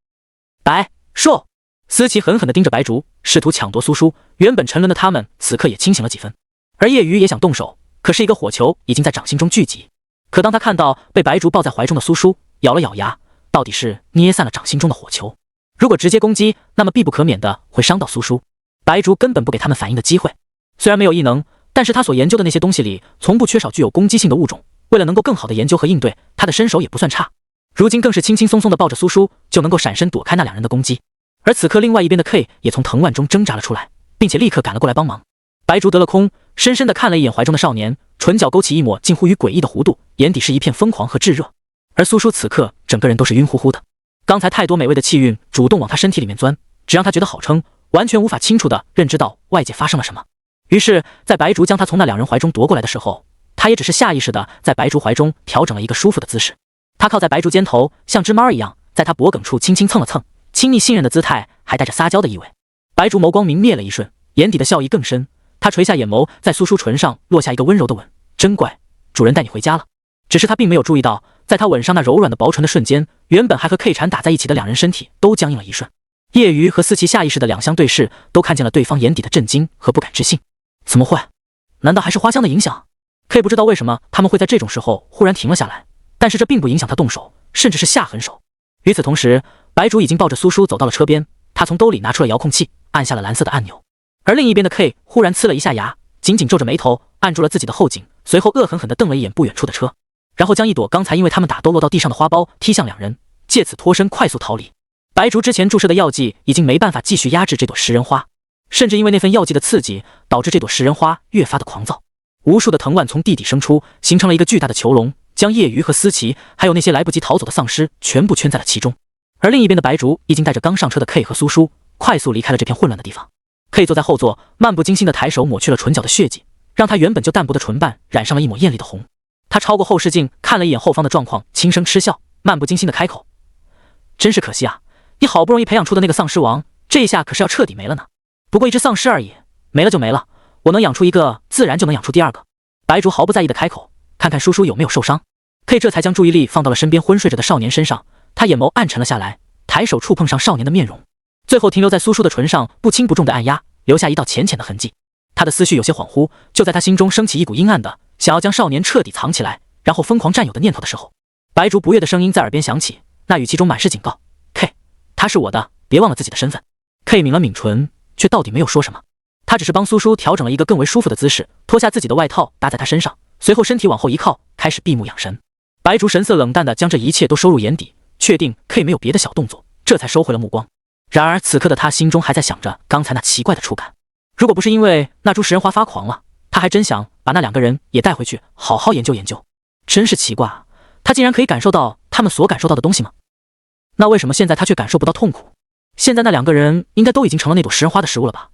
白瘦！思琪狠狠地盯着白竹，试图抢夺苏叔。原本沉沦的他们此刻也清醒了几分，而叶瑜也想动手，可是一个火球已经在掌心中聚集。可当他看到被白竹抱在怀中的苏叔，咬了咬牙，到底是捏散了掌心中的火球。如果直接攻击，那么必不可免的会伤到苏叔。白竹根本不给他们反应的机会。虽然没有异能，但是他所研究的那些东西里，从不缺少具有攻击性的物种。为了能够更好的研究和应对，他的身手也不算差。如今更是轻轻松松的抱着苏叔，就能够闪身躲开那2人的攻击。而此刻另外一边的 K 也从藤蔓中挣扎了出来，并且立刻赶了过来帮忙。白竹得了空，深深地看了一眼怀中的少年，唇角勾起一抹近乎于诡异的弧度，眼底是一片疯狂和炙热。而苏叔此刻整个人都是晕乎乎的，刚才太多美味的气韵主动往他身体里面钻，只让他觉得好撑，完全无法清楚地认知到外界发生了什么。于是在白竹将他从那2人怀中夺过来的时候，他也只是下意识地在白竹怀中调整了一个舒服的姿势。他靠在白竹肩头，像只猫一样在他脖颈处轻轻蹭了蹭，亲密信任的姿态还带着撒娇的意味。白竹眸光明灭了一瞬，眼底的笑意更深，他垂下眼眸，在苏叔唇上落下一个温柔的吻。真乖，主人带你回家了。只是他并没有注意到，在他吻上那柔软的薄唇的瞬间，原本还和 K 缠打在一起的2人身体都僵硬了一瞬。叶瑜和思琪下意识的两相对视，都看见了对方眼底的震惊和不敢置信。怎么会？难道还是花香的影响？ K 不知道为什么他们会在这种时候忽然停了下来，但是这并不影响他动手，甚至是下狠手。与此同时，白竹已经抱着苏叔走到了车边，他从兜里拿出了遥控器，按下了蓝色的按钮。而另一边的 K 忽然呲了一下牙，紧紧皱着眉头，按住了自己的后颈，随后恶狠狠地瞪了一眼不远处的车，然后将一朵刚才因为他们打斗落到地上的花苞踢向2人，借此脱身快速逃离。白竹之前注射的药剂已经没办法继续压制这朵食人花，甚至因为那份药剂的刺激，导致这朵食人花越发的狂躁。无数的藤蔓从地底生出，形成了一个巨大的囚笼，将叶鱼和思琪还有那些来不及逃走的丧尸全部圈在了其中。而另一边的白竹已经带着刚上车的 K 和苏叔快速离开了这片混乱的地方。K 坐在后座，漫不经心的抬手抹去了唇角的血迹，让他原本就淡薄的唇瓣染上了一抹艳丽的红。他超过后视镜看了一眼后方的状况，轻声嗤笑，漫不经心的开口：“真是可惜啊，你好不容易培养出的那个丧尸王，这一下可是要彻底没了呢。不过一只丧尸而已，没了就没了，我能养出一个，自然就能养出第二个。”白竹毫不在意的开口，看看叔叔有没有受伤。K 这才将注意力放到了身边昏睡着的少年身上，他眼眸暗沉了下来，抬手触碰上少年的面容，最后停留在苏叔的唇上，不轻不重的按压，留下一道浅浅的痕迹。他的思绪有些恍惚，就在他心中升起一股阴暗的想要将少年彻底藏起来，然后疯狂占有的念头的时候，白竹不悦的声音在耳边响起，那语气中满是警告：“ K， 他是我的，别忘了自己的身份。” K 抿了抿唇，却到底没有说什么。他只是帮苏叔调整了一个更为舒服的姿势，脱下自己的外套搭在他身上，随后身体往后一靠，开始闭目养神。白竹神色冷淡的将这一切都收入眼底，确定 K 没有别的小动作，这才收回了目光。然而此刻的他心中还在想着刚才那奇怪的触感，如果不是因为那株食人花发狂了，他还真想把那两个人也带回去好好研究研究。真是奇怪啊，他竟然可以感受到他们所感受到的东西吗？那为什么现在他却感受不到痛苦？现在那两个人应该都已经成了那朵食人花的食物了吧？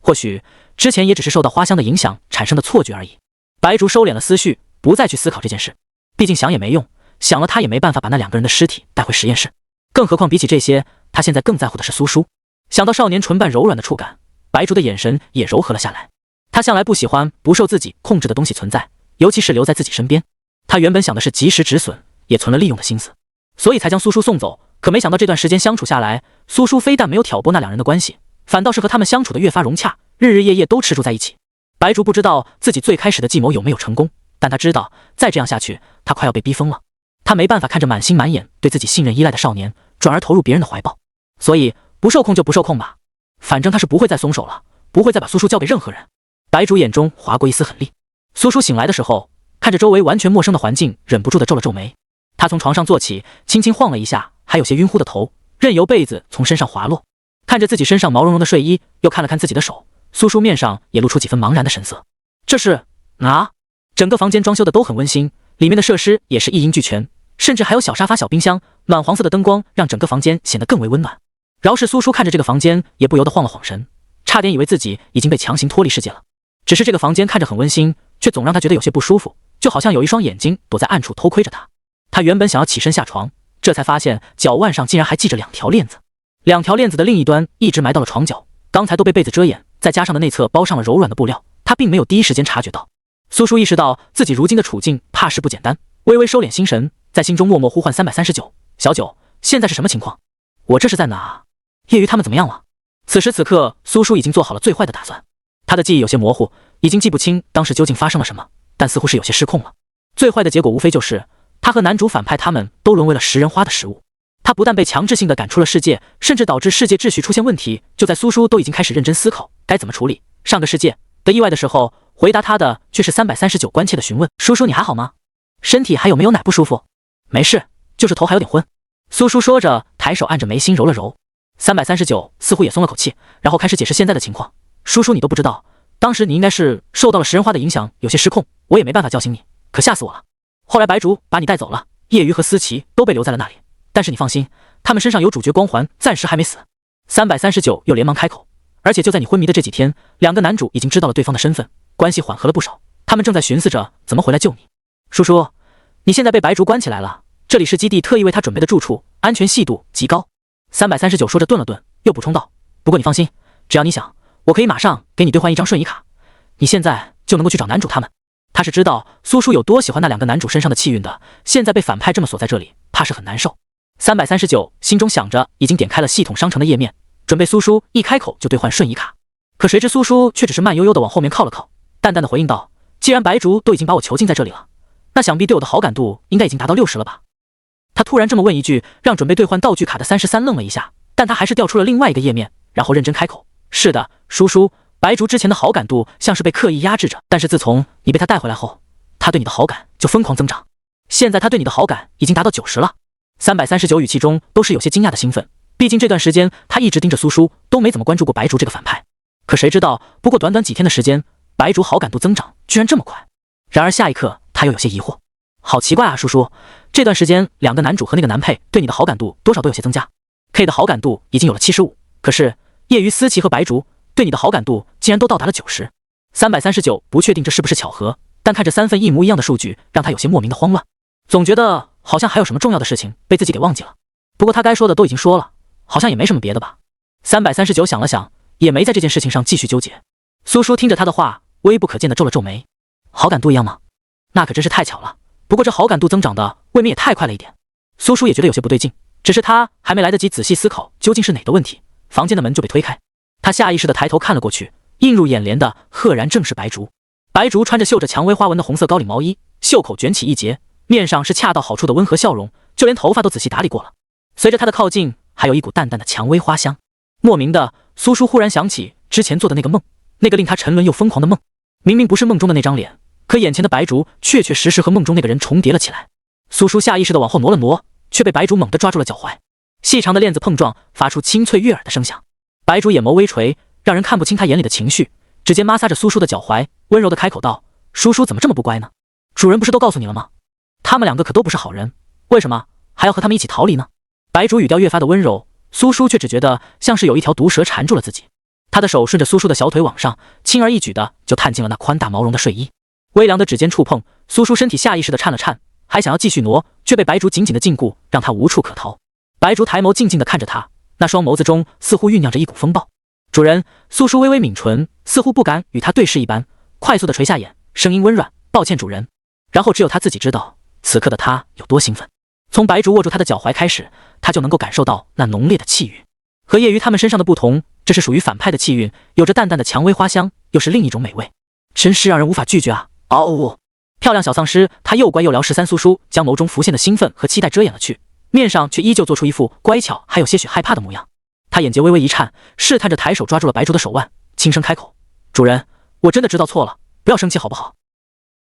或许之前也只是受到花香的影响产生的错觉而已。白竹收敛了思绪，不再去思考这件事，毕竟想也没用，想了他也没办法把那两个人的尸体带回实验室。更何况比起这些，他现在更在乎的是苏叔。想到少年唇瓣柔软的触感，白竹的眼神也柔和了下来。他向来不喜欢不受自己控制的东西存在，尤其是留在自己身边。他原本想的是及时止损，也存了利用的心思，所以才将苏叔送走。可没想到这段时间相处下来，苏叔非但没有挑拨那两人的关系，反倒是和他们相处的越发融洽，日日夜夜都吃住在一起。白竹不知道自己最开始的计谋有没有成功，但他知道再这样下去，他快要被逼疯了。他没办法看着满心满眼对自己信任依赖的少年，转而投入别人的怀抱。所以不受控就不受控吧，反正他是不会再松手了，不会再把苏叔交给任何人。白竹眼中划过一丝狠戾。苏叔醒来的时候，看着周围完全陌生的环境，忍不住的皱了皱眉。他从床上坐起，轻轻晃了一下还有些晕乎的头，任由被子从身上滑落。看着自己身上毛茸茸的睡衣，又看了看自己的手，苏叔面上也露出几分茫然的神色。这是啊？整个房间装修的都很温馨，里面的设施也是一应俱全，甚至还有小沙发、小冰箱，暖黄色的灯光让整个房间显得更为温暖。饶是苏叔看着这个房间，也不由得晃了晃神，差点以为自己已经被强行脱离世界了。只是这个房间看着很温馨，却总让他觉得有些不舒服，就好像有一双眼睛躲在暗处偷窥着他。他原本想要起身下床，这才发现脚腕上竟然还系着两条链子，两条链子的另一端一直埋到了床角，刚才都被被子遮掩，再加上的内侧包上了柔软的布料，他并没有第一时间察觉到。苏叔意识到自己如今的处境怕是不简单，微微收敛心神，在心中默默呼唤339：“小九，现在是什么情况？我这是在哪？叶鱼他们怎么样了？”此时此刻，苏叔已经做好了最坏的打算。他的记忆有些模糊，已经记不清当时究竟发生了什么，但似乎是有些失控了。最坏的结果无非就是他和男主反派他们都沦为了食人花的食物。他不但被强制性的赶出了世界，甚至导致世界秩序出现问题。就在苏叔都已经开始认真思考该怎么处理上个世界的意外的时候，回答他的却是339关切的询问：“叔叔你还好吗？身体还有没有哪不舒服？”“没事，就是头还有点昏。”苏叔说着，抬手按着眉心揉了揉。339似乎也松了口气，然后开始解释现在的情况：“叔叔你都不知道，当时你应该是受到了食人花的影响，有些失控，我也没办法叫醒你，可吓死我了。后来白竹把你带走了，叶鱼和思琪都被留在了那里，但是你放心，他们身上有主角光环，暂时还没死。”339又连忙开口：“而且就在你昏迷的这几天，两个男主已经知道了对方的身份，关系缓和了不少，他们正在寻思着怎么回来救你。叔叔，你现在被白竹关起来了，这里是基地特意为他准备的住处，安全系度极高。”339说着顿了顿，又补充道：“不过你放心，只要你想，我可以马上给你兑换一张瞬移卡，你现在就能够去找男主他们。”他是知道苏叔有多喜欢那两个男主身上的气运的，现在被反派这么锁在这里，怕是很难受。339心中想着，已经点开了系统商城的页面，准备苏叔一开口就兑换瞬移卡。可谁知苏叔却只是慢悠悠地往后面靠了靠，淡淡的回应道：“既然白竹都已经把我囚禁在这里了，那想必对我的好感度应该已经达到60了吧？”他突然这么问一句，让准备兑换道具卡的33愣了一下，但他还是调出了另外一个页面，然后认真开口：“是的，叔叔，白竹之前的好感度像是被刻意压制着，但是自从你被他带回来后，他对你的好感就疯狂增长，现在他对你的好感已经达到90了。”339语气中都是有些惊讶的兴奋，毕竟这段时间他一直盯着苏叔，都没怎么关注过白竹这个反派。可谁知道，不过短短几天的时间，白竹好感度增长居然这么快。然而下一刻，他又有些疑惑，好奇怪啊，叔叔，这段时间两个男主和那个男配对你的好感度多少都有些增加。K 的好感度已经有了75，可是业余思琪和白竹对你的好感度竟然都到达了90。339不确定这是不是巧合，但看着3份一模一样的数据，让他有些莫名的慌乱，总觉得好像还有什么重要的事情被自己给忘记了。不过他该说的都已经说了，好像也没什么别的吧。339想了想，也没在这件事情上继续纠结。苏叔听着他的话，微不可见的皱了皱眉。好感度一样吗？那可真是太巧了，不过这好感度增长的未免也太快了一点。苏叔也觉得有些不对劲，只是他还没来得及仔细思考究竟是哪个问题，房间的门就被推开。他下意识的抬头看了过去，映入眼帘的赫然正是白竹。白竹穿着绣着蔷薇花纹的红色高领毛衣，袖口卷起一截，面上是恰到好处的温和笑容，就连头发都仔细打理过了。随着他的靠近，还有一股淡淡的蔷薇花香。莫名的，苏叔忽然想起之前做的那个梦，那个令他沉沦又疯狂的梦。明明不是梦中的那张脸，可眼前的白竹确确实实和梦中那个人重叠了起来。苏叔下意识地往后挪了挪，却被白竹猛地抓住了脚踝。细长的链子碰撞，发出清脆悦耳的声响。白竹眼眸微垂，让人看不清他眼里的情绪，指尖摩挲着苏叔的脚踝，温柔地开口道：“叔叔怎么这么不乖呢？主人不是都告诉你了吗？他们两个可都不是好人，为什么还要和他们一起逃离呢？”白竹语调越发的温柔，苏叔却只觉得像是有一条毒蛇缠住了自己。他的手顺着苏叔的小腿往上，轻而易举的就探进了那宽大毛绒的睡衣。微凉的指尖触碰，苏叔身体下意识的颤了颤，还想要继续挪，却被白竹紧紧的禁锢，让他无处可逃。白竹抬眸静静的看着他，那双眸子中似乎酝酿着一股风暴。主人，苏叔微微抿唇，似乎不敢与他对视一般，快速的垂下眼，声音温软：“抱歉主人。”然后只有他自己知道，此刻的他有多兴奋。从白竹握住他的脚踝开始，他就能够感受到那浓烈的气韵。和业余他们身上的不同，这是属于反派的气韵，有着淡淡的蔷薇花香，又是另一种美味，真是让人无法拒绝啊！哦，漂亮小丧尸，他又乖又撩13苏叔将眸中浮现的兴奋和期待遮掩了去，面上却依旧做出一副乖巧还有些许害怕的模样。他眼睫微微一颤，试探着抬手抓住了白竹的手腕，轻声开口：“主人，我真的知道错了，不要生气好不好？”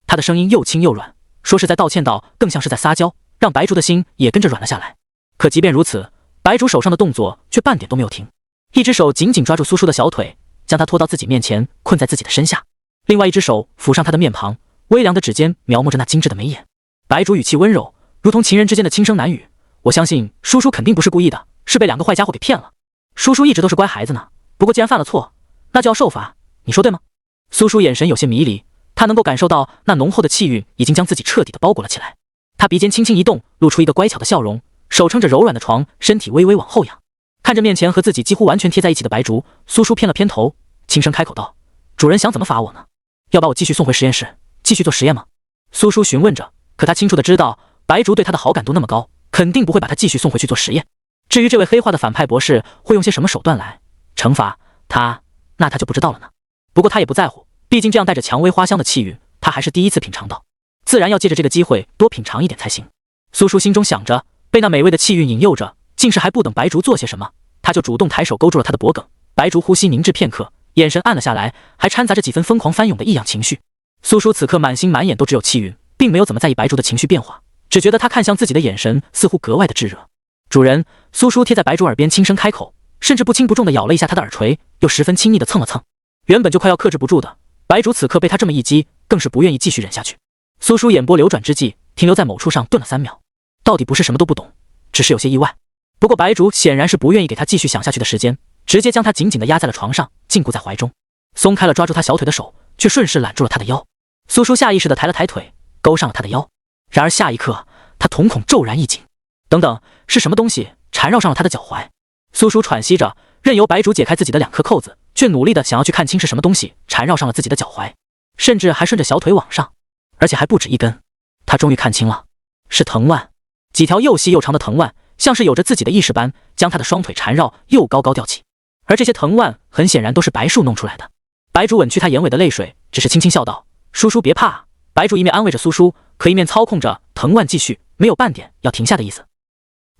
他的声音又轻又软，说是在道歉道，更像是在撒娇，让白竹的心也跟着软了下来。可即便如此，白竹手上的动作却半点都没有停，一只手紧紧抓住苏叔的小腿，将他拖到自己面前，困在自己的身下，另外一只手抚上他的面庞，微凉的指尖描摹着那精致的眉眼。白竹语气温柔，如同情人之间的轻声难语：“我相信叔叔肯定不是故意的，是被两个坏家伙给骗了。叔叔一直都是乖孩子呢，不过既然犯了错，那就要受罚，你说对吗？”苏叔眼神有些迷离，他能够感受到那浓厚的气韵已经将自己彻底的包裹了起来。他鼻尖轻轻一动，露出一个乖巧的笑容，手撑着柔软的床，身体微微往后仰，看着面前和自己几乎完全贴在一起的白竹，苏叔偏了偏头，轻声开口道：“主人想怎么罚我呢？要把我继续送回实验室，继续做实验吗？”苏叔询问着，可他清楚的知道，白竹对他的好感度那么高，肯定不会把他继续送回去做实验。至于这位黑化的反派博士会用些什么手段来惩罚他，那他就不知道了呢。不过他也不在乎，毕竟这样带着蔷薇花香的气韵，他还是第一次品尝到，自然要借着这个机会多品尝一点才行。苏叔心中想着，被那美味的气韵引诱着，竟是还不等白竹做些什么，他就主动抬手勾住了他的脖颈。白竹呼吸凝滞片刻，眼神暗了下来，还掺杂着几分疯狂翻涌的异样情绪。苏叔此刻满心满眼都只有气韵，并没有怎么在意白竹的情绪变化，只觉得他看向自己的眼神似乎格外的炙热。主人，苏叔贴在白竹耳边轻声开口，甚至不轻不重地咬了一下他的耳垂，又十分亲昵地蹭了蹭。原本就快要克制不住的白竹，此刻被他这么一击，更是不愿意继续忍下去。苏叔眼波流转之际，停留在某处上顿了3秒，到底不是什么都不懂，只是有些意外。不过白竹显然是不愿意给他继续想下去的时间，直接将他紧紧地压在了床上，禁锢在怀中，松开了抓住他小腿的手，却顺势揽住了他的腰。苏叔下意识地抬了抬腿，勾上了他的腰。然而下一刻，他瞳孔骤然一紧，等等，是什么东西缠绕上了他的脚踝？苏叔喘息着，任由白竹解开自己的2颗扣子，却努力地想要去看清是什么东西缠绕上了自己的脚踝，甚至还顺着小腿往上，而且还不止一根。他终于看清了，是藤蔓，几条又细又长的藤蔓，像是有着自己的意识般，将他的双腿缠绕，又高高吊起。而这些藤蔓很显然都是白树弄出来的。白竹吻去他眼尾的泪水，只是轻轻笑道：“叔叔别怕。”白竹一面安慰着苏叔，可一面操控着藤蔓继续，没有半点要停下的意思。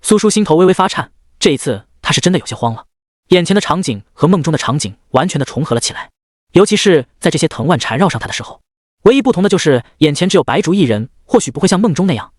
苏叔心头微微发颤，这一次他是真的有些慌了。眼前的场景和梦中的场景完全的重合了起来，尤其是在这些藤蔓缠绕上他的时候，唯一不同的就是眼前只有白竹一人，或许不会像梦中那样。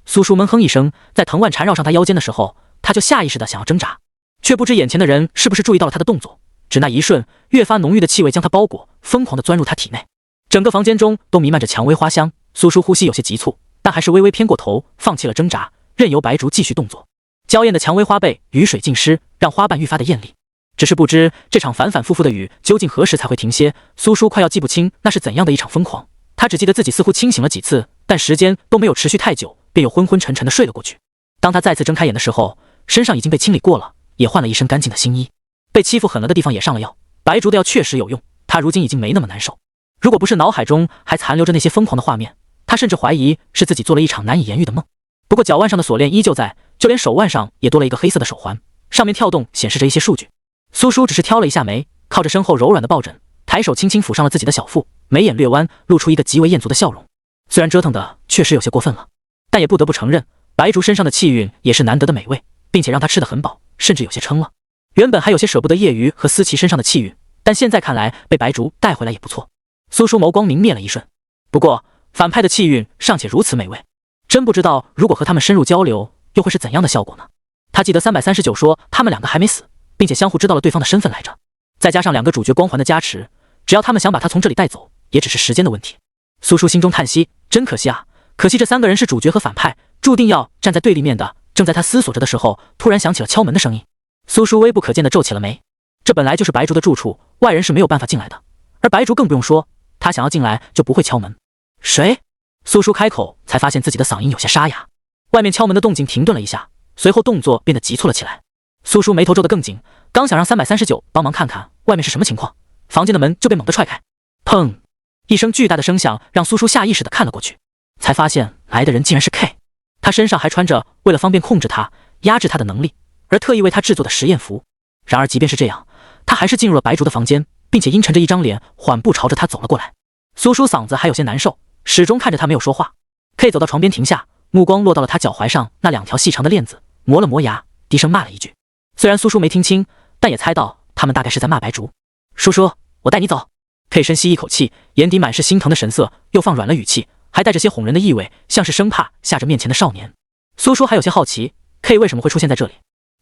苏叔闷哼一声，在藤蔓缠绕上他腰间的时候，他就下意识的想要挣扎，却不知眼前的人是不是注意到了他的动作，只那一瞬，越发浓郁的气味将他包裹，疯狂地钻入他体内。整个房间中都弥漫着蔷薇花香。苏叔呼吸有些急促，但还是微微偏过头，放弃了挣扎，任由白竹继续动作。娇艳的蔷薇花被雨水浸湿，让花瓣愈发的艳丽。只是不知这场反反复复的雨究竟何时才会停歇。苏叔快要记不清那是怎样的一场疯狂，他只记得自己似乎清醒了几次，但时间都没有持续太久，便又昏昏沉沉的睡了过去。当他再次睁开眼的时候，身上已经被清理过了，也换了一身干净的新衣。被欺负狠了的地方也上了药，白竹的药确实有用，他如今已经没那么难受。如果不是脑海中还残留着那些疯狂的画面，他甚至怀疑是自己做了一场难以言喻的梦。不过脚腕上的锁链依旧在，就连手腕上也多了一个黑色的手环，上面跳动显示着一些数据。苏叔只是挑了一下眉，靠着身后柔软的抱枕，抬手轻轻抚上了自己的小腹，眉眼略弯，露出一个极为艳足的笑容。虽然折腾的确实有些过分了，但也不得不承认，白竹身上的气韵也是难得的美味，并且让他吃得很饱，甚至有些撑了。原本还有些舍不得叶瑜和思琪身上的气韵，但现在看来被白竹带回来也不错。苏叔眸光明灭了一瞬，不过反派的气韵尚且如此美味，真不知道如果和他们深入交流又会是怎样的效果呢？他记得339说他们两个还没死，并且相互知道了对方的身份来着，再加上两个主角光环的加持，只要他们想把他从这里带走，也只是时间的问题。苏叔心中叹息，真可惜啊，可惜这三个人是主角和反派，注定要站在对立面的。正在他思索着的时候，突然响起了敲门的声音。苏叔微不可见地皱起了眉，这本来就是白竹的住处，外人是没有办法进来的，而白竹更不用说，他想要进来就不会敲门。谁？苏叔开口，才发现自己的嗓音有些沙哑。外面敲门的动静停顿了一下，随后动作变得急促了起来。苏叔眉头皱得更紧，刚想让339帮忙看看外面是什么情况，房间的门就被猛地踹开。砰！一声巨大的声响让苏叔下意识地看了过去，才发现来的人竟然是 K。 他身上还穿着为了方便控制他、压制他的能力而特意为他制作的实验服。然而即便是这样，他还是进入了白竹的房间，并且阴沉着一张脸缓步朝着他走了过来。苏叔嗓子还有些难受，始终看着他没有说话。K 走到床边停下，目光落到了他脚踝上那两条细长的链子，磨了磨牙，低声骂了一句。虽然苏叔没听清，但也猜到他们大概是在骂白竹。叔叔，我带你走。K 深吸一口气，眼底满是心疼的神色，又放软了语气，还带着些哄人的意味，像是生怕吓着面前的少年。苏叔还有些好奇 K 为什么会出现在这里，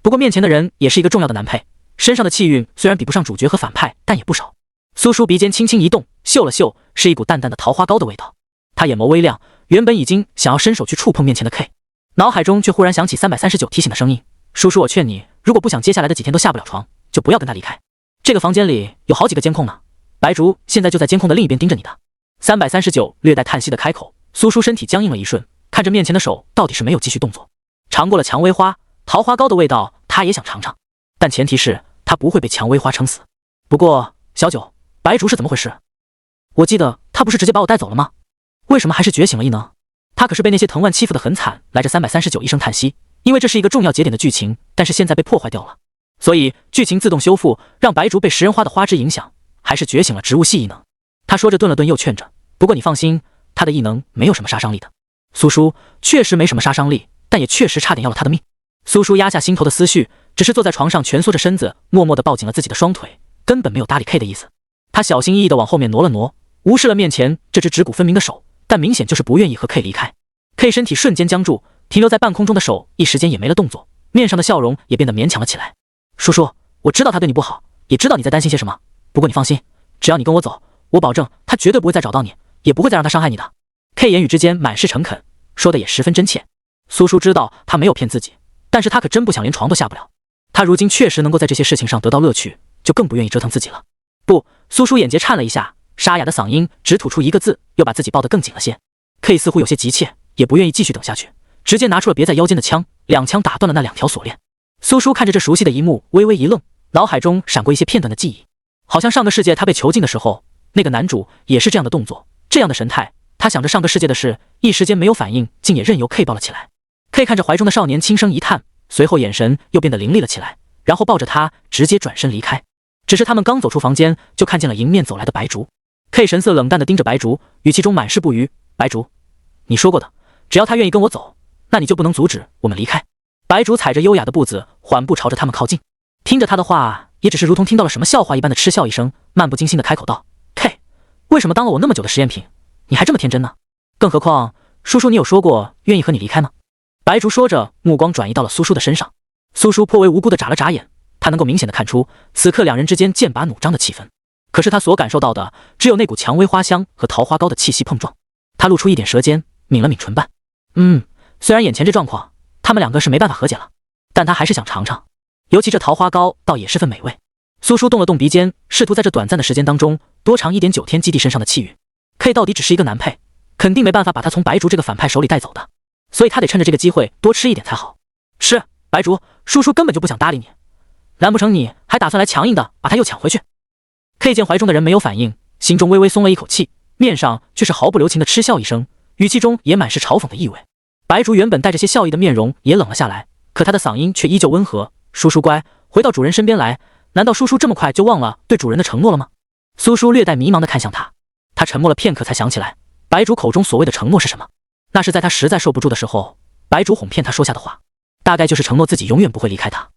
不过面前的人也是一个重要的男配，身上的气韵虽然比不上主角和反派，但也不少。苏叔鼻尖轻轻一动，嗅了嗅，是一股淡淡的桃花膏的味道。他眼眸微亮，原本已经想要伸手去触碰面前的 K， 脑海中却忽然响起339提醒的声音：叔叔，我劝你，如果不想接下来的几天都下不了床，就不要跟他离开。这个房间里有好几个监控呢，白竹现在就在监控的另一边盯着你的。339略带叹息的开口。苏叔身体僵硬了一瞬，看着面前的手，到底是没有继续动作。尝过了蔷薇花、桃花膏的味道，他也想尝尝，但前提是他不会被蔷薇花撑死。不过小九，白竹是怎么回事？我记得他不是直接把我带走了吗？为什么还是觉醒了异能？他可是被那些藤蔓欺负得很惨来着。339一声叹息，因为这是一个重要节点的剧情，但是现在被破坏掉了，所以剧情自动修复，让白竹被食人花的花枝影响，还是觉醒了植物系异能。他说着顿了顿，又劝着，不过你放心，他的异能没有什么杀伤力的。苏叔确实没什么杀伤力，但也确实差点要了他的命。苏叔压下心头的思绪，只是坐在床上蜷缩着身子，默默地抱紧了自己的双腿，根本没有搭理 K 的意思。他小心翼翼地往后面挪了挪，无视了面前这只指骨分明的手，但明显就是不愿意和 K 离开。K 身体瞬间僵住，停留在半空中的手一时间也没了动作，面上的笑容也变得勉强了起来。叔叔，我知道他对你不好，也知道你在担心些什么，不过你放心，只要你跟我走，我保证他绝对不会再找到你，也不会再让他伤害你的。K 言语之间满是诚恳，说的也十分真切。苏叔知道他没有骗自己，但是他可真不想连床都下不了。他如今确实能够在这些事情上得到乐趣，就更不愿意折腾自己了。不，苏叔眼睫颤了一下，沙哑的嗓音只吐出一个字，又把自己抱得更紧了些。K 似乎有些急切，也不愿意继续等下去，直接拿出了别在腰间的枪，两枪打断了那两条锁链。苏叔看着这熟悉的一幕，微微一愣，脑海中闪过一些片段的记忆，好像上个世界他被囚禁的时候，那个男主也是这样的动作，这样的神态。他想着上个世界的事，一时间没有反应，竟也任由 K 抱了起来。K 看着怀中的少年，轻声一叹，随后眼神又变得凌厉了起来，然后抱着他直接转身离开。只是他们刚走出房间，就看见了迎面走来的白竹。K 神色冷淡地盯着白竹，语气中满是不愉：白竹，你说过的，只要他愿意跟我走，那你就不能阻止我们离开。白竹踩着优雅的步子，缓步朝着他们靠近。听着他的话，也只是如同听到了什么笑话一般的嗤笑一声，漫不经心地开口道： K， 为什么当了我那么久的实验品，你还这么天真呢？更何况叔叔你有说过愿意和你离开吗？白竹说着，目光转移到了苏叔的身上。苏叔颇为无辜地眨了眨眼，他能够明显的看出，此刻两人之间剑拔弩张的气氛。可是他所感受到的，只有那股蔷薇花香和桃花糕的气息碰撞。他露出一点舌尖，抿了抿唇瓣。虽然眼前这状况，他们两个是没办法和解了，但他还是想尝尝。尤其这桃花糕倒也是份美味。苏叔动了动鼻尖，试图在这短暂的时间当中多尝一点9天基地身上的气运。K 到底只是一个男配，肯定没办法把他从白竹这个反派手里带走的，所以他得趁着这个机会多吃一点才好。是，白竹，叔叔根本就不想搭理你，难不成你还打算来强硬的把他又抢回去？ K 见怀中的人没有反应，心中微微松了一口气，面上却是毫不留情的嗤笑一声，语气中也满是嘲讽的意味。白竹原本带着些笑意的面容也冷了下来，可他的嗓音却依旧温和：“叔叔乖，回到主人身边来，难道叔叔这么快就忘了对主人的承诺了吗？”苏叔略带迷茫地看向他，他沉默了片刻才想起来，白竹口中所谓的承诺是什么？那是在他实在受不住的时候，白竹哄骗他说下的话，大概就是承诺自己永远不会离开他。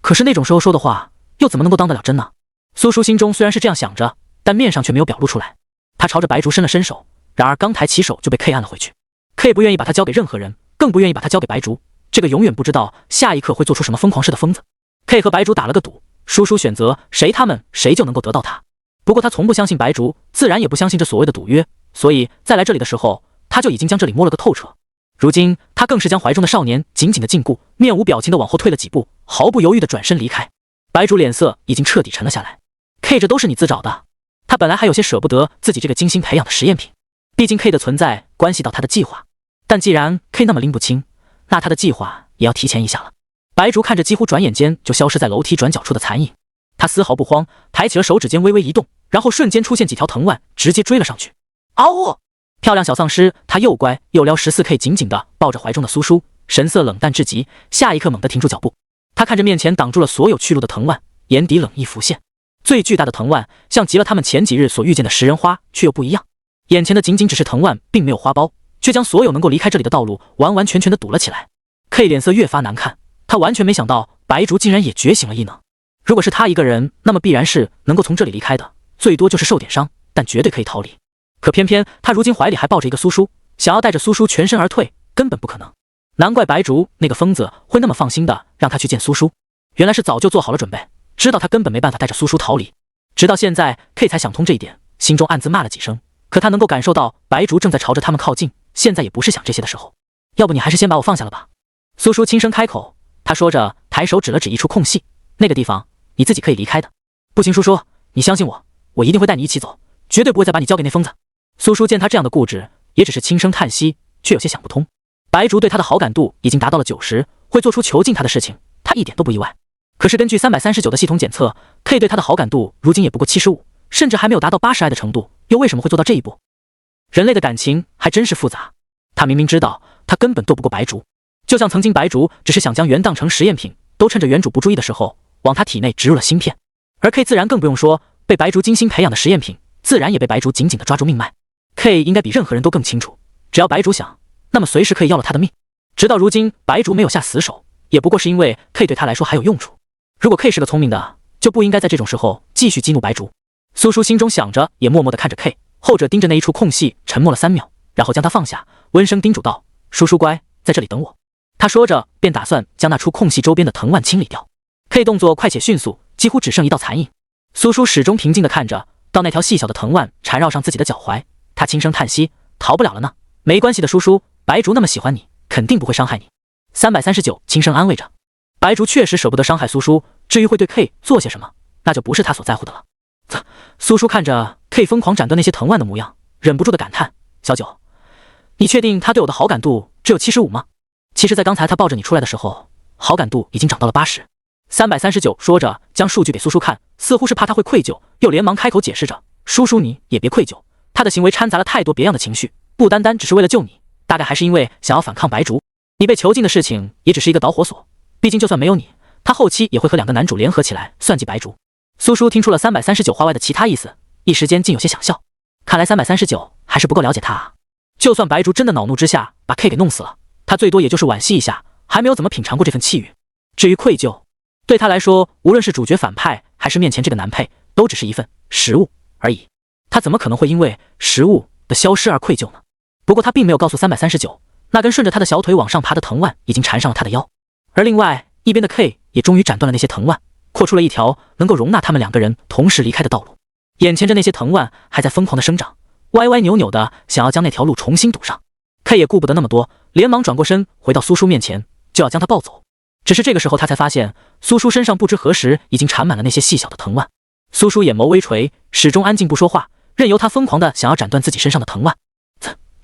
可是那种时候说的话，又怎么能够当得了真呢？苏叔心中虽然是这样想着，但面上却没有表露出来。他朝着白竹伸了伸手，然而刚抬起手就被 K 按了回去。K 不愿意把他交给任何人，更不愿意把他交给白竹，这个永远不知道下一刻会做出什么疯狂事的疯子。K 和白竹打了个赌，叔叔选择谁他们谁就能够得到他。不过他从不相信白竹，自然也不相信这所谓的赌约，所以在来这里的时候，他就已经将这里摸了个透彻。如今他更是将怀中的少年紧紧的禁锢，面无表情的往后退了几步，毫不犹豫的转身离开。白竹脸色已经彻底沉了下来。K 这都是你自找的。他本来还有些舍不得自己这个精心培养的实验品，毕竟 K 的存在关系到他的计划。但既然 K 那么拎不清，那他的计划也要提前一下了。白竹看着几乎转眼间就消失在楼梯转角处的残影，他丝毫不慌，抬起了手指尖微微一动，然后瞬间出现几条藤蔓，直接追了上去。嗷呜！漂亮小丧尸，他又乖又撩14K 紧紧地抱着怀中的苏叔，神色冷淡至极，下一刻猛地停住脚步。他看着面前挡住了所有去路的藤蔓，眼底冷意浮现。最巨大的藤蔓像极了他们前几日所遇见的食人花，却又不一样。眼前的仅仅只是藤蔓，并没有花苞，却将所有能够离开这里的道路完完全全的堵了起来。K 脸色越发难看，他完全没想到白竹竟然也觉醒了异能。如果是他一个人，那么必然是能够从这里离开的，最多就是受点伤，但绝对可以逃离。可偏偏他如今怀里还抱着一个苏叔，想要带着苏叔全身而退，根本不可能。难怪白竹那个疯子会那么放心的让他去见苏叔，原来是早就做好了准备，知道他根本没办法带着苏叔逃离。直到现在 K 才想通这一点，心中暗自骂了几声。可他能够感受到白竹正在朝着他们靠近，现在也不是想这些的时候。要不你还是先把我放下了吧。苏叔轻声开口，他说着抬手指了指一处空隙，那个地方你自己可以离开的。不行，叔叔，你相信我，我一定会带你一起走，绝对不会再把你交给那疯子。苏叔见他这样的固执，也只是轻声叹息，却有些想不通。白竹对他的好感度已经达到了90，会做出囚禁他的事情，他一点都不意外。可是根据339的系统检测， K 对他的好感度如今也不过75，甚至还没有达到80爱的程度，又为什么会做到这一步？人类的感情还真是复杂。他明明知道他根本斗不过白竹，就像曾经白竹只是想将原当成实验品，都趁着原主不注意的时候往他体内植入了芯片，而 K 自然更不用说，被白竹精心培养的实验品自然也被白竹紧紧地抓住命脉。 K 应该比任何人都更清楚，只要白竹想，那么随时可以要了他的命。直到如今白竹没有下死手，也不过是因为 K 对他来说还有用处。如果 K 是个聪明的，就不应该在这种时候继续激怒白竹。苏叔心中想着，也默默地看着 K， 后者盯着那一处空隙沉默了3秒，然后将他放下，温声叮嘱道：“叔叔乖，在这里等我。”他说着便打算将那处空隙周边的藤蔓清理掉。 K 动作快且迅速，几乎只剩一道残影。苏叔始终平静地看着，到那条细小的藤蔓缠绕上自己的脚踝，他轻声叹息：“逃不了了呢。没关系的，叔叔，白竹那么喜欢你，肯定不会伤害你。”339轻声安慰着。白竹确实舍不得伤害苏叔，至于会对 K 做些什么，那就不是他所在乎的了。苏叔看着 K 疯狂斩断那些藤蔓的模样，忍不住的感叹：“小九，你确定他对我的好感度只有75吗？其实在刚才他抱着你出来的时候，好感度已经涨到了80。”339说着将数据给苏叔看，似乎是怕他会愧疚，又连忙开口解释着：“叔叔你也别愧疚，他的行为掺杂了太多别样的情绪，不单单只是为了救你，大概还是因为想要反抗白竹。你被囚禁的事情也只是一个导火索，毕竟就算没有你，他后期也会和2个男主联合起来算计白竹。”苏叔听出了339话外的其他意思，一时间竟有些想笑。看来339还是不够了解他啊。就算白竹真的恼怒之下把 K 给弄死了，他最多也就是惋惜一下，还没有怎么品尝过这份气运。至于愧疚，对他来说，无论是主角反派还是面前这个男配，都只是一份食物而已。他怎么可能会因为食物的消失而愧疚呢？不过他并没有告诉339，那根顺着他的小腿往上爬的藤蔓已经缠上了他的腰。而另外一边的 K 也终于斩断了那些藤蔓，扩出了一条能够容纳他们两个人同时离开的道路。眼前着那些藤蔓还在疯狂的生长，歪歪扭扭的想要将那条路重新堵上。K 也顾不得那么多，连忙转过身回到苏叔面前，就要将他抱走。只是这个时候他才发现，苏叔身上不知何时已经缠满了那些细小的藤蔓。苏叔眼眸微垂，始终安静不说话，任由他疯狂的想要斩断自己身上的藤蔓。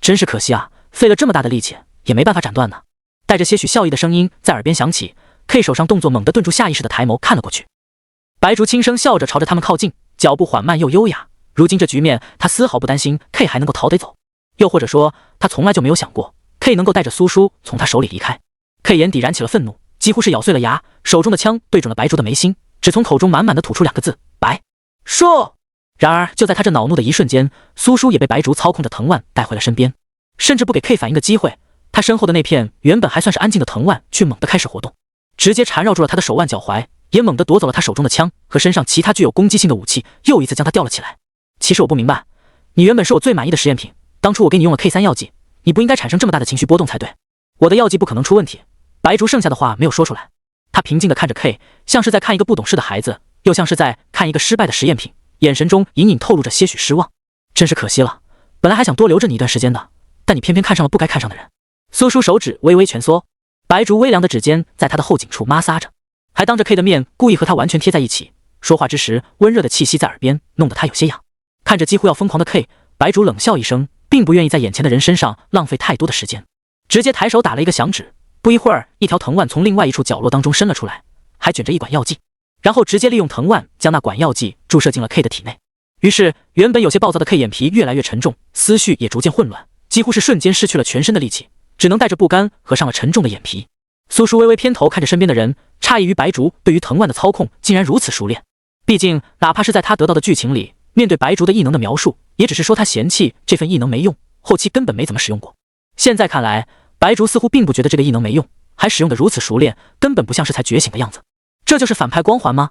真是可惜啊，费了这么大的力气也没办法斩断呢。带着些许笑意的声音在耳边响起， K 手上动作猛地顿住，下意识的抬眸看了过去。白竹轻声笑着朝着他们靠近，脚步缓慢又优雅。如今这局面，他丝毫不担心 K 还能够逃得走，又或者说，他从来就没有想过 K 能够带着苏叔从他手里离开。K 眼底燃起了愤怒，几乎是咬碎了牙，手中的枪对准了白竹的眉心，只从口中满满的吐出两个字：白叔。然而就在他这恼怒的一瞬间，苏叔也被白竹操控着藤蔓带回了身边，甚至不给 K 反应的机会。他身后的那片原本还算是安静的藤蔓，却猛地开始活动，直接缠绕住了他的手腕脚踝，也猛地夺走了他手中的枪和身上其他具有攻击性的武器，又一次将他吊了起来。其实我不明白，你原本是我最满意的实验品，当初我给你用了 K3 药剂，你不应该产生这么大的情绪波动才对。我的药剂不可能出问题。白竹剩下的话没有说出来，他平静地看着 K， 像是在看一个不懂事的孩子，又像是在看一个失败的实验品，眼神中隐隐透露着些许失望。真是可惜了，本来还想多留着你一段时间的，但你偏偏看上了不该看上的人。苏叔手指微微蜷缩，白竹微凉的指尖在他的后颈处摩挲着，还当着 K 的面故意和他完全贴在一起，说话之时温热的气息在耳边，弄得他有些痒。看着几乎要疯狂的 K， 白竹冷笑一声，并不愿意在眼前的人身上浪费太多的时间，直接抬手打了一个响指。不一会儿，一条藤蔓从另外一处角落当中伸了出来，还卷着一管药剂，然后直接利用藤蔓将那管药剂注射进了 K 的体内。于是原本有些暴躁的 K 眼皮越来越沉重，思绪也逐渐混乱，几乎是瞬间失去了全身的力气，只能带着不甘合上了沉重的眼皮。苏叔微微偏头看着身边的人，诧异于白竹对于藤蔓的操控竟然如此熟练。毕竟哪怕是在他得到的剧情里，面对白竹的异能的描述，也只是说他嫌弃这份异能没用，后期根本没怎么使用过。现在看来，白竹似乎并不觉得这个异能没用，还使用得如此熟练，根本不像是才觉醒的样子。这就是反派光环吗？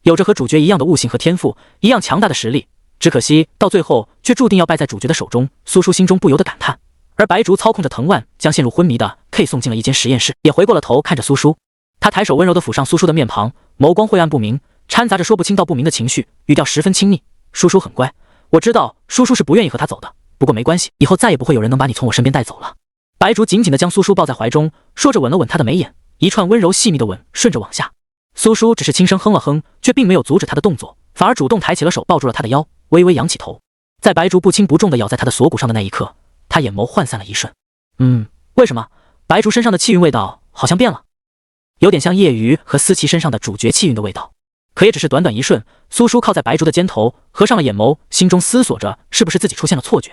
有着和主角一样的悟性和天赋，一样强大的实力，只可惜到最后却注定要败在主角的手中。苏叔心中不由得感叹。而白竹操控着藤蔓，将陷入昏迷的 K 送进了一间实验室，也回过了头看着苏叔。他抬手温柔地抚上苏叔的面庞，眸光晦暗不明，掺杂着说不清道不明的情绪，语调十分亲昵。叔叔很乖，我知道叔叔是不愿意和他走的，不过没关系，以后再也不会有人能把你从我身边带走了。白竹紧紧地将苏叔抱在怀中，说着吻了吻他的眉眼，一串温柔细密的吻顺着往下。苏叔只是轻声哼了哼，却并没有阻止他的动作，反而主动抬起了手抱住了他的腰，微微扬起头。在白竹不轻不重地咬在他的锁骨上的那一刻，他眼眸涣散了一瞬。为什么白竹身上的气韵味道好像变了？有点像叶瑜和思琪身上的主角气韵的味道。可也只是短短一瞬，苏叔靠在白竹的肩头，合上了眼眸，心中思索着是不是自己出现了错觉。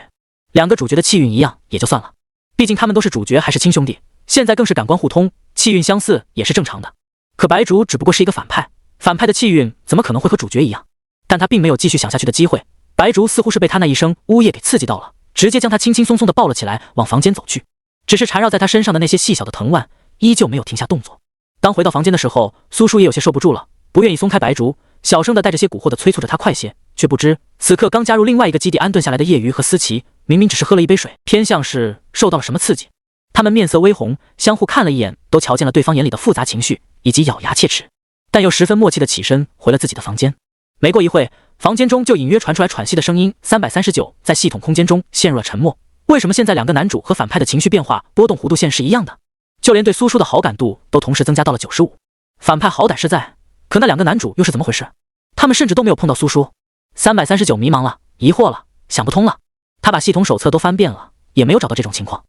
两个主角的气韵一样也就算了，毕竟他们都是主角还是亲兄弟，现在更是感官互通，气韵相似也是正常的。可白竹只不过是一个反派，反派的气韵怎么可能会和主角一样？但他并没有继续想下去的机会。白竹似乎是被他那一声呜咽给刺激到了，直接将他轻轻松松地抱了起来，往房间走去。只是缠绕在他身上的那些细小的藤蔓依旧没有停下动作。当回到房间的时候，苏叔也有些受不住了，不愿意松开白竹，小声的带着些蛊惑的催促着他快些，却不知此刻刚加入另外一个基地安顿下来的叶瑜和思琪，明明只是喝了一杯水，偏像是受到了什么刺激。他们面色微红，相互看了一眼，都瞧见了对方眼里的复杂情绪，以及咬牙切齿，但又十分默契的起身回了自己的房间。没过一会，房间中就隐约传出来喘息的声音。339在系统空间中陷入了沉默。为什么现在两个男主和反派的情绪变化波动弧度线是一样的？就连对苏叔的好感度都同时增加到了95。反派好歹是在，可那两个男主又是怎么回事？他们甚至都没有碰到苏叔。339迷茫了，疑惑了，想不通了。他把系统手册都翻遍了，也没有找到这种情况。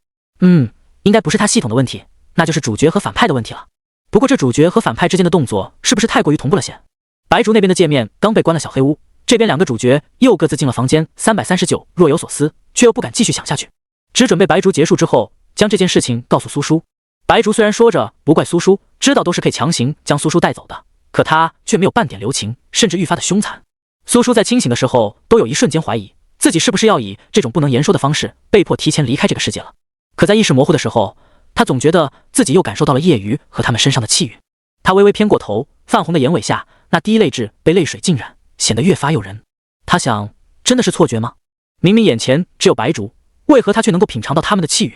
应该不是他系统的问题，那就是主角和反派的问题了。不过这主角和反派之间的动作是不是太过于同步了些？白竹那边的界面刚被关了小黑屋，这边两个主角又各自进了房间。339若有所思，却又不敢继续想下去，只准备白竹结束之后将这件事情告诉苏叔。白竹虽然说着不怪苏叔，知道都是可以强行将苏叔带走的，可他却没有半点留情，甚至愈发的凶残。苏叔在清醒的时候都有一瞬间怀疑自己是不是要以这种不能言说的方式被迫提前离开这个世界了。可在意识模糊的时候，他总觉得自己又感受到了叶瑜和他们身上的气韵。他微微偏过头，泛红的眼尾下那滴泪痣被泪水浸染，显得越发诱人。他想，真的是错觉吗？明明眼前只有白竹，为何他却能够品尝到他们的气韵？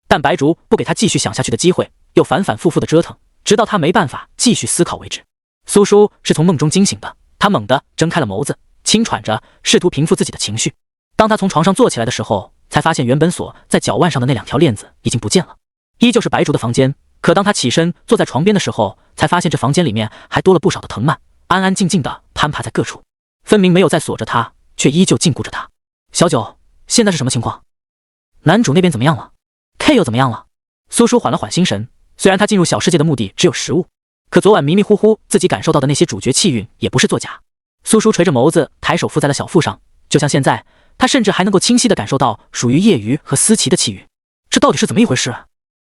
但白竹不给他继续想下去的机会，又反反复复的折腾，直到他没办法继续思考为止。苏叔是从梦中惊醒的，他猛地睁开了眸子，轻喘着，试图平复自己的情绪。当他从床上坐起来的时候，才发现原本锁在脚腕上的那2条链子已经不见了，依旧是白竹的房间。可当他起身坐在床边的时候，才发现这房间里面还多了不少的藤蔓，安安静静地攀爬在各处，分明没有在锁着他，却依旧禁锢着他。小九，现在是什么情况？男主那边怎么样了？ K 又怎么样了？苏叔缓了缓心神，虽然他进入小世界的目的只有食物，可昨晚迷迷糊糊自己感受到的那些主角气韵也不是作假。苏叔垂着眸子，抬手附在了小腹上，就像现在，他甚至还能够清晰地感受到属于叶鱼和思琪的气韵。这到底是怎么一回事？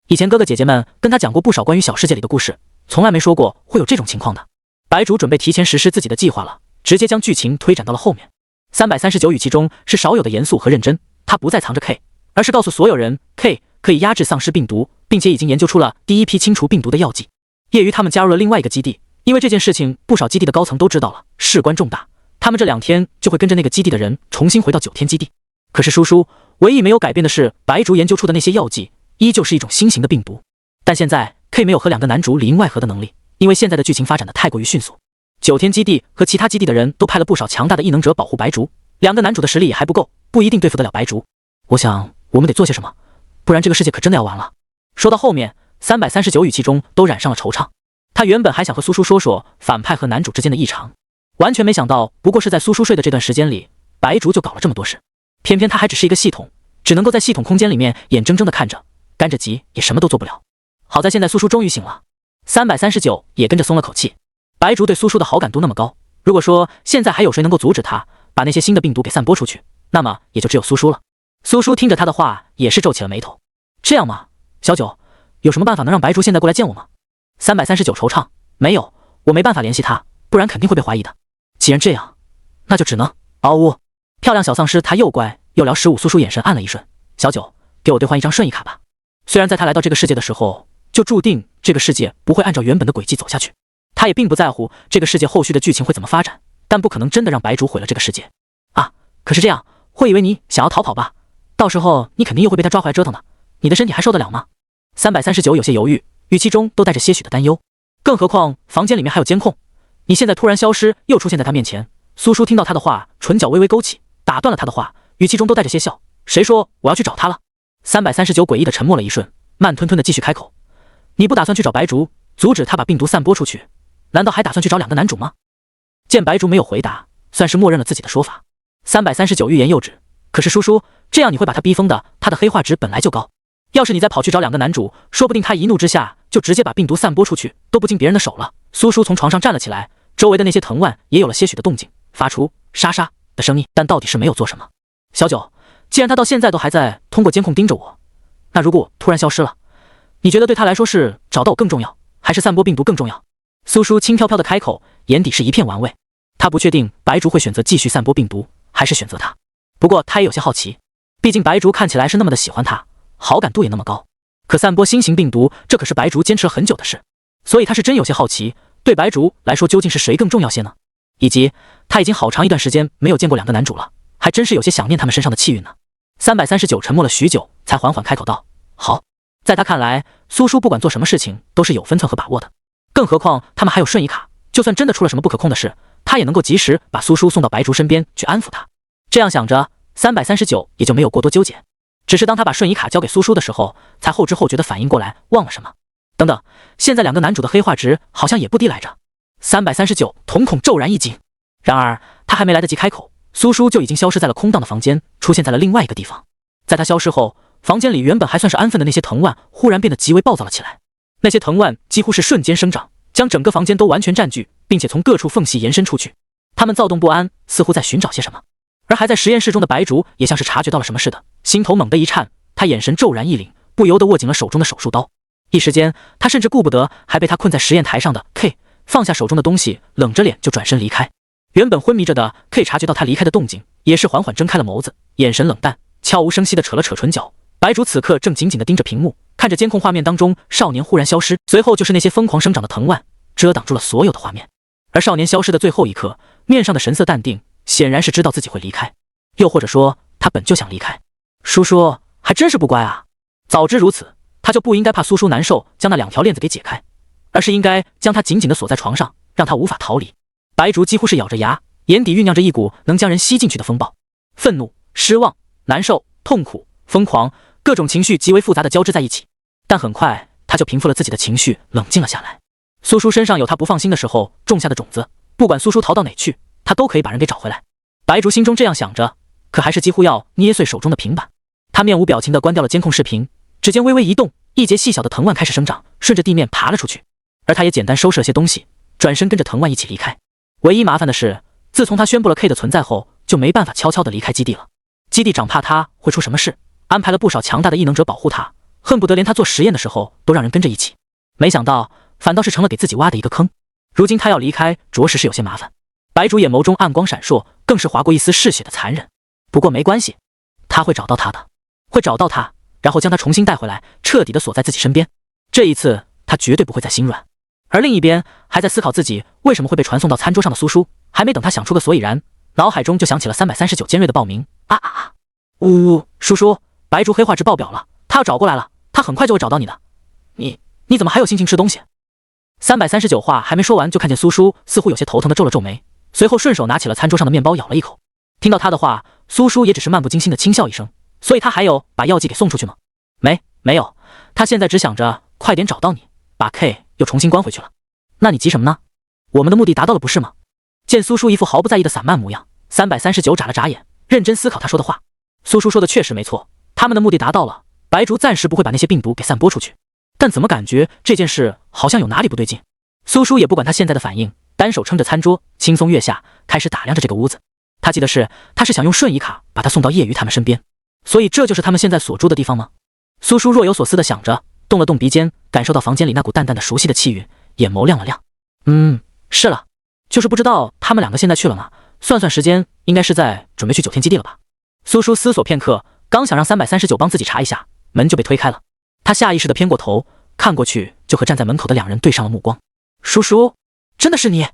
以前哥哥姐姐们跟他讲过不少关于小世界里的故事，从来没说过会有这种情况的。白竹准备提前实施自己的计划了，直接将剧情推展到了后面。339语气中是少有的严肃和认真，他不再藏着 K， 而是告诉所有人 K 可以压制丧尸病毒，并且已经研究出了第一批清除病毒的药剂。业余他们加入了另外一个基地，因为这件事情不少基地的高层都知道了，事关重大，他们这2天就会跟着那个基地的人重新回到9天基地。可是叔叔唯一没有改变的是，白竹研究出的那些药剂依旧是一种新型的病毒，但现在 K 没有和2个男主里应外合的能力，因为现在的剧情发展的太过于迅速。9天基地和其他基地的人都派了不少强大的异能者保护白竹，2个男主的实力也还不够，不一定对付得了白竹。我想我们得做些什么，不然这个世界可真的要完了。说到后面，339语气中都染上了惆怅。他原本还想和苏叔说说反派和男主之间的异常，完全没想到不过是在苏叔睡的这段时间里，白竹就搞了这么多事。偏偏他还只是一个系统，只能够在系统空间里面眼睁睁地看着，干着急也什么都做不了。好在现在苏叔终于醒了，339也跟着松了口气。白竹对苏叔的好感度那么高，如果说现在还有谁能够阻止他把那些新的病毒给散播出去，那么也就只有苏叔了。苏叔听着他的话也是皱起了眉头。这样吗？小九，有什么办法能让白竹现在过来见我吗？339惆怅，没有，我没办法联系他，不然肯定会被怀疑的。既然这样，那就只能嗷呜。漂亮小丧尸他又乖又聊15，苏叔眼神暗了一瞬。小九，给我兑换一张瞬移卡吧。虽然在他来到这个世界的时候就注定这个世界不会按照原本的轨迹走下去，他也并不在乎这个世界后续的剧情会怎么发展，但不可能真的让白竹毁了这个世界啊。可是这样会以为你想要逃跑吧，到时候你肯定又会被他抓回来折腾的，你的身体还受得了吗？339有些犹豫，语气中都带着些许的担忧。更何况房间里面还有监控，你现在突然消失又出现在他面前。苏叔听到他的话，唇角微微勾起，打断了他的话，语气中都带着些笑。谁说我要去找他了？339诡异的沉默了一瞬，慢吞吞的继续开口，你不打算去找白竹阻止他把病毒散播出去，难道还打算去找2个男主吗？见白竹没有回答，算是默认了自己的说法。339欲言又止，可是叔叔这样你会把他逼疯的，他的黑化值本来就高，要是你再跑去找2个男主，说不定他一怒之下就直接把病毒散播出去，都不进别人的手了。苏叔从床上站了起来，周围的那些藤蔓也有了些许的动静，发出沙沙的声音，但到底是没有做什么。小九，既然他到现在都还在通过监控盯着我，那如果我突然消失了，你觉得对他来说是找到我更重要，还是散播病毒更重要？苏叔轻飘飘的开口，眼底是一片玩味。他不确定白竹会选择继续散播病毒，还是选择他。不过他也有些好奇，毕竟白竹看起来是那么的喜欢他，好感度也那么高，可散播新型病毒，这可是白竹坚持了很久的事，所以他是真有些好奇，对白竹来说究竟是谁更重要些呢？以及他已经好长一段时间没有见过2个男主了，还真是有些想念他们身上的气韵呢。339沉默了许久，才缓缓开口道：好。在他看来，苏叔不管做什么事情都是有分寸和把握的，更何况他们还有瞬移卡，就算真的出了什么不可控的事，他也能够及时把苏叔送到白竹身边去安抚他。这样想着，339也就没有过多纠结，只是当他把瞬移卡交给苏叔的时候，才后知后觉的反应过来，忘了什么。等等，现在2个男主的黑化值好像也不低来着。339瞳孔骤然一紧，然而他还没来得及开口，苏叔就已经消失在了空荡的房间，出现在了另外一个地方。在他消失后，房间里原本还算是安分的那些藤蔓忽然变得极为暴躁了起来，那些藤蔓几乎是瞬间生长，将整个房间都完全占据，并且从各处缝隙延伸出去。他们躁动不安，似乎在寻找些什么。而还在实验室中的白竹也像是察觉到了什么似的，心头猛地一颤，他眼神骤然一凛，不由得握紧了手中的手术刀。一时间，他甚至顾不得还被他困在实验台上的 K， 放下手中的东西，冷着脸就转身离开。原本昏迷着的 K 察觉到他离开的动静，也是缓缓睁开了眸子，眼神冷淡，悄无声息地扯了扯唇角。白竹此刻正紧紧地盯着屏幕，看着监控画面当中少年忽然消失，随后就是那些疯狂生长的藤蔓遮挡住了所有的画面。而少年消失的最后一刻，面上的神色淡定，显然是知道自己会离开，又或者说他本就想离开。叔叔还真是不乖啊，早知如此，他就不应该怕苏叔难受将那2条链子给解开，而是应该将他紧紧地锁在床上，让他无法逃离。白竹几乎是咬着牙，眼底酝酿着一股能将人吸进去的风暴，愤怒、失望、难受、痛苦、疯狂，各种情绪极为复杂的交织在一起。但很快他就平复了自己的情绪，冷静了下来。苏叔身上有他不放心的时候种下的种子，不管苏叔逃到哪去，他都可以把人给找回来。白竹心中这样想着，可还是几乎要捏碎手中的平板。他面无表情地关掉了监控视频，指尖微微一动，一节细小的藤蔓开始生长，顺着地面爬了出去。而他也简单收拾了些东西，转身跟着藤蔓一起离开。唯一麻烦的是，自从他宣布了 K 的存在后，就没办法悄悄地离开基地了。基地长怕他会出什么事，安排了不少强大的异能者保护他，恨不得连他做实验的时候都让人跟着一起。没想到反倒是成了给自己挖的一个坑。如今他要离开，着实是有些麻烦。白竹眼眸中暗光闪烁，更是划过一丝嗜血的残忍。不过没关系，他会找到他的，会找到他，然后将他重新带回来，彻底的锁在自己身边。这一次他绝对不会再心软。而另一边还在思考自己为什么会被传送到餐桌上的苏叔，还没等他想出个所以然，脑海中就响起了339尖锐的报名。呜，叔叔，白竹黑化值爆表了，他要找过来了，他很快就会找到你的。你怎么还有心情吃东西？339话还没说完，就看见苏叔似乎有些头疼的皱了皱眉，随后顺手拿起了餐桌上的面包咬了一口。听到他的话，苏叔也只是漫不经心的轻笑一声。所以他还有把药剂给送出去吗？没有，他现在只想着快点找到你，把 K 又重新关回去了。那你急什么呢？我们的目的达到了不是吗？见苏叔一副毫不在意的散漫模样，339眨了眨眼，认真思考他说的话。苏叔说的确实没错，他们的目的达到了，白竹暂时不会把那些病毒给散播出去。但怎么感觉这件事好像有哪里不对劲？苏叔也不管他现在的反应，单手撑着餐桌，轻松跃下，开始打量着这个屋子。他记得他是想用瞬移卡把他送到叶鱼他们身边，所以这就是他们现在所住的地方吗？苏叔若有所思地想着，动了动鼻尖，感受到房间里那股淡淡的熟悉的气韵，眼眸亮了亮。是了，就是不知道他们两个现在去了哪，算算时间，应该是在准备去9天基地了吧。苏叔思索片刻，刚想让339帮自己查一下，门就被推开了。他下意识地偏过头，看过去就和站在门口的两人对上了目光。叔叔，真的是你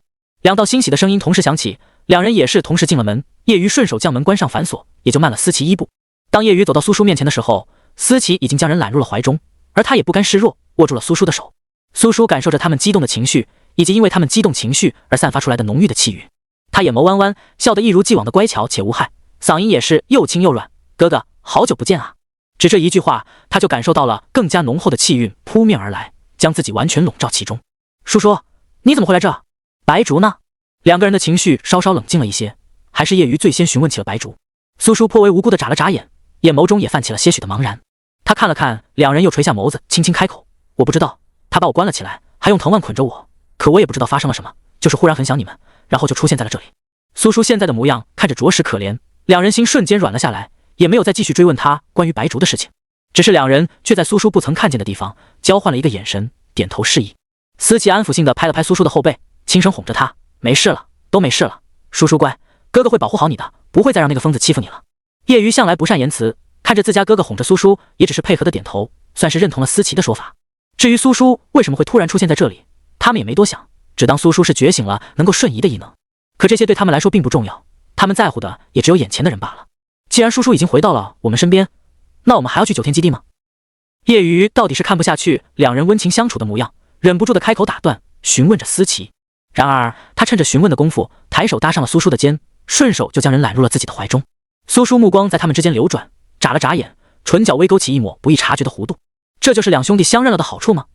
！2道欣喜的声音同时响起，两人也是同时进了门。叶鱼顺手将门关上反锁，也就慢了思琪一步。当叶鱼走到苏叔面前的时候，思琪已经将人揽入了怀中，而他也不甘示弱，握住了苏叔的手。苏叔感受着他们激动的情绪，以及因为他们激动情绪而散发出来的浓郁的气韵。他眼眸弯弯，笑得一如既往的乖巧且无害，嗓音也是又轻又软：“哥哥，好久不见啊！”只这一句话，他就感受到了更加浓厚的气韵扑面而来，将自己完全笼罩其中。叔叔，你怎么会来这？白竹呢？两个人的情绪稍稍冷静了一些，还是叶鱼最先询问起了白竹。苏叔颇为无辜地眨了眨眼，眼眸中也泛起了些许的茫然。他看了看两人，又垂下眸子，轻轻开口：“我不知道，他把我关了起来，还用藤蔓捆着我，可我也不知道发生了什么，就是忽然很想你们，然后就出现在了这里。”苏叔现在的模样看着着实可怜，两人心瞬间软了下来，也没有再继续追问他关于白竹的事情，只是两人却在苏叔不曾看见的地方交换了一个眼神，点头示意。思琪安抚性地拍了拍苏叔的后背，轻声哄着他：“没事了，都没事了，叔叔乖，哥哥会保护好你的，不会再让那个疯子欺负你了。”叶鱼向来不善言辞，看着自家哥哥哄着苏叔，也只是配合的点头，算是认同了思琪的说法。至于苏叔为什么会突然出现在这里，他们也没多想，只当苏叔是觉醒了能够瞬移的异能。可这些对他们来说并不重要，他们在乎的也只有眼前的人罢了。既然叔叔已经回到了我们身边，那我们还要去9天基地吗？叶鱼到底是看不下去两人温情相处的模样，忍不住的开口打断，询问着思琪。然而他趁着询问的功夫，抬手搭上了苏叔的肩，顺手就将人揽入了自己的怀中。苏叔目光在他们之间流转，眨了眨眼，唇角微勾起一抹不易察觉的弧度。这就是两兄弟相认了的好处吗？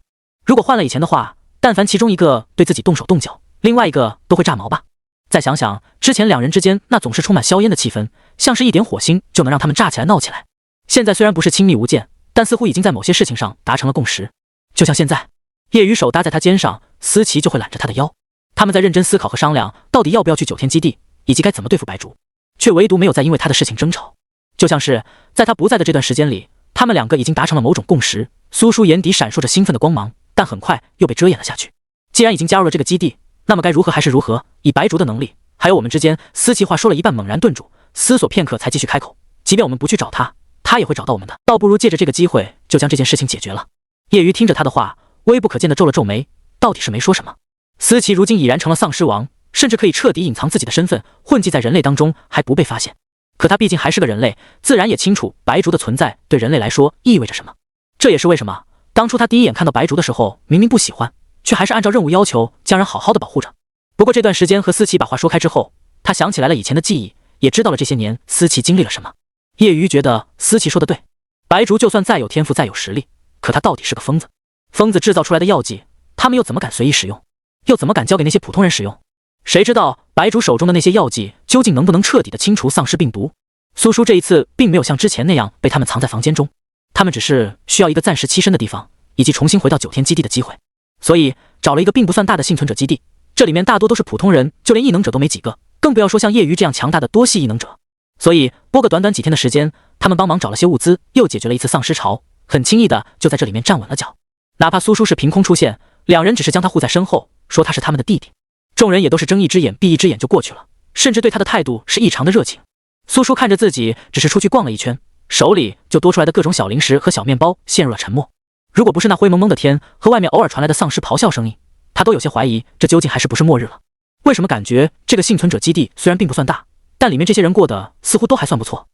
如果换了以前的话，但凡其中一个对自己动手动脚，另外一个都会炸毛吧。再想想之前两人之间那总是充满硝烟的气氛，像是一点火星就能让他们炸起来闹起来。现在虽然不是亲密无间，但似乎已经在某些事情上达成了共识。就像现在，叶鱼手搭在他肩上，思琪就会揽着他的腰，他们在认真思考和商量到底要不要去9天基地，以及该怎么对付白竹，却唯独没有再因为他的事情争吵。就像是在他不在的这段时间里，他们两个已经达成了某种共识。苏叔眼底闪烁着兴奋的光芒，但很快又被遮掩了下去。既然已经加入了这个基地，那么该如何还是如何。以白竹的能力，还有我们之间，思琪话说了一半猛然顿住，思索片刻才继续开口：即便我们不去找他，他也会找到我们的，倒不如借着这个机会就将这件事情解决了。叶鱼听着他的话，微不可见的皱了皱眉，到底是没说什么。思琪如今已然成了丧尸王，甚至可以彻底隐藏自己的身份，混迹在人类当中还不被发现。可他毕竟还是个人类，自然也清楚白竹的存在对人类来说意味着什么。这也是为什么当初他第一眼看到白竹的时候，明明不喜欢，却还是按照任务要求将人好好的保护着。不过这段时间和思琪把话说开之后，他想起来了以前的记忆，也知道了这些年思琪经历了什么。叶瑜觉得思琪说的对，白竹就算再有天赋再有实力，可他到底是个疯子。疯子制造出来的药剂，他们又怎么敢随意使用？又怎么敢交给那些普通人使用？谁知道白竹手中的那些药剂究竟能不能彻底的清除丧尸病毒？苏叔这一次并没有像之前那样被他们藏在房间中，他们只是需要一个暂时栖身的地方，以及重新回到9天基地的机会，所以找了一个并不算大的幸存者基地。这里面大多都是普通人，就连异能者都没几个，更不要说像叶瑜这样强大的多系异能者。所以拨个短短几天的时间，他们帮忙找了些物资，又解决了一次丧尸潮，很轻易的就在这里面站稳了脚。哪怕苏叔是凭空出现，两人只是将他护在身后，说他是他们的弟弟，众人也都是睁一只眼闭一只眼就过去了，甚至对他的态度是异常的热情。苏叔看着自己只是出去逛了一圈，手里就多出来的各种小零食和小面包，陷入了沉默。如果不是那灰蒙蒙的天和外面偶尔传来的丧尸咆哮声音，他都有些怀疑这究竟还是不是末日了。为什么感觉这个幸存者基地虽然并不算大，但里面这些人过得似乎都还算不错，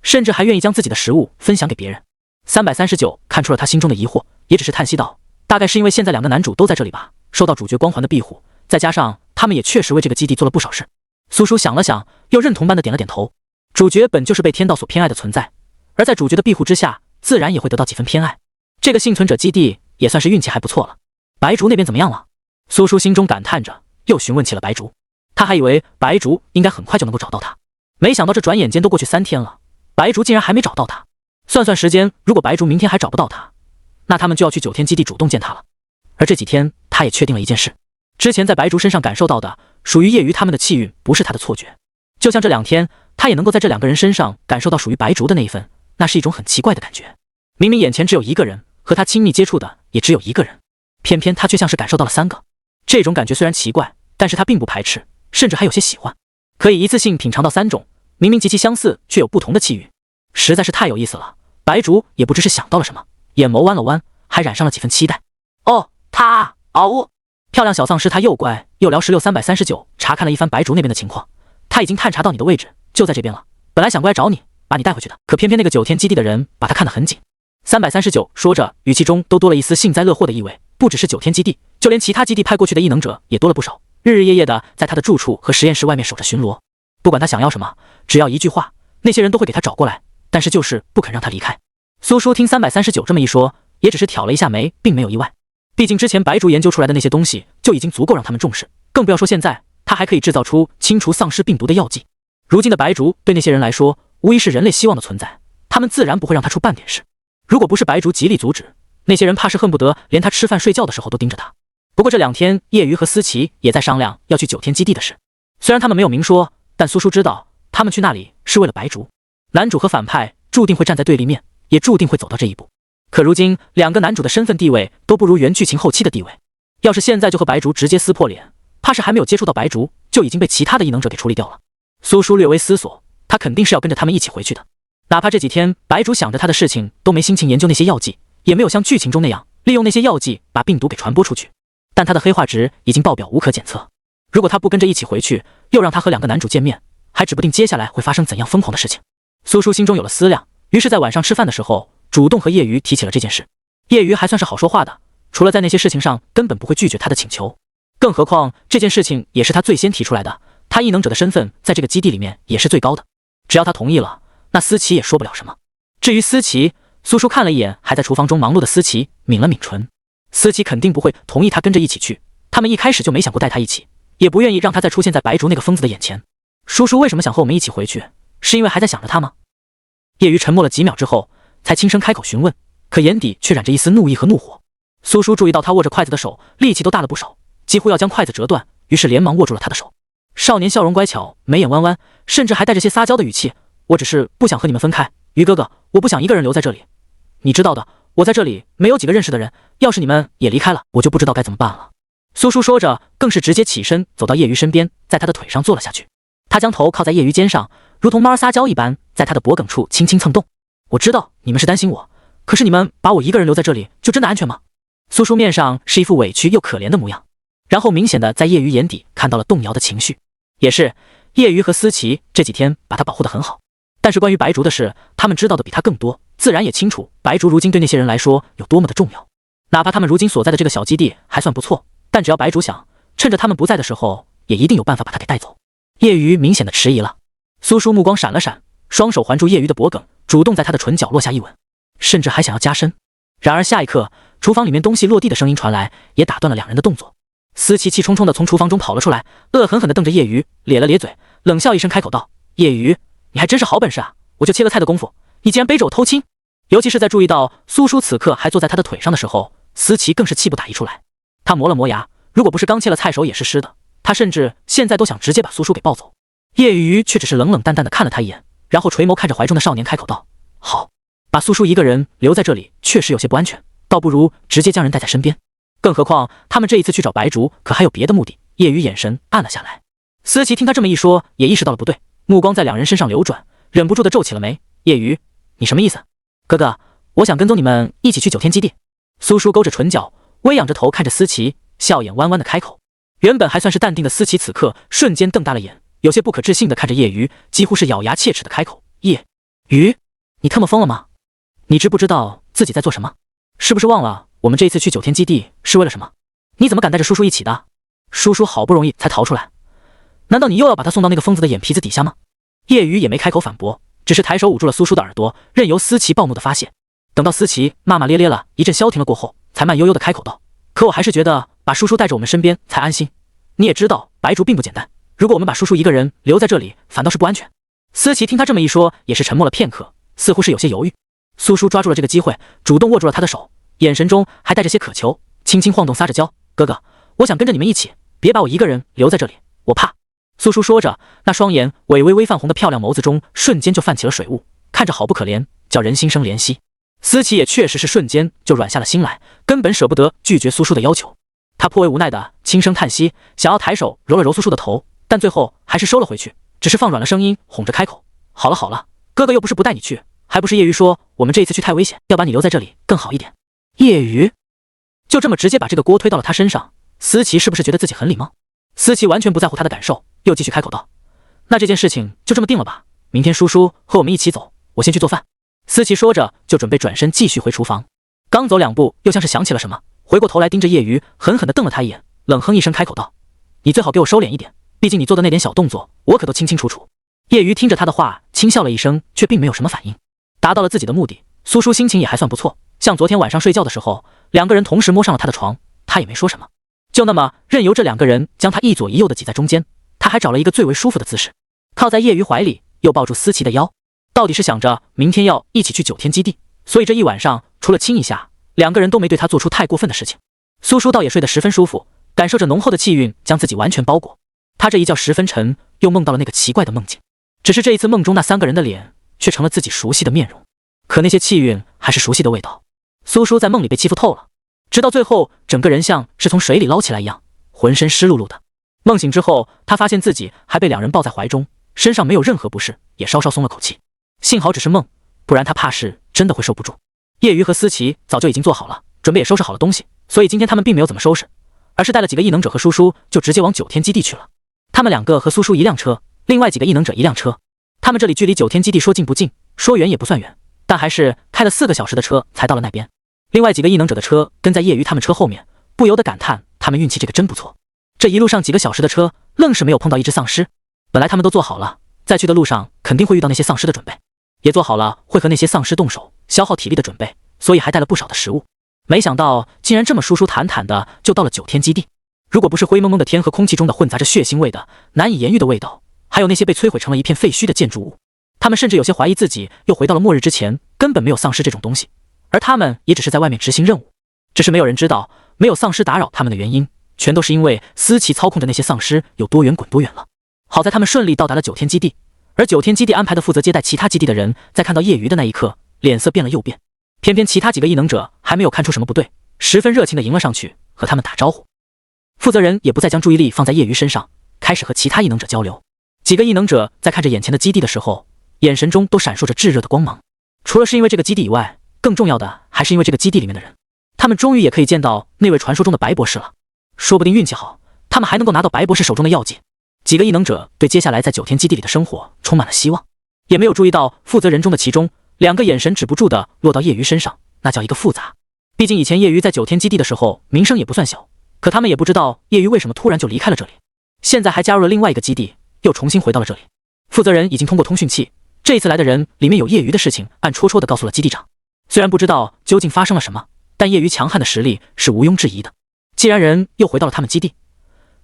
甚至还愿意将自己的食物分享给别人。339看出了他心中的疑惑，也只是叹息道，大概是因为现在两个男主都在这里吧，受到主角光环的庇护，再加上他们也确实为这个基地做了不少事。苏叔想了想，又认同般的点了点头。主角本就是被天道所偏爱的存在，而在主角的庇护之下，自然也会得到几分偏爱。这个幸存者基地也算是运气还不错了。白竹那边怎么样了？苏叔心中感叹着，又询问起了白竹。他还以为白竹应该很快就能够找到他，没想到这转眼间都过去3天了，白竹竟然还没找到他。算算时间，如果白竹明天还找不到他，那他们就要去9天基地主动见他了。而这几天他也确定了一件事，之前在白竹身上感受到的属于叶瑜他们的气运不是他的错觉，就像这2天他也能够在这2个人身上感受到属于白竹的那一份，那是一种很奇怪的感觉。明明眼前只有一个人，和他亲密接触的也只有一个人，偏偏他却像是感受到了3个。这种感觉虽然奇怪，但是他并不排斥，甚至还有些喜欢，可以一次性品尝到3种明明极其相似却有不同的气运，实在是太有意思了。白竹也不知是想到了什么，眼眸弯了弯，还染上了几分期待。哦，他呜，漂亮小丧尸，他又乖又聊。16 339查看了一番白竹那边的情况，他已经探查到你的位置就在这边了，本来想过来找你把你带回去的，可偏偏那个9天基地的人把他看得很紧。339说着，语气中都多了一丝幸灾乐祸的意味。不只是9天基地，就连其他基地派过去的异能者也多了不少，日日夜夜的在他的住处和实验室外面守着巡逻。不管他想要什么，只要一句话，那些人都会给他找过来，但是就是不肯让他离开。苏叔听339这么一说，也只是挑了一下眉，并没有意外。毕竟之前白竹研究出来的那些东西就已经足够让他们重视，更不要说现在他还可以制造出清除丧尸病毒的药剂。如今的白竹对那些人来说，无疑是人类希望的存在，他们自然不会让他出半点事。如果不是白竹极力阻止，那些人怕是恨不得连他吃饭睡觉的时候都盯着他。不过这2天，叶瑜和思琪也在商量要去9天基地的事。虽然他们没有明说，但苏叔知道他们去那里是为了白竹。男主和反派注定会站在对立面，也注定会走到这一步。可如今2个男主的身份地位都不如原剧情后期的地位，要是现在就和白竹直接撕破脸，怕是还没有接触到白竹就已经被其他的异能者给处理掉了。苏叔略微思索，他肯定是要跟着他们一起回去的。哪怕这几天白竹想着他的事情都没心情研究那些药剂，也没有像剧情中那样利用那些药剂把病毒给传播出去，但他的黑化值已经爆表无可检测。如果他不跟着一起回去，又让他和2个男主见面，还指不定接下来会发生怎样疯狂的事情。苏叔心中有了思量，于是在晚上吃饭的时候主动和叶瑜提起了这件事。叶瑜还算是好说话的，除了在那些事情上根本不会拒绝他的请求，更何况这件事情也是他最先提出来的，他异能者的身份在这个基地里面也是最高的，只要他同意了，那思琪也说不了什么。至于思琪，苏叔看了一眼还在厨房中忙碌的思琪，抿了抿唇。思琪肯定不会同意他跟着一起去，他们一开始就没想过带他一起，也不愿意让他再出现在白竹那个疯子的眼前。叔叔为什么想和我们一起回去？是因为还在想着他吗？叶瑜沉默了几秒之后，才轻声开口询问，可眼底却染着一丝怒意和怒火。苏叔注意到他握着筷子的手力气都大了不少，几乎要将筷子折断，于是连忙握住了他的手。少年笑容乖巧，眉眼弯弯，甚至还带着些撒娇的语气，我只是不想和你们分开，瑜哥哥，我不想一个人留在这里，你知道的，我在这里没有几个认识的人，要是你们也离开了，我就不知道该怎么办了。苏叔说着，更是直接起身走到叶瑜身边，在他的腿上坐了下去。他将头靠在叶瑜肩上，如同猫儿撒娇一般，在他的脖颈处轻轻蹭动。我知道你们是担心我，可是你们把我一个人留在这里，就真的安全吗？苏叔面上是一副委屈又可怜的模样，然后明显的在叶瑜眼底看到了动摇的情绪。也是，叶瑜和思琪这几天把他保护得很好，但是关于白竹的事，他们知道的比他更多，自然也清楚白竹如今对那些人来说有多么的重要。哪怕他们如今所在的这个小基地还算不错，但只要白主想，趁着他们不在的时候，也一定有办法把他给带走。叶瑜明显的迟疑了，苏叔目光闪了闪，双手环住叶瑜的脖颈，主动在他的唇角落下一吻，甚至还想要加深。然而下一刻，厨房里面东西落地的声音传来，也打断了两人的动作。思琪气冲冲的从厨房中跑了出来，恶狠狠地瞪着叶瑜，咧了咧嘴，冷笑一声，开口道：“叶瑜，你还真是好本事啊！我就切个菜的功夫，你竟然背着我偷亲！”尤其是在注意到苏叔此刻还坐在他的腿上的时候，思琪更是气不打一处来。他磨了磨牙，如果不是刚切了菜手也是湿的，他甚至现在都想直接把苏叔给抱走。叶瑜却只是冷冷淡淡地看了他一眼，然后垂眸看着怀中的少年，开口道：“好，把苏叔一个人留在这里确实有些不安全，倒不如直接将人带在身边。更何况他们这一次去找白竹，可还有别的目的。”叶瑜眼神暗了下来。思琪听他这么一说，也意识到了不对，目光在两人身上流转，忍不住的皱起了眉。叶瑜，你什么意思？哥哥，我想跟踪你们一起去九天基地。苏叔勾着唇角，微仰着头看着思琪，笑眼弯弯的开口。原本还算是淡定的思琪此刻瞬间瞪大了眼，有些不可置信的看着叶瑜，几乎是咬牙切齿的开口：“叶瑜，你他妈疯了吗？你知不知道自己在做什么？是不是忘了我们这一次去九天基地是为了什么？你怎么敢带着叔叔一起的？叔叔好不容易才逃出来，难道你又要把他送到那个疯子的眼皮子底下吗？”叶瑜也没开口反驳，只是抬手捂住了苏叔的耳朵，任由思琪暴怒的发泄。等到思琪骂骂咧咧了一阵消停了过后，才慢悠悠的开口道：“可我还是觉得把叔叔带着我们身边才安心。你也知道白竹并不简单，如果我们把叔叔一个人留在这里，反倒是不安全。”思琪听他这么一说，也是沉默了片刻，似乎是有些犹豫。苏叔抓住了这个机会，主动握住了他的手，眼神中还带着些渴求，轻轻晃动撒着娇：“哥哥，我想跟着你们一起，别把我一个人留在这里，我怕。”苏叔说着，那双眼微微泛红的漂亮眸子中瞬间就泛起了水雾，看着好不可怜，叫人心生怜惜。思琪也确实是瞬间就软下了心来，根本舍不得拒绝苏叔的要求。他颇为无奈的轻声叹息，想要抬手揉了揉苏叔的头，但最后还是收了回去，只是放软了声音，哄着开口：“好了好了，哥哥又不是不带你去，还不是叶瑜说我们这一次去太危险，要把你留在这里更好一点。”叶瑜就这么直接把这个锅推到了他身上，思琪是不是觉得自己很礼貌？思琪完全不在乎他的感受，又继续开口道：“那这件事情就这么定了吧，明天叔叔和我们一起走，我先去做饭。”思琪说着就准备转身继续回厨房，刚走两步，又像是想起了什么，回过头来盯着叶瑜，狠狠地瞪了他一眼，冷哼一声开口道：“你最好给我收敛一点，毕竟你做的那点小动作，我可都清清楚楚。”叶瑜听着他的话，轻笑了一声，却并没有什么反应。达到了自己的目的，苏叔心情也还算不错，像昨天晚上睡觉的时候，两个人同时摸上了他的床，他也没说什么，就那么任由这两个人将他一左一右的挤在中间。他还找了一个最为舒服的姿势，靠在叶瑜怀里，又抱住思琪的腰。到底是想着明天要一起去九天基地，所以这一晚上除了亲一下，两个人都没对他做出太过分的事情。苏叔倒也睡得十分舒服，感受着浓厚的气韵将自己完全包裹。他这一觉十分沉，又梦到了那个奇怪的梦境，只是这一次梦中那三个人的脸却成了自己熟悉的面容，可那些气韵还是熟悉的味道。苏叔在梦里被欺负透了，直到最后整个人像是从水里捞起来一样，浑身湿漉漉的。梦醒之后，他发现自己还被两人抱在怀中，身上没有任何不适，也稍稍松了口气。幸好只是梦，不然他怕是真的会受不住。叶瑜和思琪早就已经做好了，准备也收拾好了东西，所以今天他们并没有怎么收拾，而是带了几个异能者和叔叔就直接往九天基地去了。他们两个和苏叔一辆车，另外几个异能者一辆车。他们这里距离九天基地说近不近，说远也不算远，但还是开了4个小时的车才到了那边。另外几个异能者的车跟在叶瑜他们车后面，不由得感叹他们运气这个真不错，这一路上几个小时的车愣是没有碰到一只丧尸。本来他们都做好了在去的路上肯定会遇到那些丧尸的准备，也做好了会和那些丧尸动手消耗体力的准备，所以还带了不少的食物。没想到竟然这么舒舒坦坦的就到了九天基地。如果不是灰蒙蒙的天和空气中的混杂着血腥味的难以言喻的味道，还有那些被摧毁成了一片废墟的建筑物，他们甚至有些怀疑自己又回到了末日之前，根本没有丧尸这种东西，而他们也只是在外面执行任务。只是没有人知道，没有丧尸打扰他们的原因，全都是因为思琪操控着那些丧尸有多远滚多远了。好在他们顺利到达了九天基地，而九天基地安排的负责接待其他基地的人，在看到叶瑜的那一刻，脸色变了又变。偏偏其他几个异能者还没有看出什么不对，十分热情地迎了上去，和他们打招呼。负责人也不再将注意力放在叶瑜身上，开始和其他异能者交流。几个异能者在看着眼前的基地的时候，眼神中都闪烁着炙热的光芒。除了是因为这个基地以外，更重要的还是因为这个基地里面的人，他们终于也可以见到那位传说中的白博士了。说不定运气好，他们还能够拿到白博士手中的药剂。几个异能者对接下来在九天基地里的生活充满了希望，也没有注意到负责人中的其中2个眼神止不住的落到叶瑜身上，那叫一个复杂。毕竟以前叶鱼在9天基地的时候名声也不算小，可他们也不知道叶鱼为什么突然就离开了这里，现在还加入了另外一个基地，又重新回到了这里。负责人已经通过通讯器，这一次来的人里面有叶鱼的事情暗戳戳地告诉了基地长。虽然不知道究竟发生了什么，但叶鱼强悍的实力是毋庸置疑的。既然人又回到了他们基地，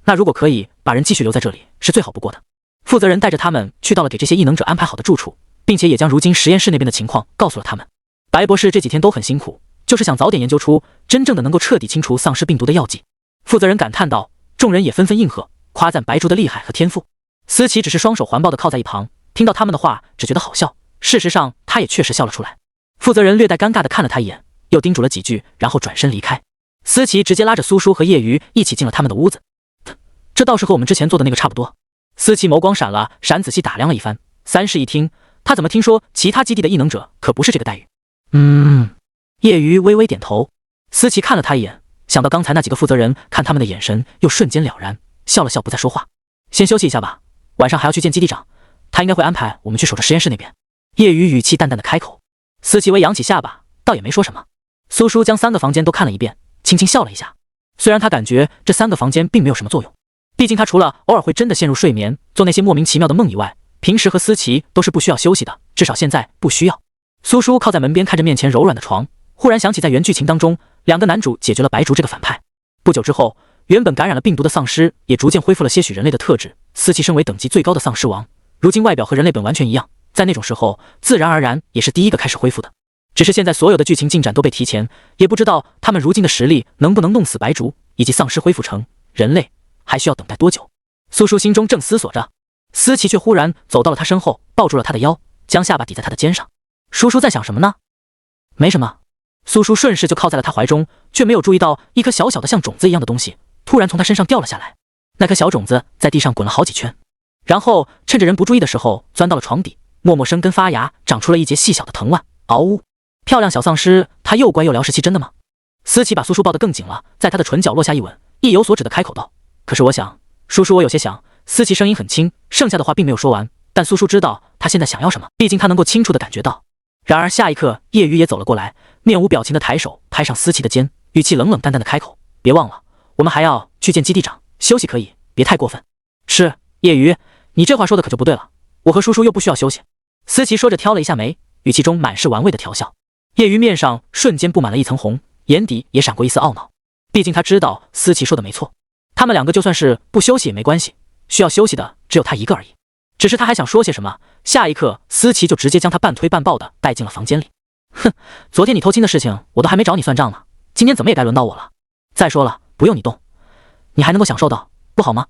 那如果可以把人继续留在这里是最好不过的。负责人带着他们去到了给这些异能者安排好的住处，并且也将如今实验室那边的情况告诉了他们。白博士这几天都很辛苦，就是想早点研究出真正的能够彻底清除丧尸病毒的药剂。负责人感叹道，众人也纷纷应和，夸赞白竹的厉害和天赋。思琪只是双手环抱地靠在一旁，听到他们的话只觉得好笑，事实上他也确实笑了出来。负责人略带尴尬地看了他一眼，又叮嘱了几句，然后转身离开。思琪直接拉着苏叔和叶鱼一起进了他们的屋子。这倒是和我们之前做的那个差不多。思琪眸光闪了闪，仔细打量了一番。三室一厅，他怎么听说其他基地的异能者可不是这个待遇？叶鱼微微点头。思琪看了他一眼，想到刚才那几个负责人看他们的眼神，又瞬间了然，笑了笑，不再说话。先休息一下吧，晚上还要去见基地长，他应该会安排我们去守着实验室那边。叶鱼语气淡淡的开口。思琪微扬起下巴，倒也没说什么。苏叔将3个房间都看了一遍，轻轻笑了一下。虽然他感觉这3个房间并没有什么作用，毕竟他除了偶尔会真的陷入睡眠，做那些莫名其妙的梦以外，平时和思琪都是不需要休息的，至少现在不需要。苏叔靠在门边看着面前柔软的床，忽然想起在原剧情当中，2个男主解决了白竹这个反派。不久之后，原本感染了病毒的丧尸也逐渐恢复了些许人类的特质。思琪身为等级最高的丧尸王，如今外表和人类本完全一样，在那种时候自然而然也是第一个开始恢复的。只是现在所有的剧情进展都被提前，也不知道他们如今的实力能不能弄死白竹，以及丧尸恢复成人类还需要等待多久。苏叔心中正思索着，思琪却忽然走到了他身后，抱住了他的腰，将下巴抵在他的肩上。叔叔在想什么呢？没什么。苏叔顺势就靠在了他怀中，却没有注意到一颗小小的像种子一样的东西突然从他身上掉了下来。那颗小种子在地上滚了好几圈，然后趁着人不注意的时候钻到了床底，默默生根发芽，长出了一截细小的藤蔓。嗷呜！漂亮小丧尸，他又乖又聊，是真的吗？思琪把苏叔抱得更紧了，在他的唇角落下一吻，意有所指的开口道：可是我想，叔叔，我有些想。思琪声音很轻，剩下的话并没有说完，但苏叔知道他现在想要什么，毕竟他能够清楚地感觉到。然而下一刻，叶鱼也走了过来，面无表情地抬手拍上思琪的肩，语气冷冷淡淡地开口：别忘了，我们还要去见基地长，休息可以，别太过分。是，叶鱼，你这话说的可就不对了，我和叔叔又不需要休息。思琪说着挑了一下眉，语气中满是玩味的调笑。叶鱼面上瞬间布满了一层红，眼底也闪过一丝懊恼。毕竟他知道思琪说的没错，他们2个就算是不休息也没关系，需要休息的只有他一个而已。只是他还想说些什么，下一刻思琪就直接将他半推半抱的带进了房间里。哼，昨天你偷亲的事情我都还没找你算账呢，今天怎么也该轮到我了。再说了，不用你动，你还能够享受到，不好吗？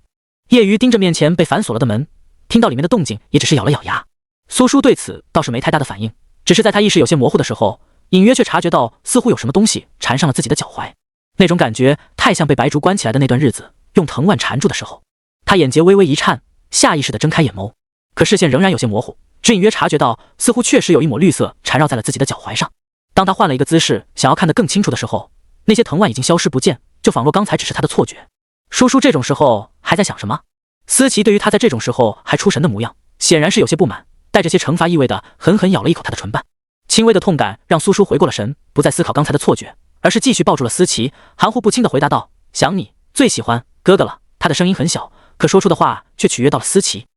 叶鱼盯着面前被反锁了的门，听到里面的动静也只是咬了咬牙。苏叔对此倒是没太大的反应，只是在他意识有些模糊的时候，隐约却察觉到似乎有什么东西缠上了自己的脚踝，那种感觉太像被白竹关起来的那段日子用藤蔓缠住的时候。他眼睫微微一颤，下意识地睁开眼眸，可视线仍然有些模糊，只隐约察觉到似乎确实有一抹绿色缠绕在了自己的脚踝上。当他换了一个姿势想要看得更清楚的时候，那些藤蔓已经消失不见，就仿若刚才只是他的错觉。叔叔这种时候还在想什么？思琪对于他在这种时候还出神的模样显然是有些不满，带着些惩罚意味的狠狠咬了一口他的唇瓣。轻微的痛感让苏叔回过了神，不再思考刚才的错觉，而是继续抱住了思琪，含糊不清地回答道：想你，最喜欢哥哥了。他的声音很小，可说出的话却取悦到了思琪。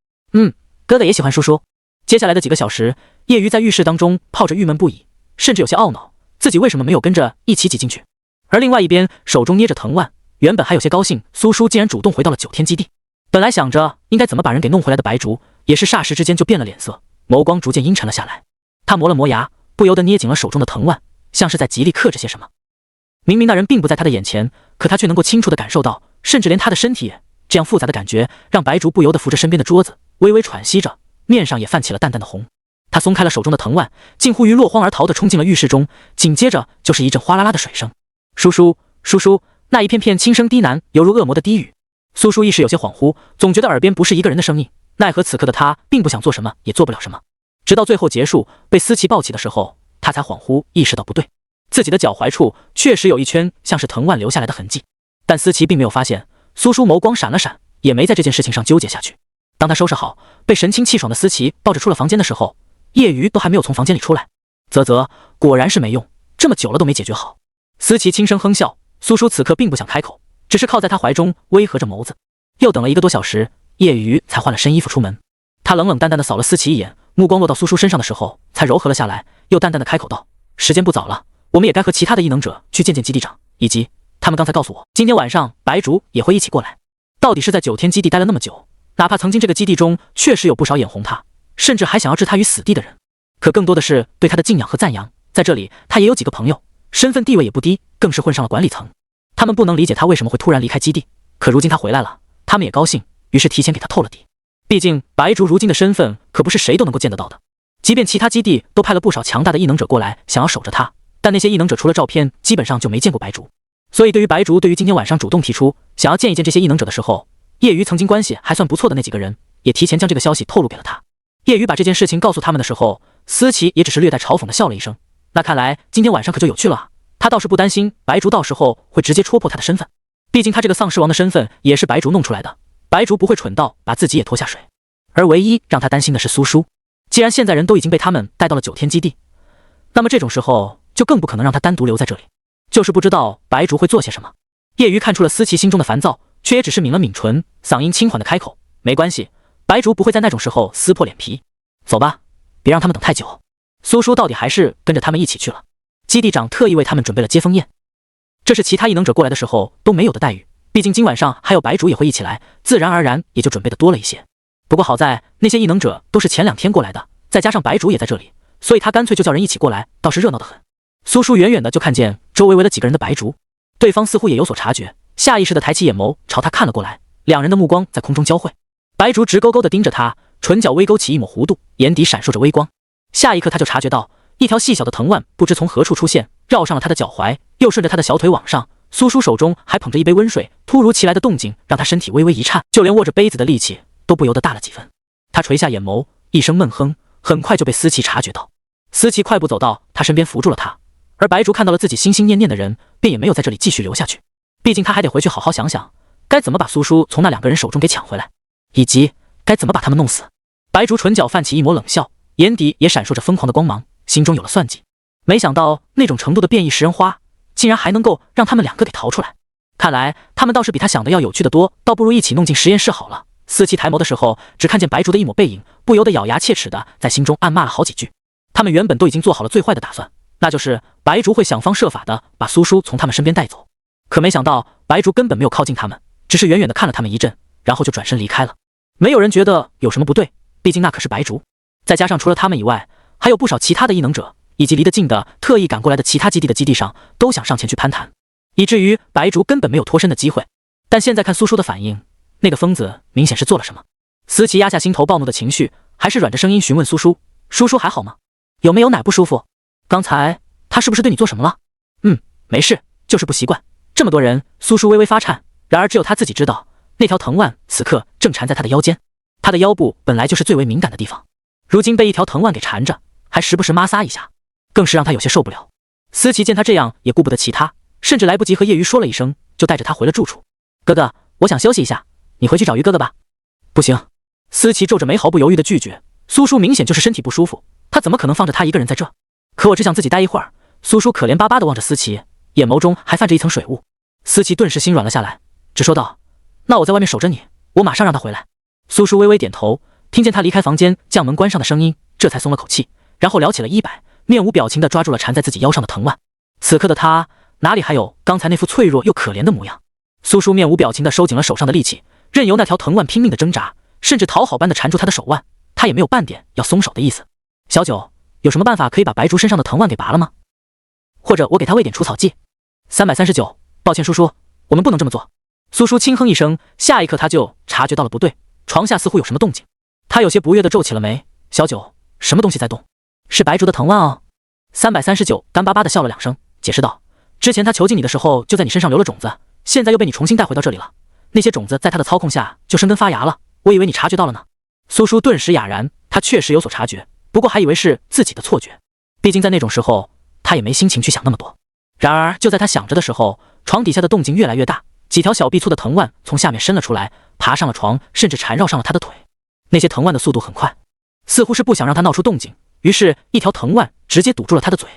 哥哥也喜欢叔叔。接下来的几个小时，叶鱼在浴室当中泡着郁闷不已，甚至有些懊恼自己为什么没有跟着一起挤进去。而另外一边手中捏着藤蔓，原本还有些高兴苏叔竟然主动回到了9天基地。本来想着应该怎么把人给弄回来的白竹，也是霎时之间就变了脸色，眸光逐渐阴沉了下来。他磨了磨牙，不由得捏紧了手中的藤蔓，像是在极力克制些什么。明明那人并不在他的眼前，可他却能够清楚地感受到，甚至连他的身体也这样复杂的感觉，让白竹不由得扶着身边的桌子，微微喘息着，面上也泛起了淡淡的红。他松开了手中的藤蔓，近乎于落荒而逃地冲进了浴室中，紧接着就是一阵哗啦啦的水声。叔叔，叔叔，那一片片轻声低喃，犹如恶魔的低语。苏叔意识有些恍惚，总觉得耳边不是一个人的声音，奈何此刻的他并不想做什么，也做不了什么。直到最后结束，被思琪抱起的时候，他才恍惚意识到不对，自己的脚踝处确实有一圈像是藤蔓留下来的痕迹，但思琪并没有发现。苏叔眸光闪了闪，也没在这件事情上纠结下去。当他收拾好，被神清气爽的思琪抱着出了房间的时候，叶鱼都还没有从房间里出来。啧啧，果然是没用，这么久了都没解决好。思琪轻声哼笑，苏叔此刻并不想开口，只是靠在他怀中微合着眸子。又等了1个多小时，叶瑜才换了身衣服出门。他冷冷淡淡的扫了思琪一眼，目光落到苏叔身上的时候，才柔和了下来，又淡淡的开口道：“时间不早了，我们也该和其他的异能者去见见基地长，以及他们刚才告诉我，今天晚上白竹也会一起过来。到底是在9天基地待了那么久，哪怕曾经这个基地中确实有不少眼红他，甚至还想要置他于死地的人，可更多的是对他的敬仰和赞扬。在这里，他也有几个朋友，身份地位也不低，更是混上了管理层。他们不能理解他为什么会突然离开基地，可如今他回来了，他们也高兴，于是提前给他透了底。毕竟白竹如今的身份可不是谁都能够见得到的，即便其他基地都派了不少强大的异能者过来想要守着他，但那些异能者除了照片基本上就没见过白竹。所以对于白竹对于今天晚上主动提出想要见一见这些异能者的时候，叶瑜曾经关系还算不错的那几个人也提前将这个消息透露给了他。叶瑜把这件事情告诉他们的时候，思琪也只是略带嘲讽的笑了一声。那看来今天晚上可就有趣了啊。他倒是不担心白竹到时候会直接戳破他的身份，毕竟他这个丧尸王的身份也是白竹弄出来的，白竹不会蠢到把自己也拖下水。而唯一让他担心的是苏叔，既然现在人都已经被他们带到了9天基地，那么这种时候就更不可能让他单独留在这里，就是不知道白竹会做些什么。叶瑜看出了思琪心中的烦躁，却也只是抿了抿唇，嗓音轻缓的开口：“没关系，白竹不会在那种时候撕破脸皮。走吧，别让他们等太久。”苏叔到底还是跟着他们一起去了。基地长特意为他们准备了接风宴，这是其他异能者过来的时候都没有的待遇，毕竟今晚上还有白竹也会一起来，自然而然也就准备的多了一些。不过好在那些异能者都是前2天过来的，再加上白竹也在这里，所以他干脆就叫人一起过来，倒是热闹得很。苏叔远远的就看见周围围了几个人的白竹，对方似乎也有所察觉，下意识的抬起眼眸朝他看了过来，两人的目光在空中交汇。白竹直勾勾的盯着他，唇角微勾起一抹弧度，眼底闪烁着微光。下一刻他就察觉到一条细小的藤蔓不知从何处出现，绕上了他的脚踝，又顺着他的小腿往上。苏叔手中还捧着一杯温水，突如其来的动静让他身体微微一颤，就连握着杯子的力气都不由得大了几分。他垂下眼眸，一声闷哼，很快就被思琪察觉到。思琪快步走到他身边扶住了他，而白竹看到了自己心心念念的人，便也没有在这里继续留下去。毕竟他还得回去好好想想该怎么把苏叔从那2个人手中给抢回来，以及该怎么把他们弄死。白竹唇角泛起一抹冷笑，眼底也闪烁着疯狂的光芒，心中有了算计。没想到那种程度的变异食人花竟然还能够让他们2个给逃出来，看来他们倒是比他想的要有趣的多，倒不如一起弄进实验室好了。思琪抬眸的时候，只看见白竹的一抹背影，不由得咬牙切齿的在心中暗骂了好几句。他们原本都已经做好了最坏的打算，那就是白竹会想方设法的把苏叔从他们身边带走。可没想到白竹根本没有靠近他们，只是远远的看了他们一阵，然后就转身离开了。没有人觉得有什么不对，毕竟那可是白竹，再加上除了他们以外，还有不少其他的异能者，以及离得近的特意赶过来的其他基地的基地上都想上前去攀谈，以至于白竹根本没有脱身的机会。但现在看苏叔的反应，那个疯子明显是做了什么。思琪压下心头暴怒的情绪，还是软着声音询问苏叔：“叔叔还好吗？有没有哪不舒服？刚才他是不是对你做什么了？”“没事，就是不习惯。”这么多人，苏叔微微发颤，然而只有他自己知道，那条藤蔓此刻正缠在他的腰间，他的腰部本来就是最为敏感的地方，如今被一条藤蔓给缠着，还时不时摩挲一下，更是让他有些受不了。思琪见他这样，也顾不得其他，甚至来不及和叶瑜说了一声，就带着他回了住处。“哥哥，我想休息一下，你回去找鱼哥哥吧。”“不行。”思琪皱着眉毫不犹豫的拒绝。苏叔明显就是身体不舒服，他怎么可能放着他一个人在这？可我只想自己待一会儿。苏叔可怜巴巴地望着思琪，眼眸中还泛着一层水雾。思琪顿时心软了下来，只说道：“那我在外面守着你，我马上让他回来。”苏叔微微点头，听见他离开房间将门关上的声音，这才松了口气，然后撩起了衣摆，面无表情地抓住了缠在自己腰上的藤蔓。此刻的他哪里还有刚才那副脆弱又可怜的模样？苏叔面无表情地收紧了手上的力气，任由那条藤蔓拼命地挣扎，甚至讨好般地缠住他的手腕，他也没有半点要松手的意思。“小九，有什么办法可以把白竹身上的藤蔓给拔了吗？或者我给他喂点除草剂？”339，抱歉叔叔，我们不能这么做。苏叔轻哼一声，下一刻他就察觉到了不对，床下似乎有什么动静。他有些不悦地皱起了眉：“小九，什么东西在动？”“是白竹的藤蔓哦。”339干巴巴地笑了2声，解释道：“之前他囚禁你的时候就在你身上留了种子，现在又被你重新带回到这里了。那些种子在他的操控下就生根发芽了，我以为你察觉到了呢。”苏叔顿时哑然，他确实有所察觉，不过还以为是自己的错觉，毕竟在那种时候他也没心情去想那么多。然而就在他想着的时候，床底下的动静越来越大，几条小臂粗的藤蔓从下面伸了出来，爬上了床，甚至缠绕上了他的腿。那些藤蔓的速度很快，似乎是不想让他闹出动静，于是一条藤蔓直接堵住了他的嘴。